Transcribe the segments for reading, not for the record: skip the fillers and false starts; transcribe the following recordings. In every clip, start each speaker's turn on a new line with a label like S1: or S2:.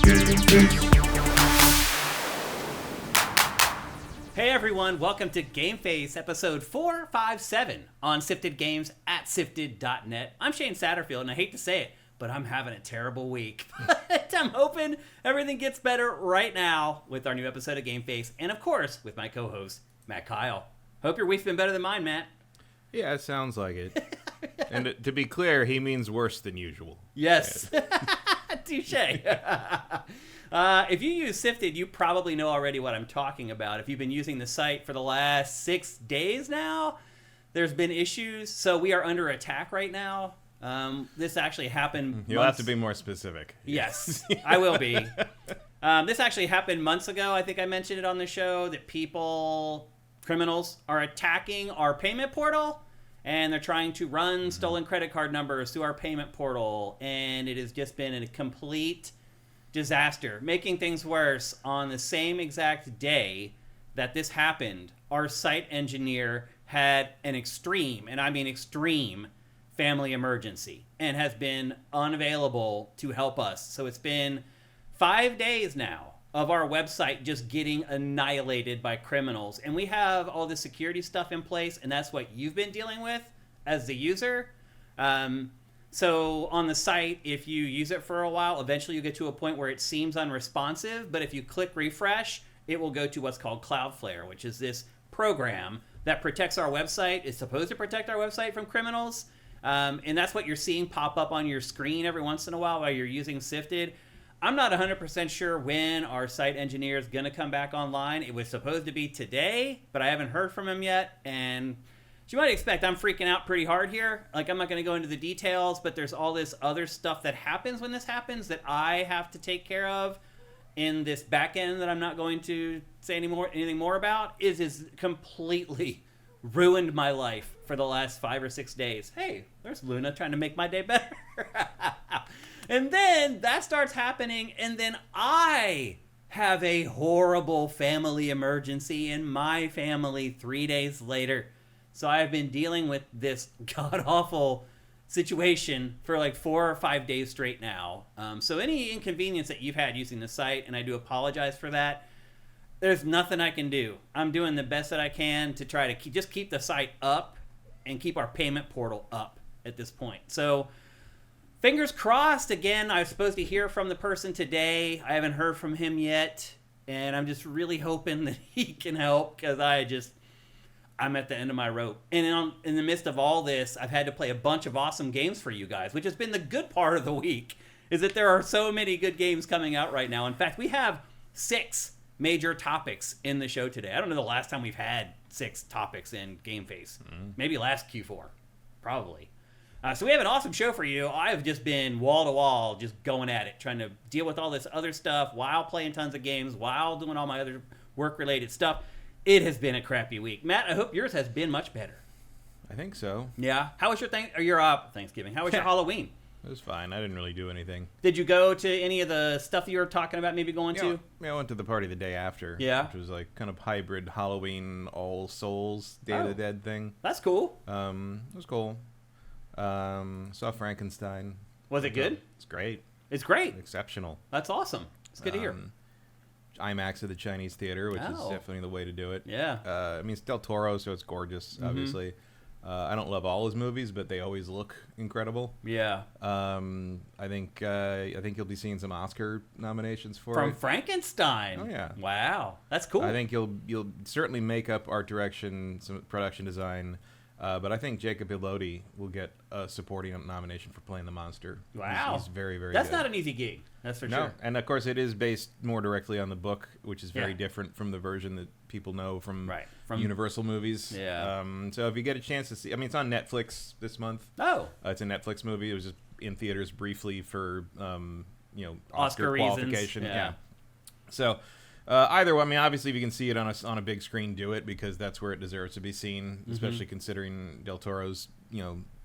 S1: Hey everyone, welcome to GameFace episode 457 on Sifted Games at Sifted.net. I'm Shane Satterfield, and I hate to say it, but I'm having a terrible week. But I'm hoping everything gets better right now with our new episode of GameFace, and of course, with my co-host, Matt Keil. Hope your week's been better than mine, Matt.
S2: Yeah, it sounds like it. And to be clear, he means worse than usual.
S1: Yes. Touche. If you use Sifted, you probably know already what I'm talking about. If you've been using the site for the last 6 days now, there's been issues. So we are under attack right now. This actually happened
S2: You'll have to be more specific.
S1: Yes, I will be. This actually happened months ago. I think I mentioned it on the show that criminals are attacking our payment portal, and they're trying to run stolen credit card numbers through our payment portal, and it has just been a complete disaster. Making things worse, on the same exact day that this happened, our site engineer had an extreme, and I mean extreme, family emergency and has been unavailable to help us. So it's been 5 days now of our website just getting annihilated by criminals. And we have all the security stuff in place, and that's what you've been dealing with as the user. So on the site, if you use it for a while, eventually you get to a point where it seems unresponsive. But if you click refresh, it will go to what's called Cloudflare, which is this program that protects our website. It's supposed to protect our website from criminals. And that's what you're seeing pop up on your screen every once in a while you're using Sifted. I'm not 100% sure when our site engineer is going to come back online. It was supposed to be today, but I haven't heard from him yet. And as you might expect, I'm freaking out pretty hard here. Like, I'm not going to go into the details, but there's all this other stuff that happens when this happens that I have to take care of in this back end that I'm not going to say anything more about. It has completely ruined my life for the last 5 or 6 days. Hey, there's Luna trying to make my day better. And then that starts happening, and then I have a horrible family emergency in my family 3 days later. So I've been dealing with this god-awful situation for like 4 or 5 days straight now. So any inconvenience that you've had using the site, and I do apologize for that, there's nothing I can do. I'm doing the best that I can to try to keep the site up and keep our payment portal up at this point. So fingers crossed. Again, I was supposed to hear from the person today. I haven't heard from him yet, and I'm just really hoping that he can help, because I'm at the end of my rope. And in the midst of all this, I've had to play a bunch of awesome games for you guys, which has been the good part of the week, is that there are so many good games coming out right now. In fact, we have 6 major topics in the show today. I don't know the last time we've had 6 topics in GameFace. Maybe last Q4. Probably. So we have an awesome show for you. I've just been wall-to-wall just going at it, trying to deal with all this other stuff while playing tons of games, while doing all my other work-related stuff. It has been a crappy week. Matt, I hope yours has been much better.
S2: I think so.
S1: Yeah? How was your Thanksgiving? How was your Halloween?
S2: It was fine. I didn't really do anything.
S1: Did you go to any of the stuff you were talking about maybe going to?
S2: Yeah, I went to the party the day after.
S1: Yeah.
S2: Which was like kind of hybrid Halloween All Souls Day of the Dead thing.
S1: That's cool.
S2: It was cool. Saw Frankenstein.
S1: Was it good?
S2: It's great.
S1: It's great.
S2: Exceptional.
S1: That's awesome. It's good to hear.
S2: IMAX at the Chinese theater, which is definitely the way to do it.
S1: Yeah.
S2: I mean, it's Del Toro, so it's gorgeous, obviously. I don't love all his movies, but they always look incredible.
S1: Yeah.
S2: I think you'll be seeing some Oscar nominations for
S1: From
S2: it.
S1: Frankenstein.
S2: Oh yeah.
S1: Wow. That's cool.
S2: I think you'll certainly make up art direction, some production design. But I think Jacob Elordi will get a supporting nomination for playing the monster.
S1: Wow.
S2: He's very, very
S1: That's
S2: good.
S1: not an easy gig. That's for sure.
S2: And of course it is based more directly on the book, which is very different from the version that people know from Universal movies.
S1: Yeah.
S2: So if you get a chance to see, I mean, it's on Netflix this month.
S1: Oh.
S2: It's a Netflix movie. It was just in theaters briefly for,
S1: Oscar
S2: qualification.
S1: Reasons. Yeah.
S2: So either way, I mean, obviously, if you can see it on a big screen, do it, because that's where it deserves to be seen, especially considering Del Toro's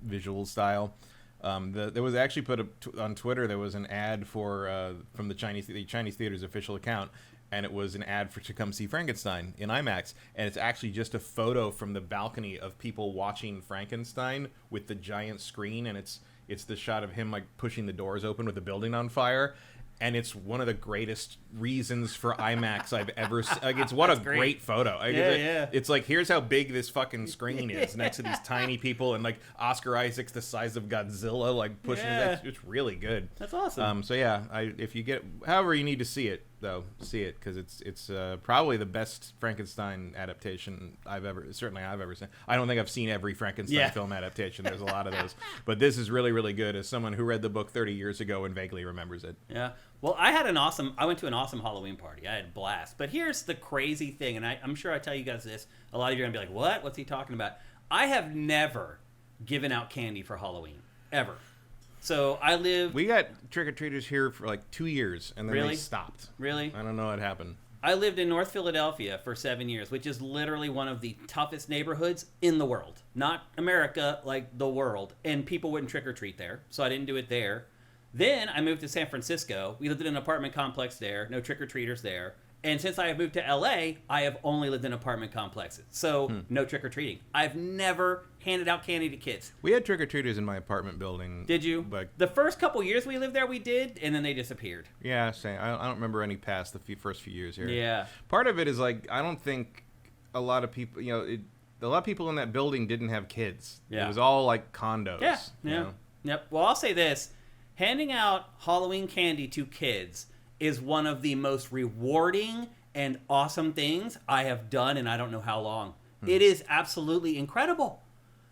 S2: visual style. There was actually on Twitter. There was an ad from the Chinese theater's official account, and it was an ad to come see Frankenstein in IMAX, and it's actually just a photo from the balcony of people watching Frankenstein with the giant screen, and it's the shot of him like pushing the doors open with the building on fire. and it's one of the greatest reasons for IMAX I've ever seen. Like, it's what a great photo. Like, it's like, here's how big this fucking screen is next to these tiny people, and like Oscar Isaac's the size of Godzilla, like pushing it. It's really good.
S1: That's awesome.
S2: So yeah, if you get, however you need to see it, though, see it, because it's probably the best Frankenstein adaptation I've ever seen. I don't think I've seen every Frankenstein film adaptation. There's a lot of those, but this is really, really good. As someone who read the book 30 years ago and vaguely remembers it.
S1: Yeah. Well, I went to an awesome Halloween party. I had a blast. But here's the crazy thing, and I'm sure I tell you guys this. A lot of you are gonna be like, "What? What's he talking about?" I have never given out candy for Halloween ever. So we
S2: got trick-or-treaters here for like 2 years, and then they stopped.
S1: Really?
S2: I don't know what happened.
S1: I lived in North Philadelphia for 7 years, which is literally one of the toughest neighborhoods in the world. Not America, like the world. And people wouldn't trick-or-treat there, so I didn't do it there. Then I moved to San Francisco. We lived in an apartment complex there. No trick-or-treaters there. And since I have moved to LA, I have only lived in apartment complexes. So no trick-or-treating. I've never handed out candy to kids.
S2: We had trick-or-treaters in my apartment building.
S1: Did you?
S2: But
S1: the first couple years we lived there, we did, and then they disappeared.
S2: Yeah, same. I don't remember any past the first few years here.
S1: Yeah.
S2: Part of it is like, I don't think a lot of people, a lot of people in that building didn't have kids. Yeah. It was all like condos.
S1: Yeah. Yeah. Yep. Well, I'll say this. Handing out Halloween candy to kids is one of the most rewarding and awesome things I have done in I don't know how long. It is absolutely incredible.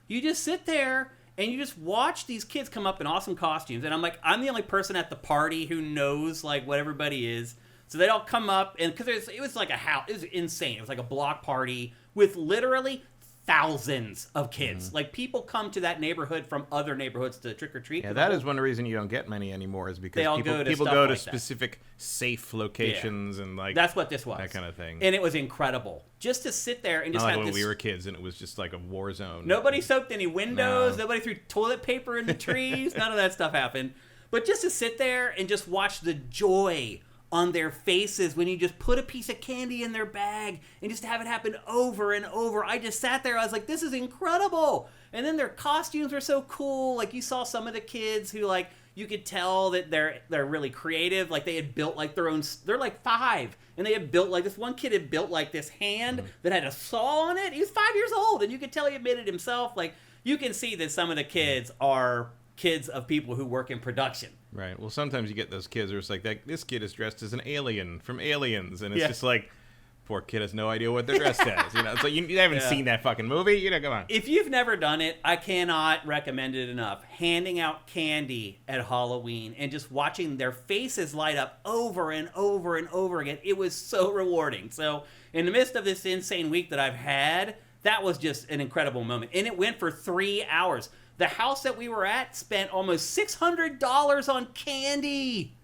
S1: You just sit there and you just watch these kids come up in awesome costumes. And I'm the only person at the party who knows like what everybody is. So they all come up, and because it was like a house, it was insane. It was like a block party with literally thousands of kids. Like, people come to that neighborhood from other neighborhoods to trick or treat.
S2: Yeah, that is one reason you don't get many anymore, is because people go to specific safe locations and like
S1: that's what this was,
S2: that kind of thing.
S1: And it was incredible just to sit there and just
S2: have
S1: when
S2: we were kids and it was just like a war zone.
S1: Nobody soaked any windows. Nobody threw toilet paper in the trees. None of that stuff happened. But just to sit there and just watch the joy on their faces when you just put a piece of candy in their bag and just have it happen over and over. I just sat there. I was like, this is incredible. And then their costumes were so cool. Like, you saw some of the kids who, like, you could tell that they're really creative. Like, they had built like their own. They're like 5, and they had built like this. One kid had built like this hand that had a saw on it. He was 5 years old, and you could tell he made it himself. Like, you can see that some of the kids are kids of people who work in production.
S2: Right. Well, sometimes you get those kids where it's like, this kid is dressed as an alien from Aliens, and it's just like, poor kid has no idea what they're dressed as. So you haven't seen that fucking movie. Come on.
S1: If you've never done it, I cannot recommend it enough. Handing out candy at Halloween and just watching their faces light up over and over and over again, it was so rewarding. So in the midst of this insane week that I've had, that was just an incredible moment. And it went for 3 hours. The house that we were at spent almost $600 on candy.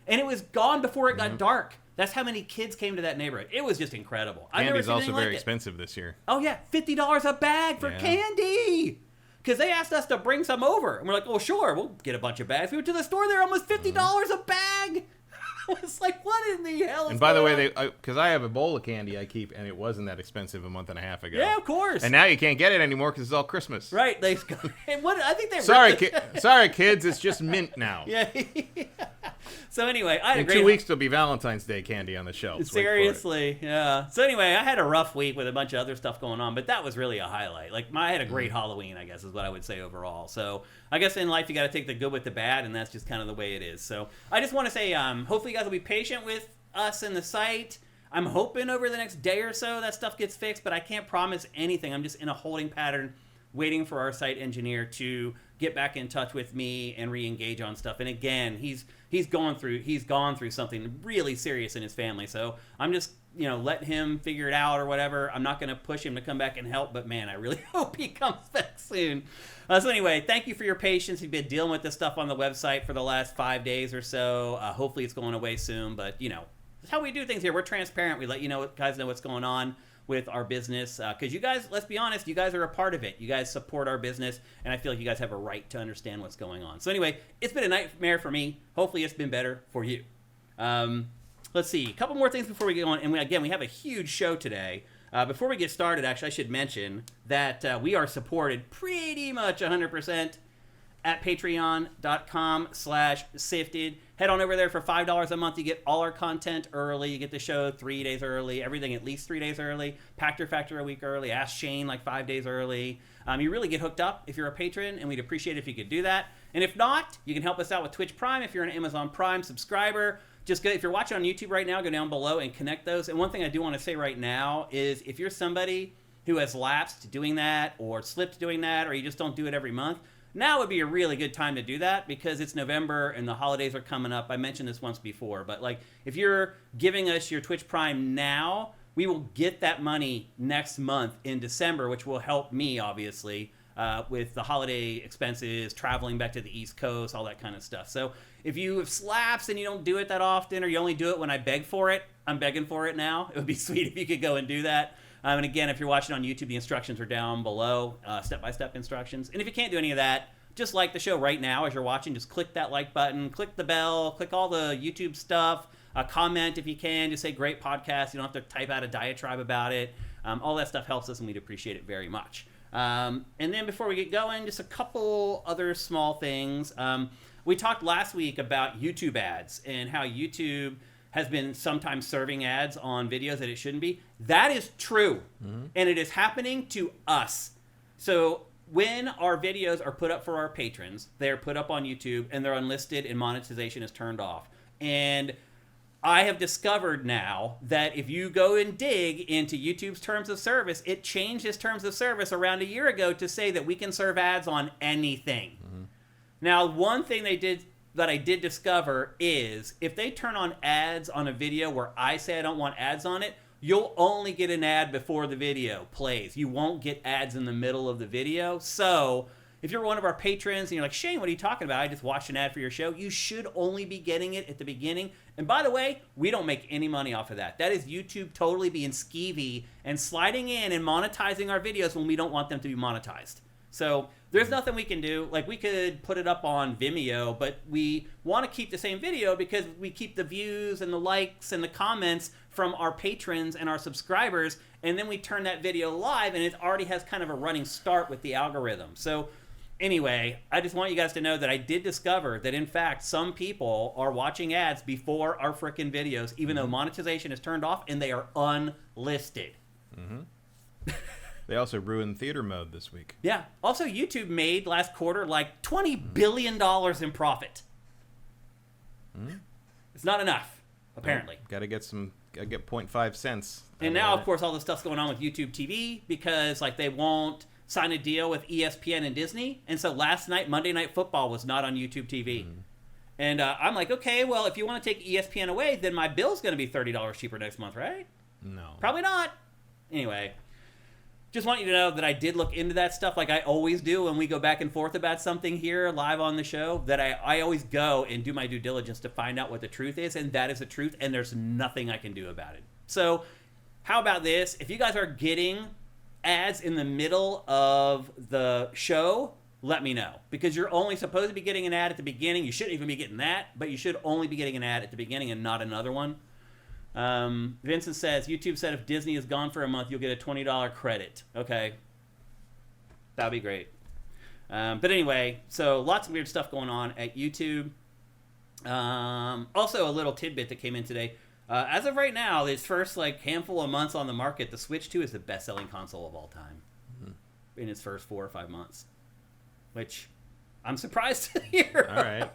S1: And it was gone before it got dark. That's how many kids came to that neighborhood. It was just incredible.
S2: Candy's also very expensive this year.
S1: Oh, yeah. $50 a bag for candy. Because they asked us to bring some over. And we're like, oh, sure, we'll get a bunch of bags. We went to the store, they're almost $50 a bag. I was like, what in the hell is
S2: And by the way, because I have a bowl of candy I keep, and it wasn't that expensive a month and a half ago.
S1: Yeah, of course.
S2: And now you can't get it anymore because it's all Christmas.
S1: Right. I think they
S2: Sorry, kids. It's just mint now.
S1: Yeah. So anyway, I had
S2: in 2 weeks there'll be Valentine's Day candy on the shelves.
S1: Seriously, yeah. So anyway, I had a rough week with a bunch of other stuff going on, but that was really a highlight. Like, I had a great Halloween, I guess, is what I would say overall. So I guess in life you got to take the good with the bad, and that's just kind of the way it is. So I just want to say, hopefully you guys will be patient with us and the site. I'm hoping over the next day or so that stuff gets fixed, but I can't promise anything. I'm just in a holding pattern, waiting for our site engineer to get back in touch with me and re-engage on stuff. And again, he's gone through something really serious in his family. So I'm just, letting him figure it out or whatever. I'm not going to push him to come back and help, but man, I really hope he comes back soon. So anyway, thank you for your patience. You've been dealing with this stuff on the website for the last 5 days or so. Hopefully it's going away soon, but that's how we do things here. We're transparent. We let guys know what's going on with our business, because you guys, let's be honest, you guys are a part of it. You guys support our business, and I feel like you guys have a right to understand what's going on. So anyway, it's been a nightmare for me. Hopefully it's been better for you. Let's see, a couple more things before we get on. And we have a huge show today. Before we get started, actually, I should mention that we are supported pretty much 100% at patreon.com/SIFTD. Head on over there for $5 a month. You get all our content early. You get the show 3 days early, everything at least 3 days early, Pachter Factor a week early, Ask Shane like 5 days early. You really get hooked up if you're a patron, and we'd appreciate it if you could do that. And if not, you can help us out with Twitch Prime if you're an Amazon Prime subscriber. Just go, if you're watching on YouTube right now, go down below and connect those. And one thing I do want to say right now is if you're somebody who has lapsed doing that or slipped doing that, or you just don't do it every month, now would be a really good time to do that because it's November and the holidays are coming up. I mentioned this once before, but like if you're giving us your Twitch Prime now, we will get that money next month in December, which will help me, obviously, with the holiday expenses, traveling back to the East Coast, all that kind of stuff. So if you have slaps and you don't do it that often, or you only do it when I beg for it, I'm begging for it now. It would be sweet if you could go and do that. And again, if you're watching on YouTube, the instructions are down below, step-by-step instructions. And if you can't do any of that, just like the show right now as you're watching, just click that like button, click the bell, click all the YouTube stuff, comment if you can, just say great podcast. You don't have to type out a diatribe about it. All that stuff helps us, and we'd appreciate it very much. And then before we get going, just a couple other small things. We talked last week about YouTube ads and how YouTube has been sometimes serving ads on videos that it shouldn't be. That is true. And it is happening to us. So when our videos are put up for our patrons, they're put up on YouTube and they're unlisted and monetization is turned off. And I have discovered now that if you go and dig into YouTube's terms of service, it changed its terms of service around a year ago to say that we can serve ads on anything. Now, one thing they did that I did discover is if they turn on ads on a video where I say I don't want ads on it, you'll only get an ad before the video plays. You won't get ads in the middle of the video. So if you're one of our patrons and you're like, Shane, what are you talking about? I just watched an ad for your show. You should only be getting it at the beginning. And by the way, we don't make any money off of that. That is YouTube totally being skeevy and sliding in and monetizing our videos when we don't want them to be monetized. So there's nothing we can do. Like, we could put it up on Vimeo, but we want to keep the same video because we keep the views and the likes and the comments from our patrons and our subscribers, and then we turn that video live, and it already has kind of a running start with the algorithm. So anyway, I just want you guys to know that I did discover that, in fact, some people are watching ads before our frickin' videos, even though monetization is turned off, and they are unlisted.
S2: They also ruined theater mode this week.
S1: Yeah. Also, YouTube made last quarter like $20 billion in profit. It's not enough, apparently.
S2: Got to get 0.5 cents.
S1: And now, of course, all this stuff's going on with YouTube TV because like they won't sign a deal with ESPN and Disney. And so last night, Monday Night Football was not on YouTube TV. And I'm like, okay, well, if you want to take ESPN away, then my bill's going to be $30 cheaper next month, right?
S2: No.
S1: Probably not. Anyway. Just want you to know that I did look into that stuff like I always do when we go back and forth about something here live on the show, that I always go and do my due diligence to find out what the truth is, and that is the truth, and there's nothing I can do about it. So how about this? If you guys are getting ads in the middle of the show, let me know. Because you're only supposed to be getting an ad at the beginning. You shouldn't even be getting that, but you should only be getting an ad at the beginning and not another one. Vincent says, YouTube said if Disney is gone for a month, you'll get a $20 credit. Okay. That'd be great. But anyway, so lots of weird stuff going on at YouTube. Also, a little tidbit that came in today. As of right now, its first like handful of months on the market, the Switch 2 is the best-selling console of all time in its first 4 or 5 months, which I'm surprised to hear.
S2: All right.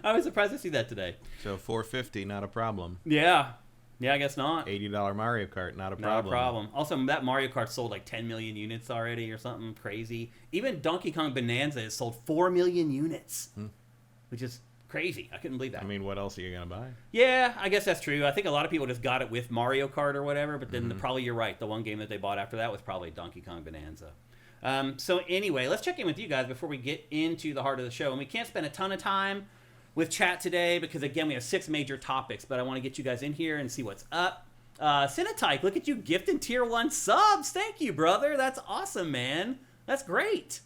S1: I was surprised to see that today.
S2: So $450, not a problem.
S1: Yeah, I guess not.
S2: $80 Mario Kart, not a problem.
S1: Not a problem. Also, that Mario Kart sold like 10 million units already or something crazy. Even Donkey Kong Bonanza has sold 4 million units, which is crazy. I couldn't believe that.
S2: I mean, what else are you going to buy?
S1: Yeah, I guess that's true. I think a lot of people just got it with Mario Kart or whatever, but then probably you're right. The one game that they bought after that was probably Donkey Kong Bonanza. So anyway, let's check in with you guys before we get into the heart of the show. And we can't spend a ton of time with chat today because, again, we have 6 major topics, but I want to get you guys in here and see what's up. Cinetyke, look at you gifting Tier 1 subs. Thank you, brother. That's awesome, man. That's great.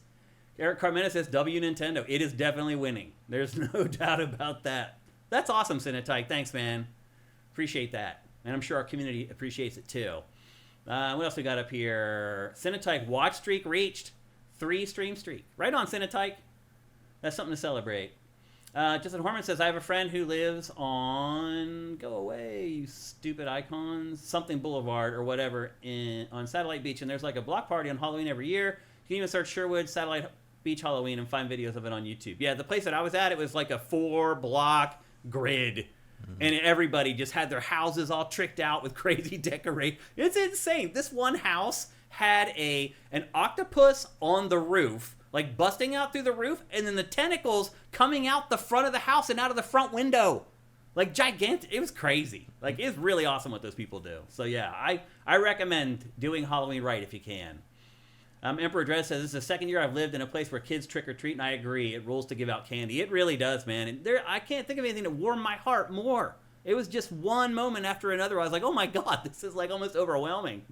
S1: Eric Carmena says, W Nintendo. It is definitely winning. There's no doubt about that. That's awesome, Cinetyke. Thanks, man. Appreciate that. And I'm sure our community appreciates it, too. What else we got up here? Cinetyke watch streak reached 3 stream streak. Right on, Cinetyke. That's something to celebrate. Justin Horman says, I have a friend who lives on, go away, you stupid icons, something Boulevard or whatever on Satellite Beach, and there's like a block party on Halloween every year. You can even search Sherwood Satellite Beach Halloween and find videos of it on YouTube. Yeah, the place that I was at, it was like a 4-block grid, and everybody just had their houses all tricked out with crazy decoration. It's insane. This one house had an octopus on the roof, like busting out through the roof, and then the tentacles coming out the front of the house and out of the front window. Like gigantic. It was crazy. Like, it's really awesome what those people do. So yeah, I recommend doing Halloween right if you can. Emperor Dread says, this is the second year I've lived in a place where kids trick or treat, and I agree. It rules to give out candy. It really does, man. And I can't think of anything that warmed my heart more. It was just one moment after another. I was like, oh my God, this is like almost overwhelming.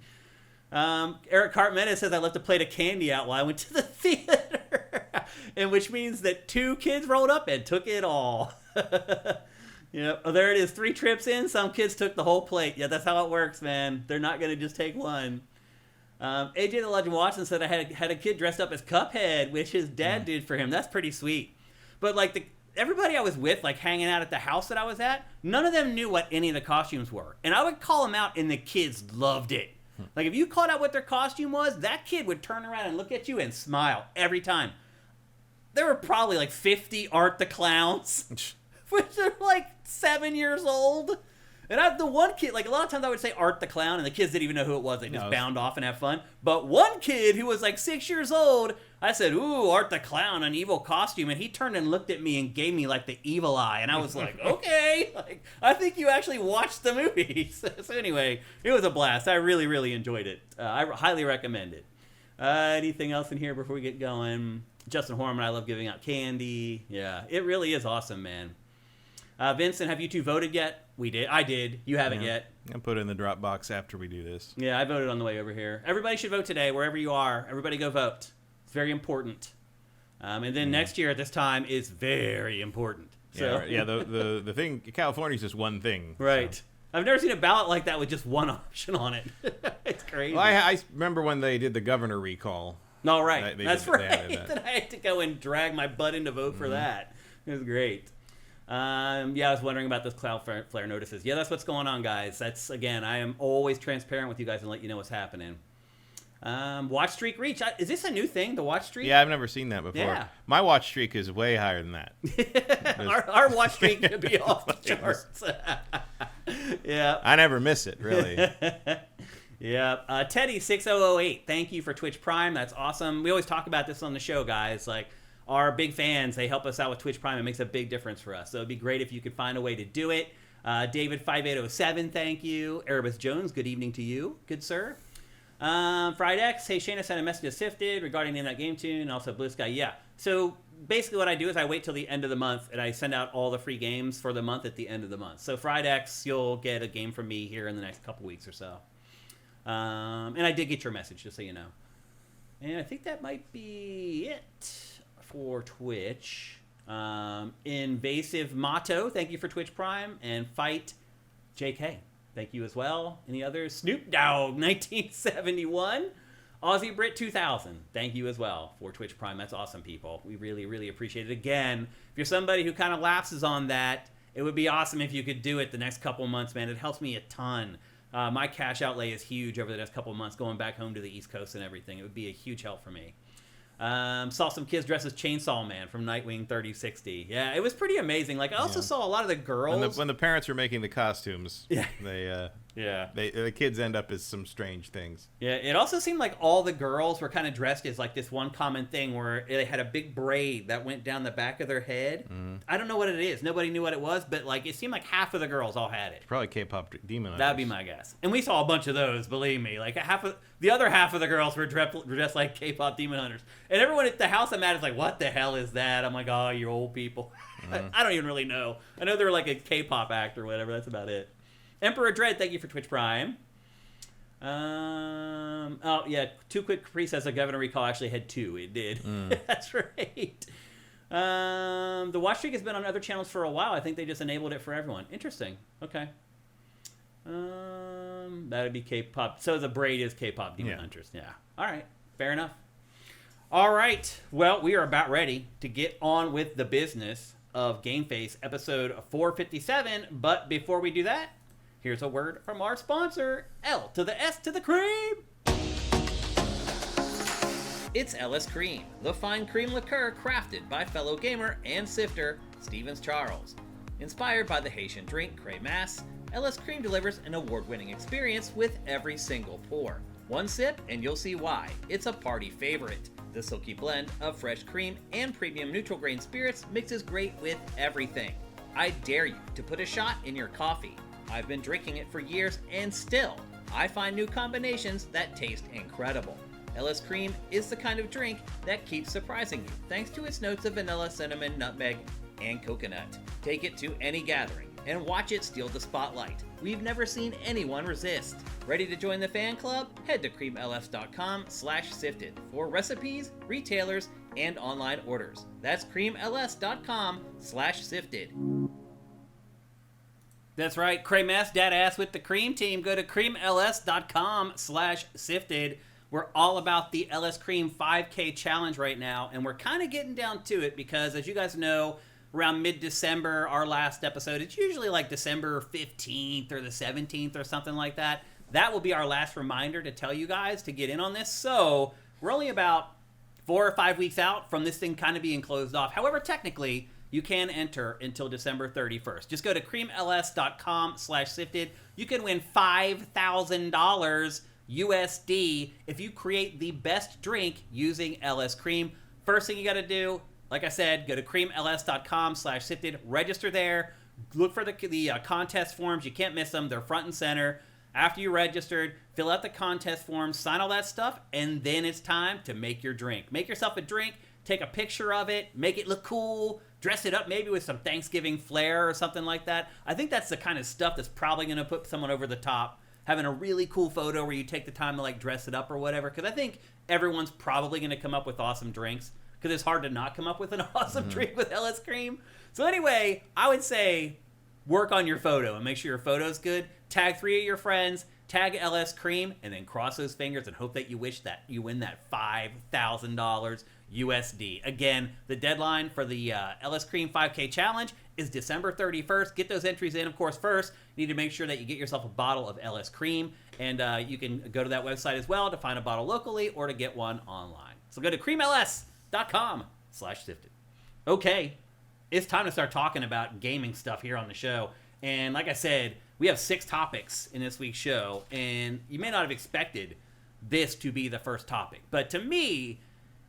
S1: Eric Cartmena says, I left a plate of candy out while I went to the theater. And which means that 2 kids rolled up and took it all. Yep. Oh, there it is. 3 trips in, some kids took the whole plate. Yeah, that's how it works, man. They're not going to just take one. AJ the Legend Watson said I had a kid dressed up as Cuphead, which his dad did for him. That's pretty sweet. But like everybody I was with, like hanging out at the house that I was at, none of them knew what any of the costumes were. And I would call them out, and the kids loved it. Like, if you called out what their costume was, that kid would turn around and look at you and smile every time. There were probably like 50 Art the Clowns, which are like 7 years old. And the one kid, like a lot of times I would say Art the Clown, and the kids didn't even know who it was. They just bound off and have fun. But one kid who was like 6 years old, I said, ooh, Art the Clown, an evil costume. And he turned and looked at me and gave me like the evil eye. And I was like, okay, like, I think you actually watched the movie. So anyway, it was a blast. I really, really enjoyed it. I highly recommend it. Anything else in here before we get going? Justin Horman, I love giving out candy. Yeah, it really is awesome, man. Vincent, have you 2 voted yet? We did. I did. You haven't yet.
S2: I'll put it in the Dropbox after we do this.
S1: Yeah, I voted on the way over here. Everybody should vote today, wherever you are. Everybody go vote. It's very important. And then next year at this time is very important. So.
S2: Yeah, the thing, California's just one thing.
S1: Right.
S2: So.
S1: I've never seen a ballot like that with just one option on it. It's crazy.
S2: Well, I remember when they did the governor recall.
S1: No, right. That's right.
S2: That.
S1: I had to go and drag my butt in to vote for that. It was great. Yeah, I was wondering about those Cloudflare notices. Yeah, that's what's going on, guys. That's, again, I am always transparent with you guys and let you know what's happening. Watch streak reach. Is this a new thing, the watch streak?
S2: Yeah, I've never seen that before.
S1: Yeah.
S2: My watch streak is way higher than that.
S1: our watch streak could be off the charts. Yeah.
S2: I never miss it, really.
S1: Yeah. Teddy6008, thank you for Twitch Prime. That's awesome. We always talk about this on the show, guys. Like, our big fans, they help us out with Twitch Prime. It makes a big difference for us. So it'd be great if you could find a way to do it. David5807, thank you. Erebus Jones, good evening to you. Good sir. FriedX, hey, Shayna sent a message to SIFTD regarding in that game tune, and also Blue Sky. Yeah. So basically what I do is I wait till the end of the month, and I send out all the free games for the month at the end of the month. So FriedX, you'll get a game from me here in the next couple weeks or so. And I did get your message, just so you know. And I think that might be it for Twitch. Invasive Motto, thank you for Twitch Prime. And Fight JK, thank you as well. Any others? Snoop Dogg 1971. Aussie Brit 2000, thank you as well for Twitch Prime. That's awesome, people. We really, really appreciate it. Again, if you're somebody who kind of lapses on that, it would be awesome if you could do it the next couple months, man. It helps me a ton. My cash outlay is huge over the next couple months, going back home to the East Coast and everything. It would be a huge help for me. Saw some kids dressed as Chainsaw Man from Nightwing 3060. Yeah, it was pretty amazing. Like, I also saw a lot of the girls.
S2: When the parents were making the costumes,
S1: yeah.
S2: the kids end up as some strange things.
S1: Yeah, it also seemed like all the girls were kind of dressed as like this one common thing where they had a big braid that went down the back of their head. I don't know what it is. Nobody knew what it was, but like it seemed like half of the girls all had it.
S2: Probably K-pop demon hunters.
S1: That'd be my guess. And we saw a bunch of those, believe me. Like the other half of the girls were dressed like K-pop demon hunters. And everyone at the house I'm at is like, what the hell is that? I'm like, oh, you're old people. I don't even really know. I know they're like a K-pop act or whatever. That's about it. Emperor Dread, thank you for Twitch Prime. Oh, yeah. Too Quick Capri says the governor recall actually had 2. It did. That's right. The watch streak has been on other channels for a while. I think they just enabled it for everyone. Interesting. Okay. That would be K-pop. So the braid is K-pop Demon Hunters. Yeah. All right. Fair enough. All right. Well, we are about ready to get on with the business of GameFace episode 457. But before we do that, here's a word from our sponsor, L to the S to the cream.
S3: It's LS Cream, the fine cream liqueur crafted by fellow gamer and sifter Stevens Charles. Inspired by the Haitian drink crémasse, LS Cream delivers an award-winning experience with every single pour. One sip and you'll see why. It's a party favorite. The silky blend of fresh cream and premium neutral grain spirits mixes great with everything. I dare you to put a shot in your coffee. I've been drinking it for years and still, I find new combinations that taste incredible. LS Cream is the kind of drink that keeps surprising you thanks to its notes of vanilla, cinnamon, nutmeg, and coconut. Take it to any gathering and watch it steal the spotlight. We've never seen anyone resist. Ready to join the fan club? Head to creamls.com/sifted for recipes, retailers, and online orders. That's creamls.com/sifted.
S1: That's right. Crémasse Dad Ass with the Cream Team. Go to creamls.com/sifted. We're all about the LS Cream 5K challenge right now, and we're kind of getting down to it because, as you guys know, around mid-December, our last episode, it's usually like December 15th or the 17th or something like that. That will be our last reminder to tell you guys to get in on this. So we're only about 4 or 5 weeks out from this thing kind of being closed off. However, technically, you can enter until December 31st. Just go to creamls.com/sifted. You can win $5,000 USD if you create the best drink using LS Cream. First thing you got to do, like I said, go to creamls.com/sifted, register there, look for the contest forms. You can't miss them. They're front and center. After you registered, fill out the contest forms, sign all that stuff, and then it's time to make your drink. Make yourself a drink, take a picture of it, make it look cool, dress it up maybe with some Thanksgiving flair or something like that. I think that's the kind of stuff that's probably going to put someone over the top. Having a really cool photo where you take the time to like dress it up or whatever, because I think everyone's probably going to come up with awesome drinks, because it's hard to not come up with an awesome drink with LS Cream. So anyway, I would say work on your photo and make sure your photo's good. Tag 3 of your friends, tag LS Cream, and then cross those fingers and hope that you wish that you win that $5,000 USD. Again, the deadline for the LS Cream 5K challenge is December 31st. Get those entries in, of course, first. You need to make sure that you get yourself a bottle of LS Cream, and you can go to that website as well to find a bottle locally or to get one online. So go to creamls.com/sifted. Okay, it's time to start talking about gaming stuff here on the show. And like I said, we have 6 topics in this week's show, and you may not have expected this to be the first topic. But to me,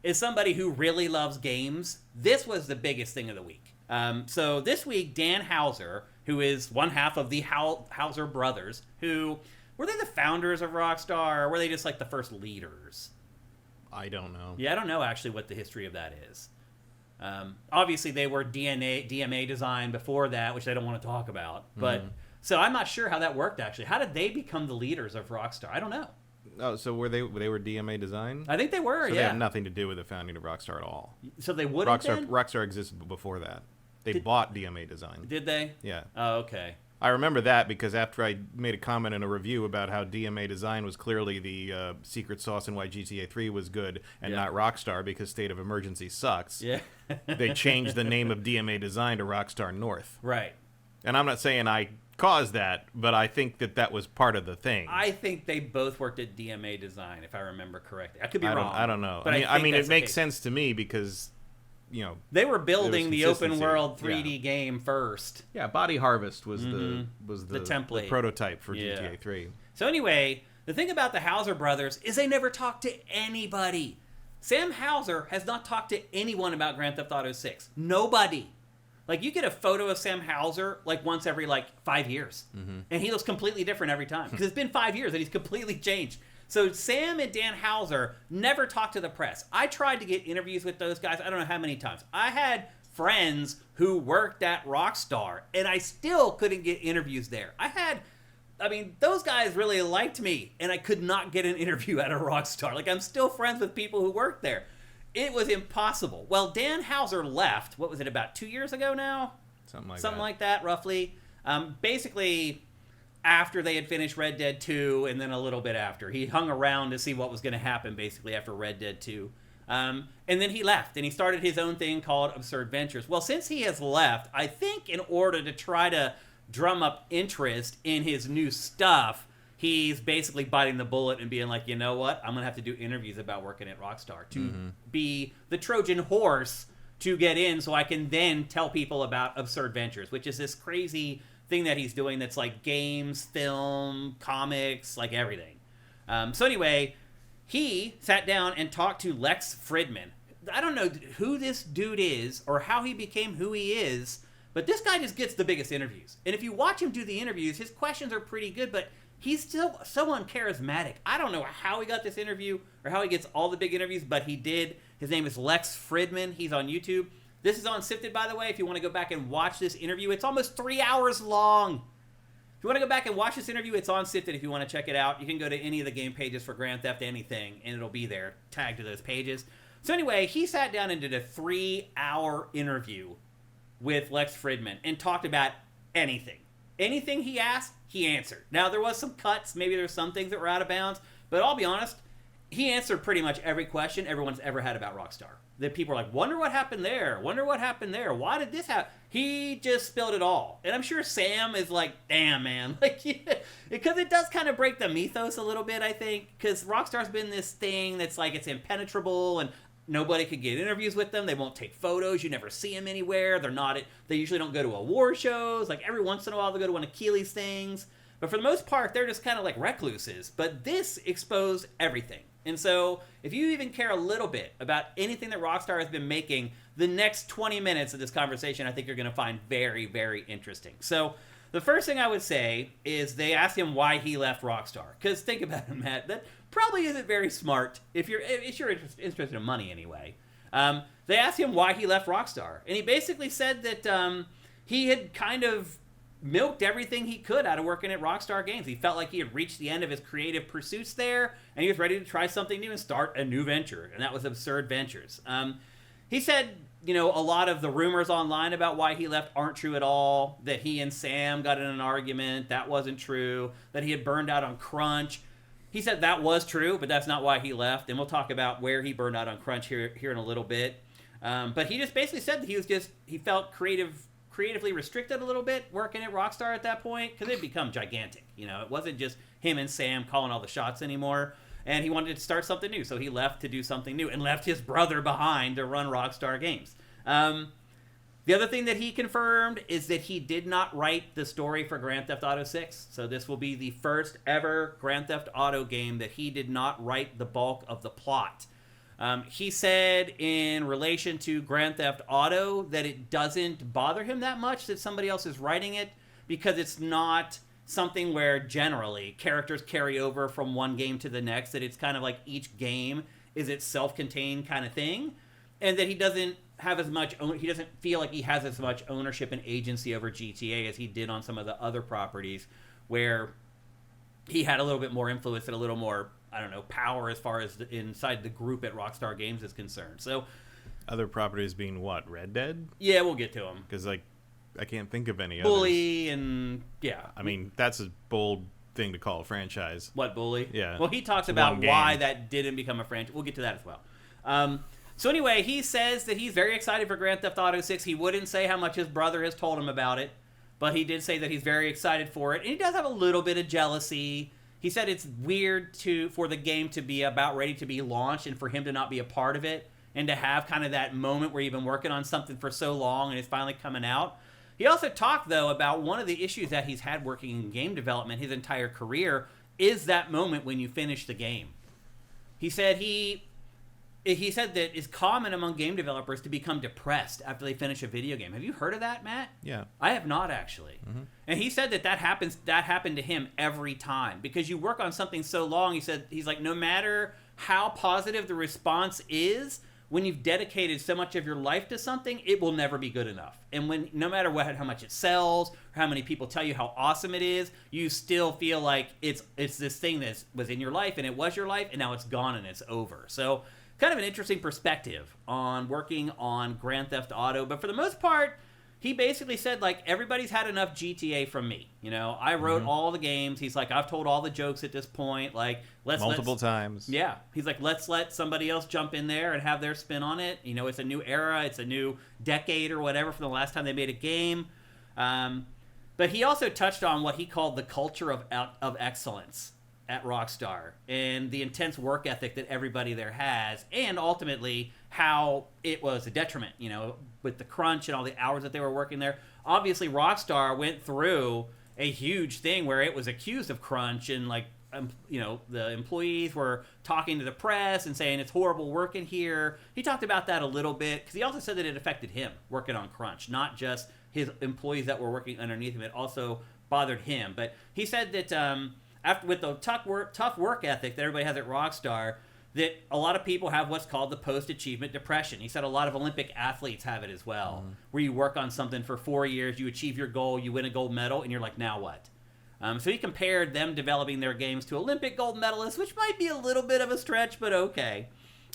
S1: as somebody who really loves games, this was the biggest thing of the week. So this week, Dan Houser, who is one half of the Houser brothers, who, were they the founders of Rockstar, or were they just like the first leaders?
S2: I don't know.
S1: Yeah, I don't know actually what the history of that is. Obviously, they were DMA design before that, which I don't want to talk about. But so I'm not sure how that worked actually. How did they become the leaders of Rockstar? I don't know.
S2: Oh, so were they were DMA design?
S1: I think they were.
S2: So
S1: yeah.
S2: they had nothing to do with the founding of Rockstar at all.
S1: So they would have been?
S2: Rockstar existed before that. They bought DMA design.
S1: Did they?
S2: Yeah.
S1: Oh, okay.
S2: I remember that because after I made a comment in a review about how DMA design was clearly the secret sauce and why GTA 3 was good and not Rockstar because State of Emergency sucks.
S1: Yeah.
S2: They changed the name of DMA design to Rockstar North.
S1: Right.
S2: And I'm not saying I caused that, but I think that was part of the thing.
S1: I think they both worked at DMA design, if I remember correctly. I could be wrong.
S2: I don't know.
S1: But
S2: I mean it makes sense to me because, you know,
S1: they were building the open
S2: consistency.
S1: world 3D game first.
S2: Yeah, Body Harvest was the
S1: template,
S2: the prototype for GTA 3.
S1: So anyway, the thing about the Houser brothers is they never talked to anybody. Sam Houser has not talked to anyone about Grand Theft Auto 6. Nobody. Like, you get a photo of Sam Houser, like, once every, 5 years. And he looks completely different every time. Because it's been 5 years and he's completely changed. So Sam and Dan Houser never talked to the press. I tried to get interviews with those guys, I don't know how many times. I had friends who worked at Rockstar, and I still couldn't get interviews there. Those guys really liked me, and I could not get an interview at a Rockstar. Like, I'm still friends with people who work there. It was impossible. Well, Dan Houser left, what was it, about 2 years ago now? Something like that, roughly. Basically, after they had finished Red Dead 2, and then a little bit after. He hung around to see what was going to happen, basically, after Red Dead 2. And then he left, and he started his own thing called Absurd Ventures. Well, since he has left, I think in order to try to drum up interest in his new stuff, he's basically biting the bullet and being like, you know what? I'm going to have to do interviews about working at Rockstar to be the Trojan horse to get in so I can then tell people about Absurd Ventures, which is this crazy thing that he's doing that's like games, film, comics, like everything. So anyway, he sat down and talked to Lex Fridman. I don't know who this dude is or how he became who he is, but this guy just gets the biggest interviews. And if you watch him do the interviews, his questions are pretty good, but he's still so uncharismatic. I don't know how he got this interview or how he gets all the big interviews, but he did. His name is Lex Fridman. He's on YouTube. This is on SIFTD, by the way, if you want to go back and watch this interview. It's almost 3 hours long. If you want to go back and watch this interview, it's on SIFTD if you want to check it out. You can go to any of the game pages for Grand Theft Anything, and it'll be there, tagged to those pages. So anyway, he sat down and did a 3-hour interview with Lex Fridman and talked about anything. Anything he asked, he answered. Now, there was some cuts. Maybe there's some things that were out of bounds. But I'll be honest, he answered pretty much every question everyone's ever had about Rockstar. That people are like, wonder what happened there. Wonder what happened there. Why did this happen? He just spilled it all. And I'm sure Sam is like, damn, man. Like, yeah. Because it does kind of break the mythos a little bit, I think. Because Rockstar's been this thing that's like it's impenetrable and nobody could get interviews with them. They won't take photos. You never see them anywhere. They usually don't go to award shows. Like every once in a while they'll go to one of Keeley's things. But for the most part, they're just kind of like recluses. But this exposed everything. And so if you even care a little bit about anything that Rockstar has been making, the next 20 minutes of this conversation I think you're going to find very, very interesting. So the first thing I would say is they asked him why he left Rockstar. Because think about it, Matt. That probably isn't very smart if you're interested in money anyway. They asked him why he left Rockstar. And he basically said that he had kind of milked everything he could out of working at Rockstar Games. He felt like he had reached the end of his creative pursuits there, and he was ready to try something new and start a new venture, and that was Absurd Ventures. He said, a lot of the rumors online about why he left aren't true at all, that he and Sam got in an argument, that wasn't true, that he had burned out on crunch. He said that was true, but that's not why he left, and we'll talk about where he burned out on crunch here in a little bit. But he just basically said that he felt creatively restricted a little bit working at Rockstar at that point because they'd become gigantic. It wasn't just him and Sam calling all the shots anymore, and he wanted to start something new, so he left to do something new and left his brother behind to run Rockstar Games. The other thing that he confirmed is that he did not write the story for Grand Theft Auto 6, so this will be the first ever Grand Theft Auto game that he did not write the bulk of the plot. He said in relation to Grand Theft Auto that it doesn't bother him that much that somebody else is writing it because it's not something where generally characters carry over from one game to the next, that it's kind of like each game is its self-contained kind of thing, and that he doesn't feel like he has as much ownership and agency over GTA as he did on some of the other properties where he had a little bit more influence and a little more power as far as inside the group at Rockstar Games is concerned. So,
S2: other properties being what? Red Dead?
S1: Yeah, we'll get to them.
S2: Because, I can't think of any
S1: Bully
S2: others.
S1: and, yeah.
S2: I mean, that's a bold thing to call a franchise.
S1: What, Bully?
S2: Yeah.
S1: Well, he talks about why that didn't become a franchise. We'll get to that as well. So anyway, he says that he's very excited for Grand Theft Auto 6. He wouldn't say how much his brother has told him about it, but he did say that he's very excited for it. And he does have a little bit of jealousy. He said it's weird for the game to be about ready to be launched and for him to not be a part of it and to have kind of that moment where you've been working on something for so long and it's finally coming out. He also talked, though, about one of the issues that he's had working in game development his entire career is that moment when you finish the game. He said he said that it's common among game developers to become depressed after they finish a video game. Have you heard of that, Matt?
S2: Yeah.
S1: I have not, actually. Mm-hmm. And he said that happened to him every time. Because you work on something so long, he's like, no matter how positive the response is, when you've dedicated so much of your life to something, it will never be good enough. And no matter how much it sells, or how many people tell you how awesome it is, you still feel like it's this thing that was in your life, and it was your life, and now it's gone and it's over. So kind of an interesting perspective on working on Grand Theft Auto. But for the most part, he basically said, like, everybody's had enough GTA from me. You know, I wrote all the games. He's like, I've told all the jokes at this point. Like,
S2: multiple times.
S1: Yeah. He's like, let's let somebody else jump in there and have their spin on it. You know, it's a new era. It's a new decade or whatever from the last time they made a game. But he also touched on what he called the culture of excellence at Rockstar and the intense work ethic that everybody there has, and ultimately how it was a detriment, you know, with the crunch and all the hours that they were working there. Obviously, Rockstar went through a huge thing where it was accused of crunch, and like, you know, the employees were talking to the press and saying it's horrible working here. He talked about that a little bit because he also said that it affected him working on crunch, not just his employees that were working underneath him. It also bothered him. But he said that after, with the tough work ethic that everybody has at Rockstar, that a lot of people have what's called the post-achievement depression. He said a lot of Olympic athletes have it as well, where you work on something for 4 years, you achieve your goal, you win a gold medal, and you're like, now what? So he compared them developing their games to Olympic gold medalists, which might be a little bit of a stretch, but okay.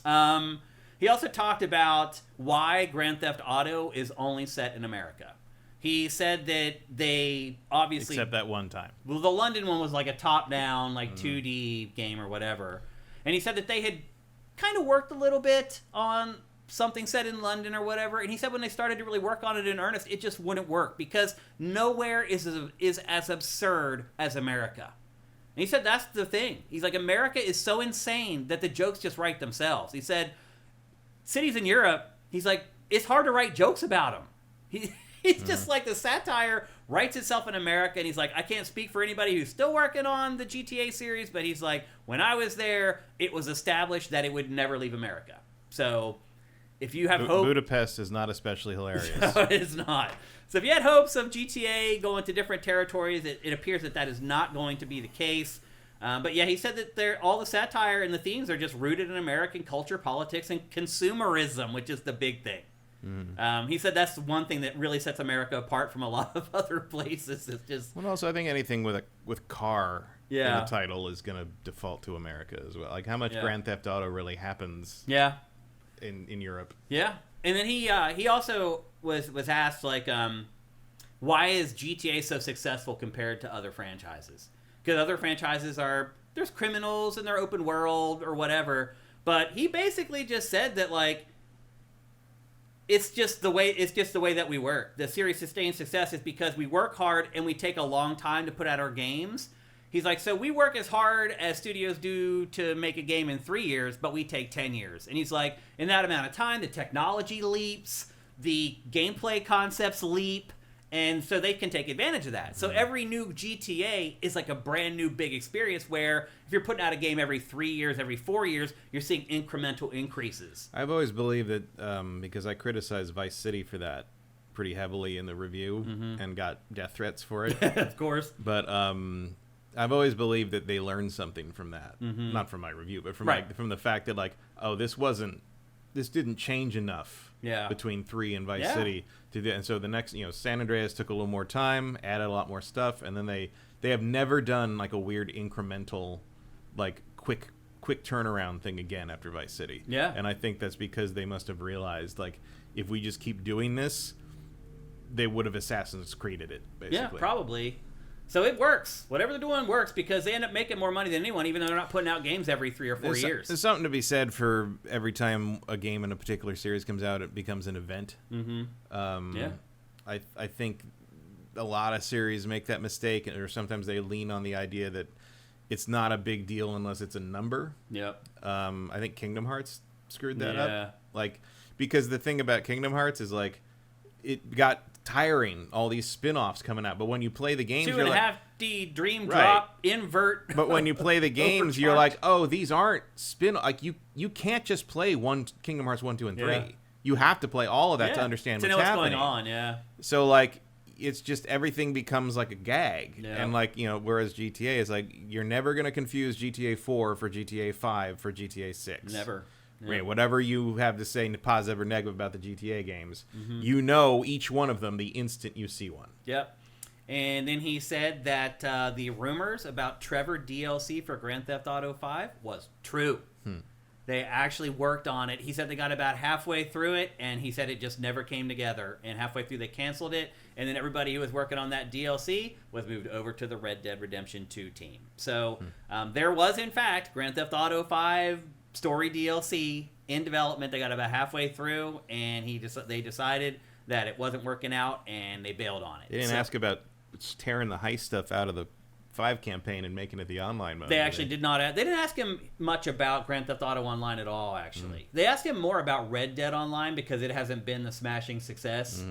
S1: He also talked about why Grand Theft Auto is only set in America. He said that they obviously...
S2: Except that one time.
S1: Well, the London one was like a top-down, like 2D game or whatever. And he said that they had kind of worked a little bit on something set in London or whatever. And he said when they started to really work on it in earnest, it just wouldn't work because nowhere is as absurd as America. And he said that's the thing. He's like, America is so insane that the jokes just write themselves. He said, cities in Europe, he's like, it's hard to write jokes about them. He's just like, the satire writes itself in America, and he's like, I can't speak for anybody who's still working on the GTA series, but he's like, when I was there, it was established that it would never leave America. So if you have hope...
S2: Budapest is not especially hilarious.
S1: No, it is not. So if you had hopes of GTA going to different territories, it appears that is not going to be the case. But yeah, he said that all the satire and the themes are just rooted in American culture, politics, and consumerism, which is the big thing. He said that's one thing that really sets America apart from a lot of other places. It's just...
S2: Well, also, I think anything with car in the title is going to default to America as well. Like, how much Grand Theft Auto really happens in Europe. Yeah.
S1: And then he also was asked, like, why is GTA so successful compared to other franchises? Because other franchises there's criminals and they're open world or whatever. But he basically just said that, like, it's just the way that we work. The series sustained success is because we work hard and we take a long time to put out our games. He's like, so we work as hard as studios do to make a game in 3 years, but we take 10 years. And he's like, in that amount of time, the technology leaps, the gameplay concepts leap, and so they can take advantage of that. So every new GTA is like a brand new big experience where if you're putting out a game every 3 years, every 4 years, you're seeing incremental increases. I've
S2: always believed that, because I criticized Vice City for that pretty heavily in the review and got death threats for it.
S1: Of course.
S2: But I've always believed that they learned something from that. Not from my review, but from the fact that, like, oh, this didn't change enough between 3 and Vice City to do, and so the next, San Andreas took a little more time, added a lot more stuff, and then they have never done like a weird incremental, like quick turnaround thing again after Vice City. Yeah. And I think that's because they must have realized, like, if we just keep doing this, they would have Assassin's Creeded it, basically.
S1: Yeah, probably. So it works. Whatever they're doing works because they end up making more money than anyone, even though they're not putting out games every 3 or 4 years.
S2: There's something to be said for every time a game in a particular series comes out, it becomes an event. I think a lot of series make that mistake, or sometimes they lean on the idea that it's not a big deal unless it's a number. Yep. I think Kingdom Hearts screwed that up. Like, because the thing about Kingdom Hearts is, like, it got tiring, all these spin-offs coming out, but when you play the games,
S1: 2.5D dream drop invert.
S2: But when you play the games, you're like, oh, these aren't like you can't just play one Kingdom Hearts 1, 2, and 3. You have to play all of that to understand what's happening.
S1: Going on.
S2: So, like, it's just everything becomes like a gag, and, like, whereas GTA is like, you're never gonna confuse GTA 4 for GTA 5 for GTA 6.
S1: Never.
S2: Right, whatever you have to say positive or negative about the GTA games, each one of them the instant you see one.
S1: Yep. And then he said that the rumors about Trevor DLC for Grand Theft Auto 5 was true. They actually worked on it. He said they got about halfway through it, and he said it just never came together. And halfway through, they canceled it. And then everybody who was working on that DLC was moved over to the Red Dead Redemption 2 team. So there was, in fact, Grand Theft Auto 5 story DLC in development. They got about halfway through, and they decided that it wasn't working out, and they bailed on it.
S2: They didn't ask about tearing the heist stuff out of the 5 campaign and making it the online mode.
S1: They actually did not. They didn't ask him much about Grand Theft Auto Online at all, actually. They asked him more about Red Dead Online because it hasn't been the smashing success.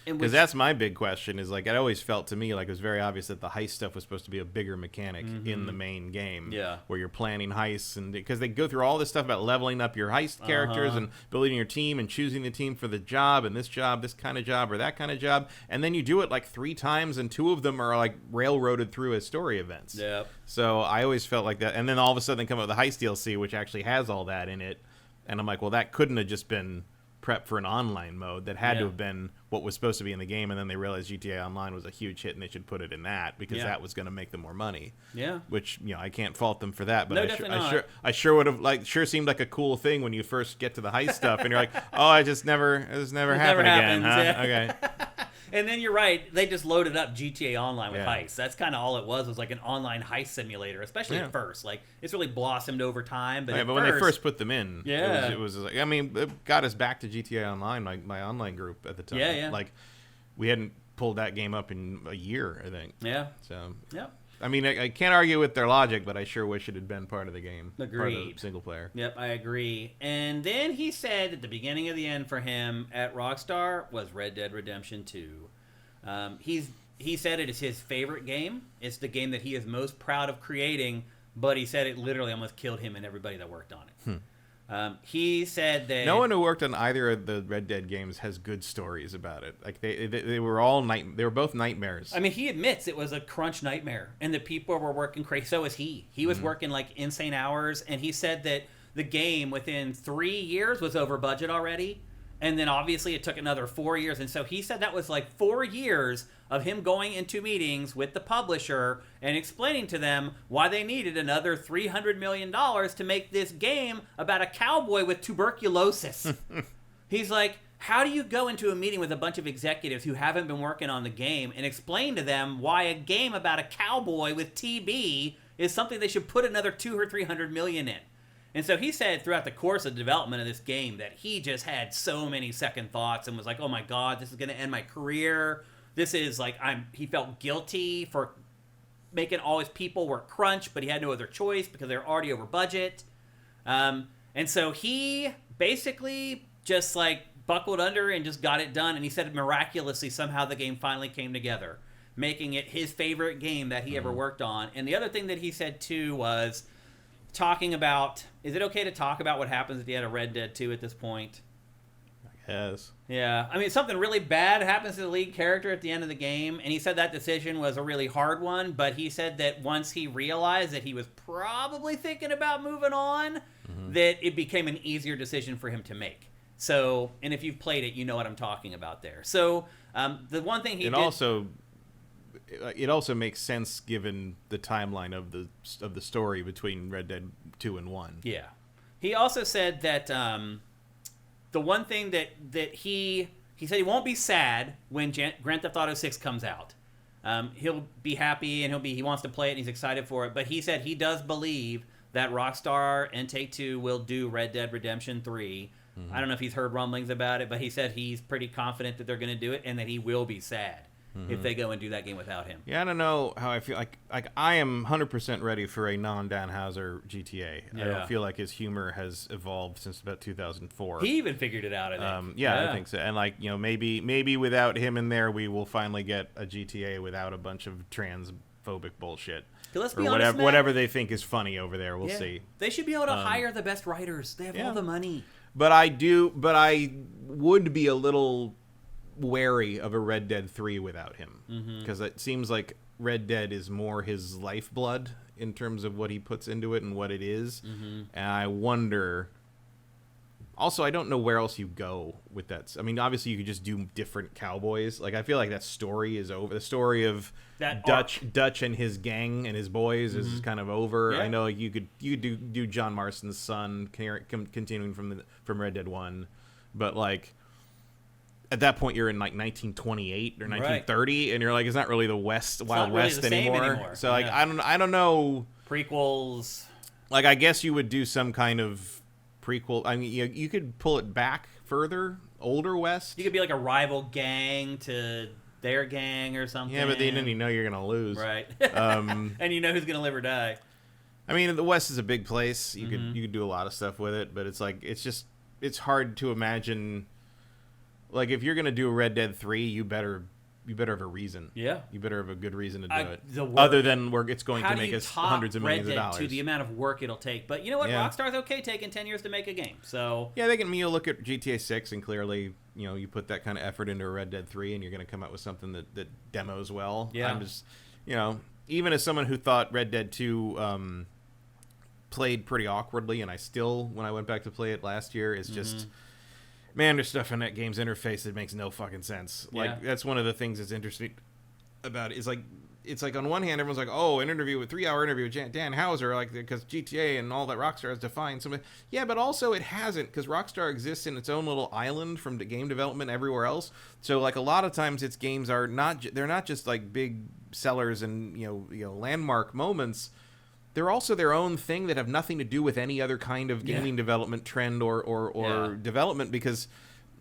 S2: Because that's my big question is, like, it always felt to me like it was very obvious that the heist stuff was supposed to be a bigger mechanic in the main game.
S1: Yeah.
S2: Where you're planning heists, and because they go through all this stuff about leveling up your heist characters and building your team and choosing the team for the job, and this kind of job, or that kind of job. And then you do it like 3 times, and 2 of them are like railroaded through as story events.
S1: Yep.
S2: So I always felt like that. And then all of a sudden they come up with the heist DLC, which actually has all that in it. And I'm like, well, that couldn't have just been prep for an online mode. That had to have been what was supposed to be in the game. And then they realized GTA Online was a huge hit and they should put it in that because that was going to make them more money. Yeah. Which, I can't fault them for that. But I sure would have sure seemed like a cool thing when you first get to the heist stuff and you're like, oh, it never happened again. Huh?
S1: Yeah.
S2: Okay.
S1: And then you're right, they just loaded up GTA Online with heists. That's kind of all it was like an online heist simulator, especially at first. Like, it's really blossomed over time. But
S2: when they first put them in, it was like, I mean, it got us back to GTA Online, like my online group at the time. Yeah. Like, we hadn't pulled that game up in a year, I think. Yeah. So, I mean, I can't argue with their logic, but I sure wish it had been part of the game.
S1: Agreed.
S2: Part of the single player.
S1: Yep, I agree. And then he said that the beginning of the end for him at Rockstar was Red Dead Redemption 2. He said it is his favorite game. It's the game that he is most proud of creating, but he said it literally almost killed him and everybody that worked on it. He said that
S2: no one who worked on either of the Red Dead games has good stories about it. Like they were all they were both nightmares.
S1: I mean, he admits it was a crunch nightmare, and the people were working crazy. So was he. He was working like insane hours, and he said that the game within 3 years was over budget already, and then obviously it took another 4 years, and so he said that was like 4 years of him going into meetings with the publisher and explaining to them why they needed another $300 million to make this game about a cowboy with tuberculosis. He's like, how do you go into a meeting with a bunch of executives who haven't been working on the game and explain to them why a game about a cowboy with TB is something they should put another $200 or $300 million in? And so he said throughout the course of development of this game that he just had so many second thoughts and was like, oh my God, this is going to end my career. This is like, he felt guilty for making all his people work crunch, but he had no other choice because they were already over budget. And so he basically just like buckled under and just got it done. And he said miraculously somehow the game finally came together, making it his favorite game that he ever worked on. And the other thing that he said too was talking about, is it okay to talk about what happens at the end of Red Dead 2 at this point?
S2: Yes.
S1: Yeah. I mean, something really bad happens to the lead character at the end of the game, and he said that decision was a really hard one, but he said that once he realized that he was probably thinking about moving on, that it became an easier decision for him to make. So, and if you've played it, you know what I'm talking about there. So, the one thing he did...
S2: It also makes sense given the timeline of the story between Red Dead 2 and 1.
S1: Yeah. He also said that the one thing that he said he won't be sad when Grand Theft Auto 6 comes out. He'll be happy and he wants to play it and he's excited for it. But he said he does believe that Rockstar and Take-Two will do Red Dead Redemption 3. I don't know if he's heard rumblings about it, but he said he's pretty confident that they're going to do it and that he will be sad if they go and do that game without him.
S2: Yeah, I don't know how I feel. Like I am 100% ready for a non-Danhauser GTA. Yeah. I don't feel like his humor has evolved since about 2004.
S1: He even figured it out, I think.
S2: I think so. And maybe without him in there, we will finally get a GTA without a bunch of transphobic bullshit.
S1: Let's be honest,
S2: whatever they think is funny over there. We'll see.
S1: They should be able to hire the best writers. They have all the money.
S2: But I would be a little wary of a Red Dead 3 without him, because it seems like Red Dead is more his lifeblood in terms of what he puts into it and what it is. And I wonder Also, I don't know where else you go with that. I mean, obviously, you could just do different cowboys. Like, I feel like that story is over. The story of
S1: That
S2: Dutch and his gang and his boys is kind of over.
S1: Yeah.
S2: I know you could do John Marston's son continuing from Red Dead 1, but like at that point you're in like 1928 or 1930, and you're like, it's not really the Wild West
S1: the same anymore.
S2: So like I don't know.
S1: Prequels.
S2: Like, I guess you would do some kind of prequel. I mean, you could pull it back further, older West.
S1: You could be like a rival gang to their gang or something.
S2: Yeah, but then you know you're gonna lose,
S1: right? And you know who's gonna live or die.
S2: I mean, the West is a big place. You could do a lot of stuff with it, but it's like it's hard to imagine. Like, if you're gonna do a Red Dead 3, you better have a reason.
S1: Yeah.
S2: You better have a good reason to do it.
S1: Work,
S2: other than it's going
S1: how
S2: to
S1: do
S2: make
S1: you
S2: us
S1: top
S2: hundreds of millions
S1: Red Dead
S2: of dollars.
S1: to the amount of work it'll take. But you know what?
S2: Yeah.
S1: Rockstar's okay taking 10 years to make a game. So
S2: yeah, they can. You look at GTA 6, and clearly, you put that kind of effort into a Red Dead 3, and you're going to come out with something that demos well.
S1: Yeah.
S2: I'm just, even as someone who thought Red Dead 2 played pretty awkwardly, and I still, when I went back to play it last year, it's just. Man, there's stuff in that game's interface that makes no fucking sense. Like, that's one of the things that's interesting about it. Is like, it's like, on one hand, everyone's like, oh, an 3-hour interview with Dan Houser, like, because GTA and all that Rockstar has defined something. Yeah, but also it hasn't, because Rockstar exists in its own little island from the game development everywhere else. So, like, a lot of times its games are they're not just like big sellers and landmark moments. They're also their own thing that have nothing to do with any other kind of gaming development trend or development, because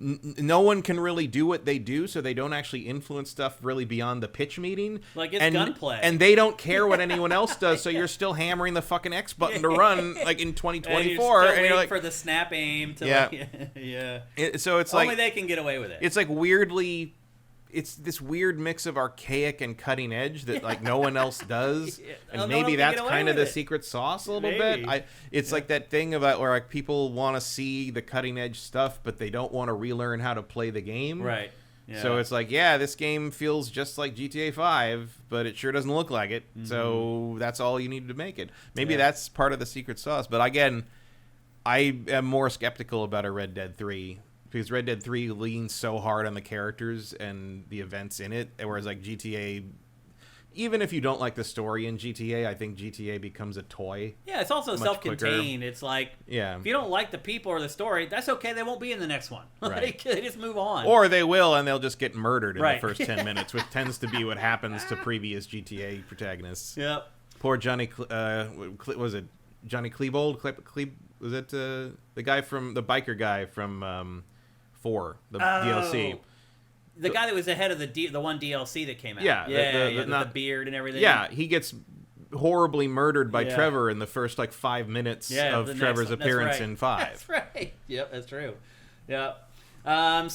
S2: no one can really do what they do, so they don't actually influence stuff really beyond the pitch meeting.
S1: Like, it's gunplay.
S2: And they don't care what anyone else does, so you're still hammering the fucking X button to run, like, in 2024.
S1: And
S2: you're like,
S1: for the snap aim to,
S2: so it's
S1: only
S2: like...
S1: they can get away with it.
S2: It's like weirdly... It's this weird mix of archaic and cutting edge that like no one else does, and maybe that's kind of the secret sauce a little bit. It's like that thing about where like people want to see the cutting edge stuff, but they don't want to relearn how to play the game.
S1: Right. Yeah.
S2: So it's like, yeah, this game feels just like GTA 5, but it sure doesn't look like it. So that's all you need to make it. Maybe that's part of the secret sauce. But again, I am more skeptical about a Red Dead 3. Because Red Dead 3 leans so hard on the characters and the events in it, whereas like GTA, even if you don't like the story in GTA, I think GTA becomes a toy.
S1: Yeah, it's also self-contained.
S2: Quicker.
S1: It's like,
S2: if
S1: you don't like the people or the story, that's okay. They won't be in the next one.
S2: Right.
S1: They just move on.
S2: Or they will, and they'll just get murdered in the first 10 minutes, which tends to be what happens to previous GTA protagonists.
S1: Yep.
S2: Poor Johnny, was it Johnny Klebold? Was it the guy from, the biker guy from... 4, the DLC.
S1: The guy that was ahead of the one DLC that came out.
S2: Yeah.
S1: The beard and everything.
S2: Yeah, he gets horribly murdered by Trevor in the first, 5 minutes of Trevor's appearance in 5.
S1: That's right. Yep, that's true. Yep. And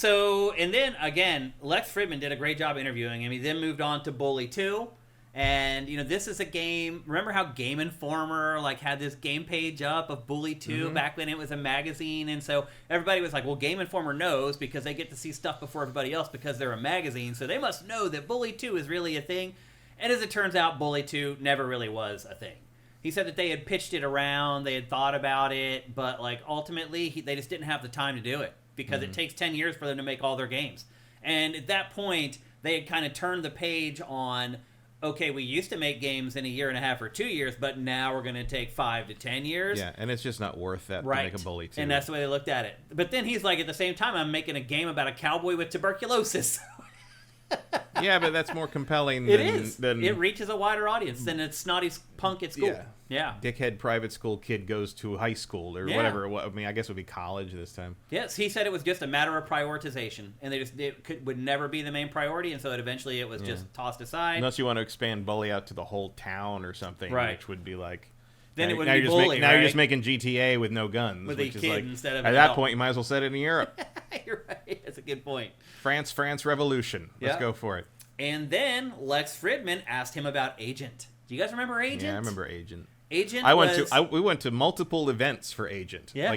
S1: then, again, Lex Fridman did a great job interviewing him. He then moved on to Bully 2. And, this is a game... Remember how Game Informer, had this game page up of Bully 2 back when it was a magazine? And so everybody was like, well, Game Informer knows because they get to see stuff before everybody else because they're a magazine. So they must know that Bully 2 is really a thing. And as it turns out, Bully 2 never really was a thing. He said that they had pitched it around, they had thought about it, but, ultimately, they just didn't have the time to do it because it takes 10 years for them to make all their games. And at that point, they had kind of turned the page on... Okay, we used to make games in a year and a half or 2 years, but now we're going to take 5 to 10 years.
S2: Yeah, and it's just not worth that to make a Bully 2.
S1: And that's the way they looked at it. But then he's like, at the same time, I'm making a game about a cowboy with tuberculosis.
S2: Yeah, but that's more compelling than...
S1: It reaches a wider audience than a snotty punk at school. Yeah.
S2: Dickhead private school kid goes to high school or whatever. I mean, I guess it would be college this time.
S1: Yes, he said it was just a matter of prioritization, and would never be the main priority, and so eventually it was just tossed aside.
S2: Unless you want to expand Bully out to the whole town or something, which would be like...
S1: Then it would be Bully,
S2: Now you're just making GTA with no guns.
S1: With a kid instead of...
S2: At that point, you might as well set it in Europe.
S1: You're right. That's a good point.
S2: France Revolution. Let's go for it.
S1: And then Lex Fridman asked him about Agent. Do you guys remember Agent?
S2: Yeah, I remember Agent.
S1: We
S2: went to multiple events for Agent.
S1: Yeah.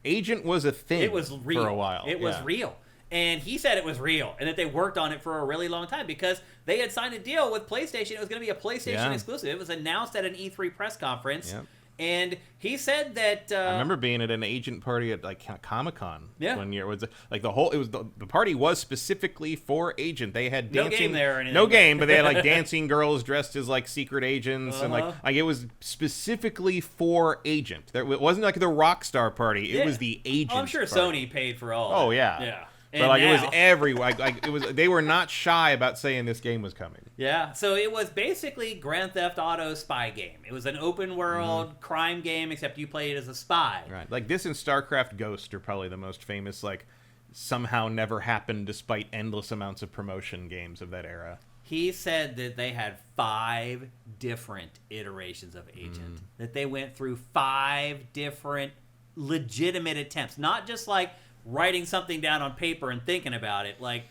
S2: Agent was a thing.
S1: It was real
S2: for a while.
S1: It was real. And he said it was real and that they worked on it for a really long time because they had signed a deal with PlayStation. It was going to be a PlayStation exclusive. It was announced at an E3 press conference.
S2: Yep.
S1: And he said that
S2: I remember being at an agent party at like Comic-Con one year. It was like the party was specifically for agent. They had dancing,
S1: no game there or anything.
S2: No game, but they had like dancing girls dressed as like secret agents and like it was specifically for agent. It wasn't like the Rockstar party. It was the agent.
S1: I'm sure
S2: party.
S1: Sony paid for all.
S2: Oh
S1: that.
S2: Yeah. But like it was everywhere. Like it was. They were not shy about saying this game was coming.
S1: Yeah. So it was basically Grand Theft Auto spy game. It was an open world crime game, except you played as a spy.
S2: Right. Like this and StarCraft Ghost are probably the most famous. Like somehow never happened despite endless amounts of promotion games of that era.
S1: He said that they had 5 different iterations of Agent. That they went through 5 different legitimate attempts, not just like writing something down on paper and thinking about it, like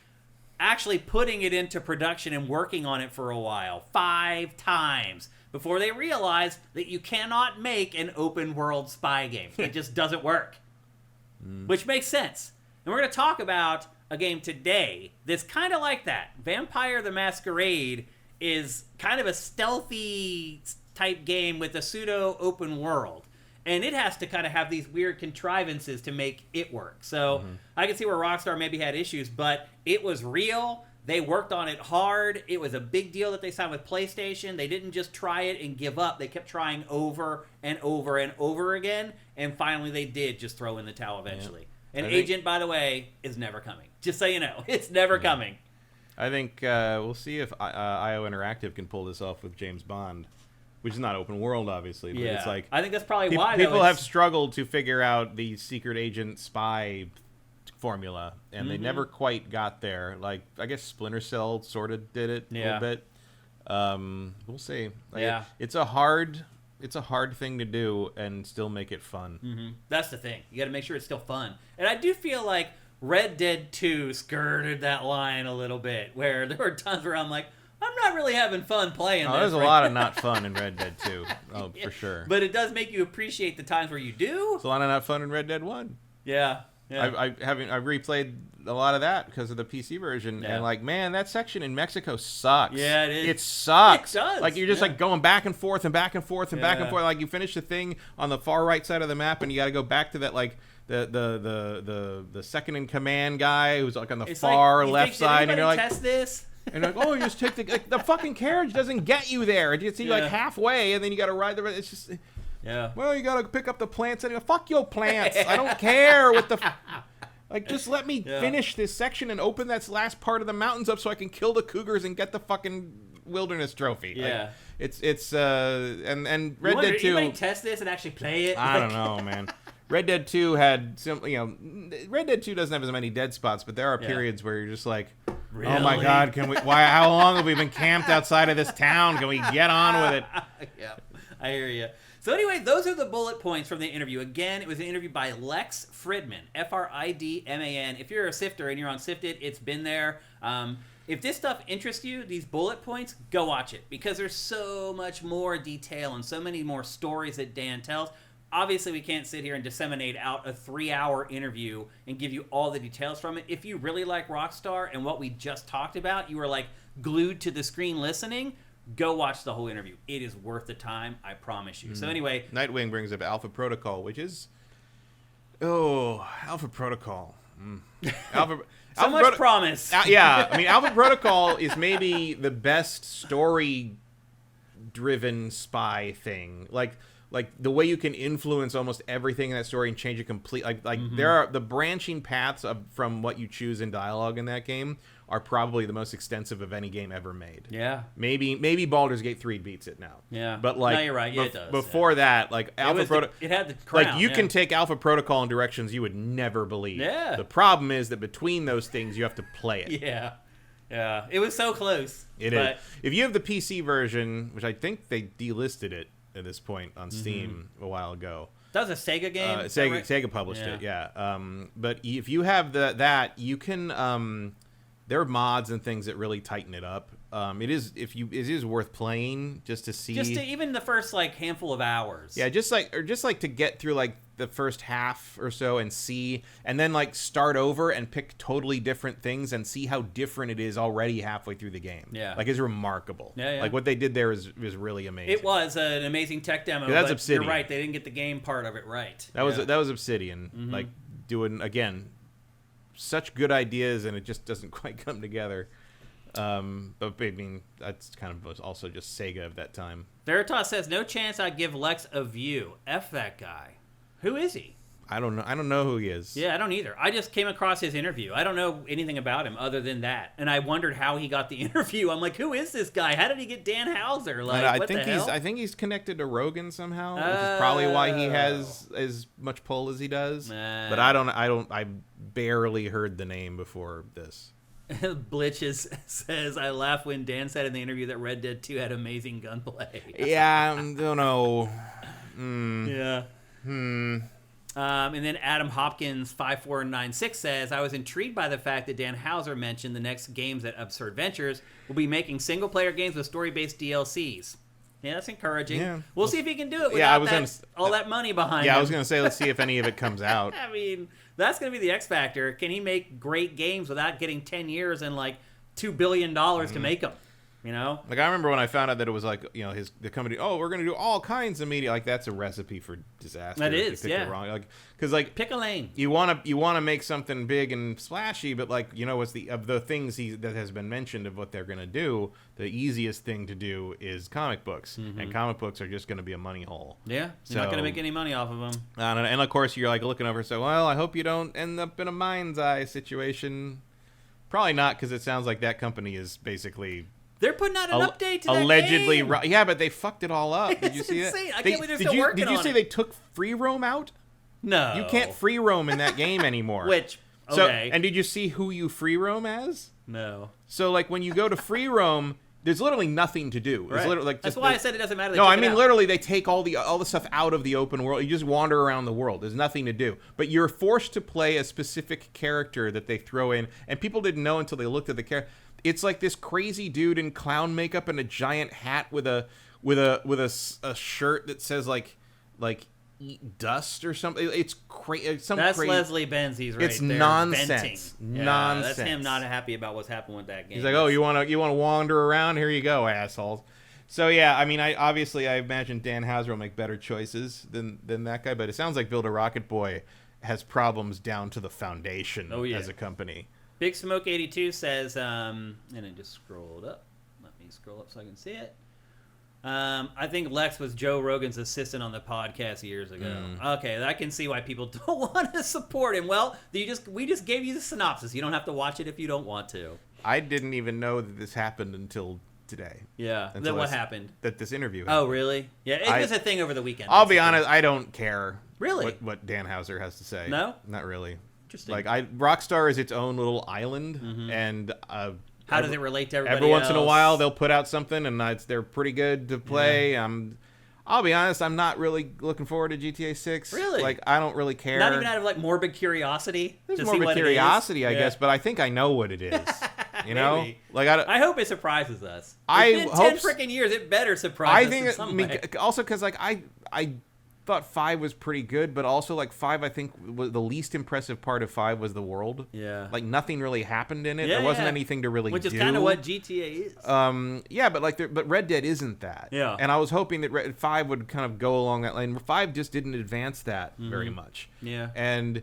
S1: actually putting it into production and working on it for a while, 5 times before they realized that you cannot make an open world spy game. It just doesn't work. Which makes sense. And we're going to talk about a game today that's kind of like that. Vampire the Masquerade is kind of a stealthy type game with a pseudo open world. And it has to kind of have these weird contrivances to make it work. So I can see where Rockstar maybe had issues, but it was real. They worked on it hard. It was a big deal that they signed with PlayStation. They didn't just try it and give up. They kept trying over and over and over again. And finally they did just throw in the towel eventually. Yeah. And Agent, by the way, is never coming. Just so you know. It's never coming.
S2: I think we'll see if IO Interactive can pull this off with James Bond. Which is not open world, obviously. But it's like
S1: I think that's probably why
S2: people have struggled to figure out the secret agent spy formula, and they never quite got there. Like I guess Splinter Cell sort of did it a little bit. We'll see. Like, it's a hard thing to do and still make it fun.
S1: That's the thing. You got to make sure it's still fun. And I do feel like Red Dead 2 skirted that line a little bit, where there were times where I'm like, I'm not really having fun playing this.
S2: There's a lot of not fun in Red Dead 2. Oh, for sure.
S1: But it does make you appreciate the times where you do.
S2: There's a lot of not fun in Red Dead 1.
S1: Yeah.
S2: I've replayed a lot of that because of the PC version, and like, man, that section in Mexico sucks.
S1: Yeah, it is.
S2: It sucks.
S1: It does.
S2: Like you're just like going back and forth and back and forth and back and forth. Like you finish the thing on the far right side of the map, and you got to go back to that like the second in command guy who's like on the far left side, and you're like,
S1: test this.
S2: And like, oh, you just take the fucking carriage doesn't get you there. You see like halfway, and then you got to ride the. It's just.
S1: Yeah.
S2: Well, you got to pick up the plants anyway. Fuck your plants. I don't care what the. Like, just let me finish this section and open that last part of the mountains up so I can kill the cougars and get the fucking wilderness trophy.
S1: Yeah.
S2: Like, it's and Red Dead 2.
S1: Anybody test this and actually play it?
S2: I don't know, man. Red Dead 2 had Red Dead 2 doesn't have as many dead spots, but there are periods where you're just like, really? Oh my God, can we? How long have we been camped outside of this town? Can we get on with it?
S1: Yeah, I hear you. So anyway, those are the bullet points from the interview. Again, it was an interview by Lex Fridman, Fridman. If you're a Sifter and you're on Sifted, it's been there. If this stuff interests you, these bullet points, go watch it, because there's so much more detail and so many more stories that Dan tells. Obviously, we can't sit here and disseminate out a 3-hour interview and give you all the details from it. If you really like Rockstar and what we just talked about, you were like glued to the screen listening, go watch the whole interview. It is worth the time, I promise you. So anyway,
S2: Nightwing brings up Alpha Protocol, which is Alpha Protocol.
S1: So much promise.
S2: Yeah, I mean, Alpha Protocol is maybe the best story-driven spy thing. Like the way you can influence almost everything in that story and change it completely. Like there are the branching paths from what you choose in dialogue in that game are probably the most extensive of any game ever made.
S1: Yeah.
S2: Maybe Baldur's Gate 3 beats it now.
S1: Yeah.
S2: But like,
S1: no, you're right. Yeah, it does.
S2: Before that, like Alpha Protocol,
S1: it had the crown.
S2: Like you can take Alpha Protocol in directions you would never believe.
S1: Yeah.
S2: The problem is that between those things, you have to play it.
S1: Yeah. Yeah. It was so close.
S2: It is. If you have the PC version, which I think they delisted it at this point on Steam a while ago.
S1: That was a Sega game?
S2: Sega published it, yeah. But if you have that, you can there are mods and things that really tighten it up. It is worth playing just to see.
S1: Even the first like handful of hours.
S2: Yeah, just like to get through like the first half or so and see, and then like start over and pick totally different things and see how different it is already halfway through the game.
S1: Yeah,
S2: like it's remarkable.
S1: Yeah.
S2: Like what they did there is really amazing.
S1: It was an amazing tech demo.
S2: That's
S1: but
S2: Obsidian.
S1: You're right. They didn't get the game part of it right.
S2: That was Obsidian. Like doing again, such good ideas, and it just doesn't quite come together. But I mean, that's kind of was also just Sega of that time.
S1: Veritas says, no chance I'd give Lex a view. F that guy. Who is he?
S2: I don't know who he is.
S1: Yeah, I don't either. I just came across his interview. I don't know anything about him other than that. And I wondered how he got the interview. I'm like, who is this guy? How did he get Dan Houser? Like,
S2: I think he's connected to Rogan somehow, which is probably why he has as much pull as he does. But I barely heard the name before this.
S1: Blitch says, I laugh when Dan said in the interview that Red Dead 2 had amazing gunplay.
S2: Yeah, I don't know.
S1: Yeah. And then Adam Hopkins 5496 says, I was intrigued by the fact that Dan Houser mentioned the next games at Absurd Ventures will be making single-player games with story-based DLCs. Yeah, that's encouraging. Yeah. We'll see if he can do it without all that money behind him.
S2: Yeah, I was going to say, let's see if any of it comes out.
S1: I mean, that's going to be the X factor. Can he make great games without getting 10 years and like $2 billion to make them? You know,
S2: like I remember when I found out that it was like, you know, the company. Oh, we're gonna do all kinds of media. Like that's a recipe for disaster.
S1: That is, yeah.
S2: Like, because like
S1: pick a lane.
S2: You wanna make something big and splashy, but like you know, what's of the things that has been mentioned of what they're gonna do. The easiest thing to do is comic books, and comic books are just gonna be a money hole.
S1: Yeah, you're not gonna make any money off of them.
S2: And of course, you're like looking over, so well, I hope you don't end up in a mind's eye situation. Probably not, because it sounds like that company is basically.
S1: They're putting out an update to
S2: allegedly,
S1: that game.
S2: Yeah, but they fucked it all up. Did you see that?
S1: I can't believe they're still working on it.
S2: Did you see they took free roam out?
S1: No.
S2: You can't free roam in that game anymore.
S1: Okay.
S2: So, and did you see who you free roam as?
S1: No.
S2: So, like, when you go to free roam, there's literally nothing to do.
S1: Right.
S2: Like,
S1: that's why I said it doesn't matter.
S2: No, I mean, literally, they take all the stuff out of the open world. You just wander around the world. There's nothing to do. But you're forced to play a specific character that they throw in, and people didn't know until they looked at the character. It's like this crazy dude in clown makeup and a giant hat with a shirt that says like eat dust or something. It's crazy.
S1: That's Leslie Benzies right
S2: it's
S1: there.
S2: Nonsense.
S1: Yeah,
S2: nonsense.
S1: That's him not happy about what's happened with that game.
S2: He's like, oh, you want to wander around? Here you go, assholes. So yeah, I mean, I imagine Dan Houser will make better choices than that guy, but it sounds like Build a Rocket Boy has problems down to the foundation as a company.
S1: Big Smoke 82 says, and I just scrolled up. Let me scroll up so I can see it. I think Lex was Joe Rogan's assistant on the podcast years ago. Okay, I can see why people don't want to support him. Well, we just gave you the synopsis. You don't have to watch it if you don't want to.
S2: I didn't even know that this happened until today.
S1: Yeah. Then what happened?
S2: That this interview
S1: happened. Oh, really? Yeah, it was a thing over the weekend.
S2: I'll be honest, I don't care.
S1: Really?
S2: What Dan Houser has to say.
S1: No?
S2: Not really.
S1: Interesting.
S2: Like Rockstar is its own little island, and
S1: how does it relate to everybody
S2: every once
S1: else?
S2: in a while they'll put out something, and they're pretty good to play.
S1: Yeah.
S2: I'll be honest, I'm not really looking forward to GTA 6.
S1: Really?
S2: Like I don't really care.
S1: Not even out of like morbid curiosity.
S2: There's morbid curiosity, I guess, but I think I know what it is. You know, like
S1: I hope it surprises us. It's been 10 freaking years. It better surprise us in some way.
S2: Also, because like I thought 5 was pretty good, but also like 5, I think was the least impressive part of 5 was the world.
S1: Yeah,
S2: like nothing really happened in it. There wasn't anything to really do.
S1: Which is kind of what GTA is.
S2: Yeah, but Red Dead isn't that.
S1: Yeah,
S2: and I was hoping that 5 would kind of go along that line. 5 just didn't advance that very much.
S1: Yeah,
S2: and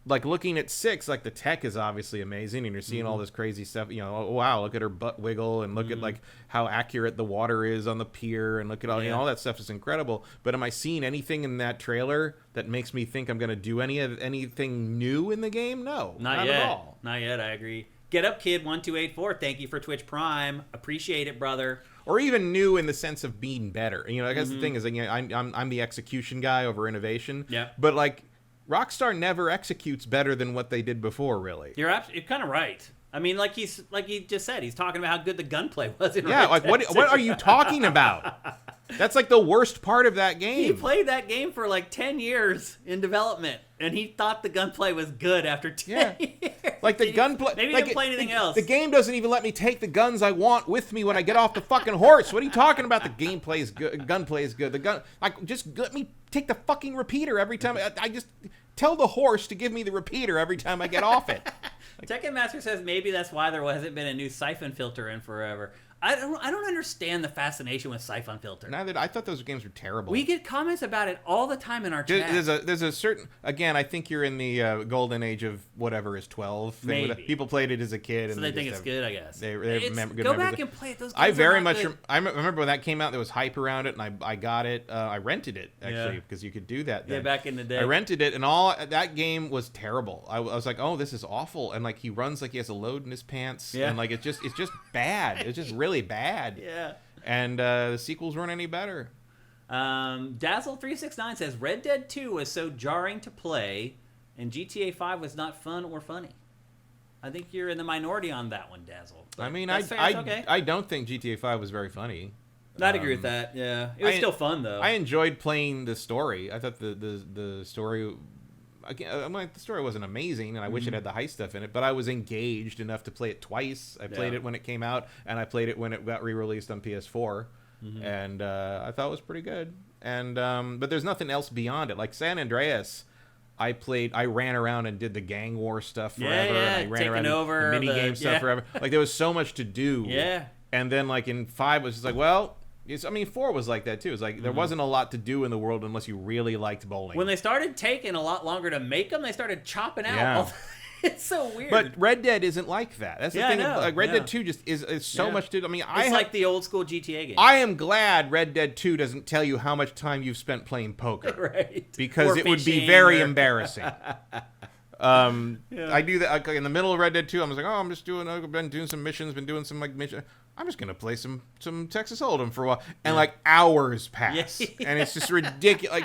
S2: like looking at 6, like the tech is obviously amazing, and you're seeing all this crazy stuff. You know, oh, wow, look at her butt wiggle, and look at like how accurate the water is on the pier, and look at all all that stuff is incredible. But am I seeing anything in that trailer that makes me think I'm going to do anything new in the game? No, not
S1: yet.
S2: At all.
S1: Not yet. I agree. Get up, kid 1284. Thank you for Twitch Prime. Appreciate it, brother.
S2: Or even new in the sense of being better. You know, I guess the thing is, like, you know, I'm the execution guy over innovation.
S1: Yeah.
S2: But like. Rockstar never executes better than what they did before, really.
S1: You're kind of right. I mean, like he just said, he's talking about how good the gunplay was in
S2: Red Dead. What are you talking about? That's like the worst part of that game.
S1: He played that game for like 10 years in development, and he thought the gunplay was good after 10 years.
S2: Like the gunplay.
S1: Maybe he
S2: like
S1: didn't play anything else.
S2: The game doesn't even let me take the guns I want with me when I get off the fucking horse. What are you talking about? The gameplay is good. Gunplay is good. Just let me take the fucking repeater every time. I just tell the horse to give me the repeater every time I get off it.
S1: Tekken Master says maybe that's why there hasn't been a new siphon filter in forever. I don't understand the fascination with siphon filter.
S2: Neither. I thought those games were terrible.
S1: We get comments about it all the time in our chat.
S2: There's a certain, again, I think you're in the golden age of whatever is 12.
S1: Maybe.
S2: People played it as a kid.
S1: So
S2: and
S1: they think it's good, I guess.
S2: They remember good
S1: go
S2: memories.
S1: back and play it. Those games
S2: I very
S1: are not
S2: much
S1: good.
S2: I remember when that came out, there was hype around it, and I got it. I rented it, actually, because you could do that then.
S1: Yeah, back in the day.
S2: I rented it, and that game was terrible. I was like, oh, this is awful. And like he runs like he has a load in his pants.
S1: Yeah.
S2: And like it's just bad. It's just really bad.
S1: Yeah.
S2: And the sequels weren't any better.
S1: Dazzle369 says Red Dead 2 was so jarring to play, and GTA 5 was not fun or funny. I think you're in the minority on that one, Dazzle.
S2: I mean,
S1: okay.
S2: I don't think GTA 5 was very funny.
S1: I'd agree with that. Yeah, it was still fun though.
S2: I enjoyed playing the story. I thought the story. Again, the story wasn't amazing, and I wish it had the heist stuff in it, but I was engaged enough to play it twice. I played it when it came out, and I played it when it got re-released on PS4, and I thought it was pretty good. And but there's nothing else beyond it. Like San Andreas, I ran around and did the gang war stuff forever, and I ran
S1: taking
S2: around
S1: over
S2: the mini game stuff forever. Like there was so much to do.
S1: Yeah.
S2: And then like in 5, it was just like, well. 4 was like that too. It's like there wasn't a lot to do in the world unless you really liked bowling.
S1: When they started taking a lot longer to make them, they started chopping out.
S2: Yeah.
S1: It's so weird.
S2: But Red Dead isn't like that. That's the thing.
S1: I know.
S2: Like Red Dead 2 just is so much to.
S1: It's like the old school GTA game.
S2: I am glad Red Dead 2 doesn't tell you how much time you've spent playing poker,
S1: right?
S2: Because
S1: or
S2: it would be very embarrassing. I do that in the middle of Red Dead 2. I was like, I've been doing some missions, been doing some like mission. I'm just gonna play some Texas Hold'em for a while, and like hours pass, and it's just ridiculous.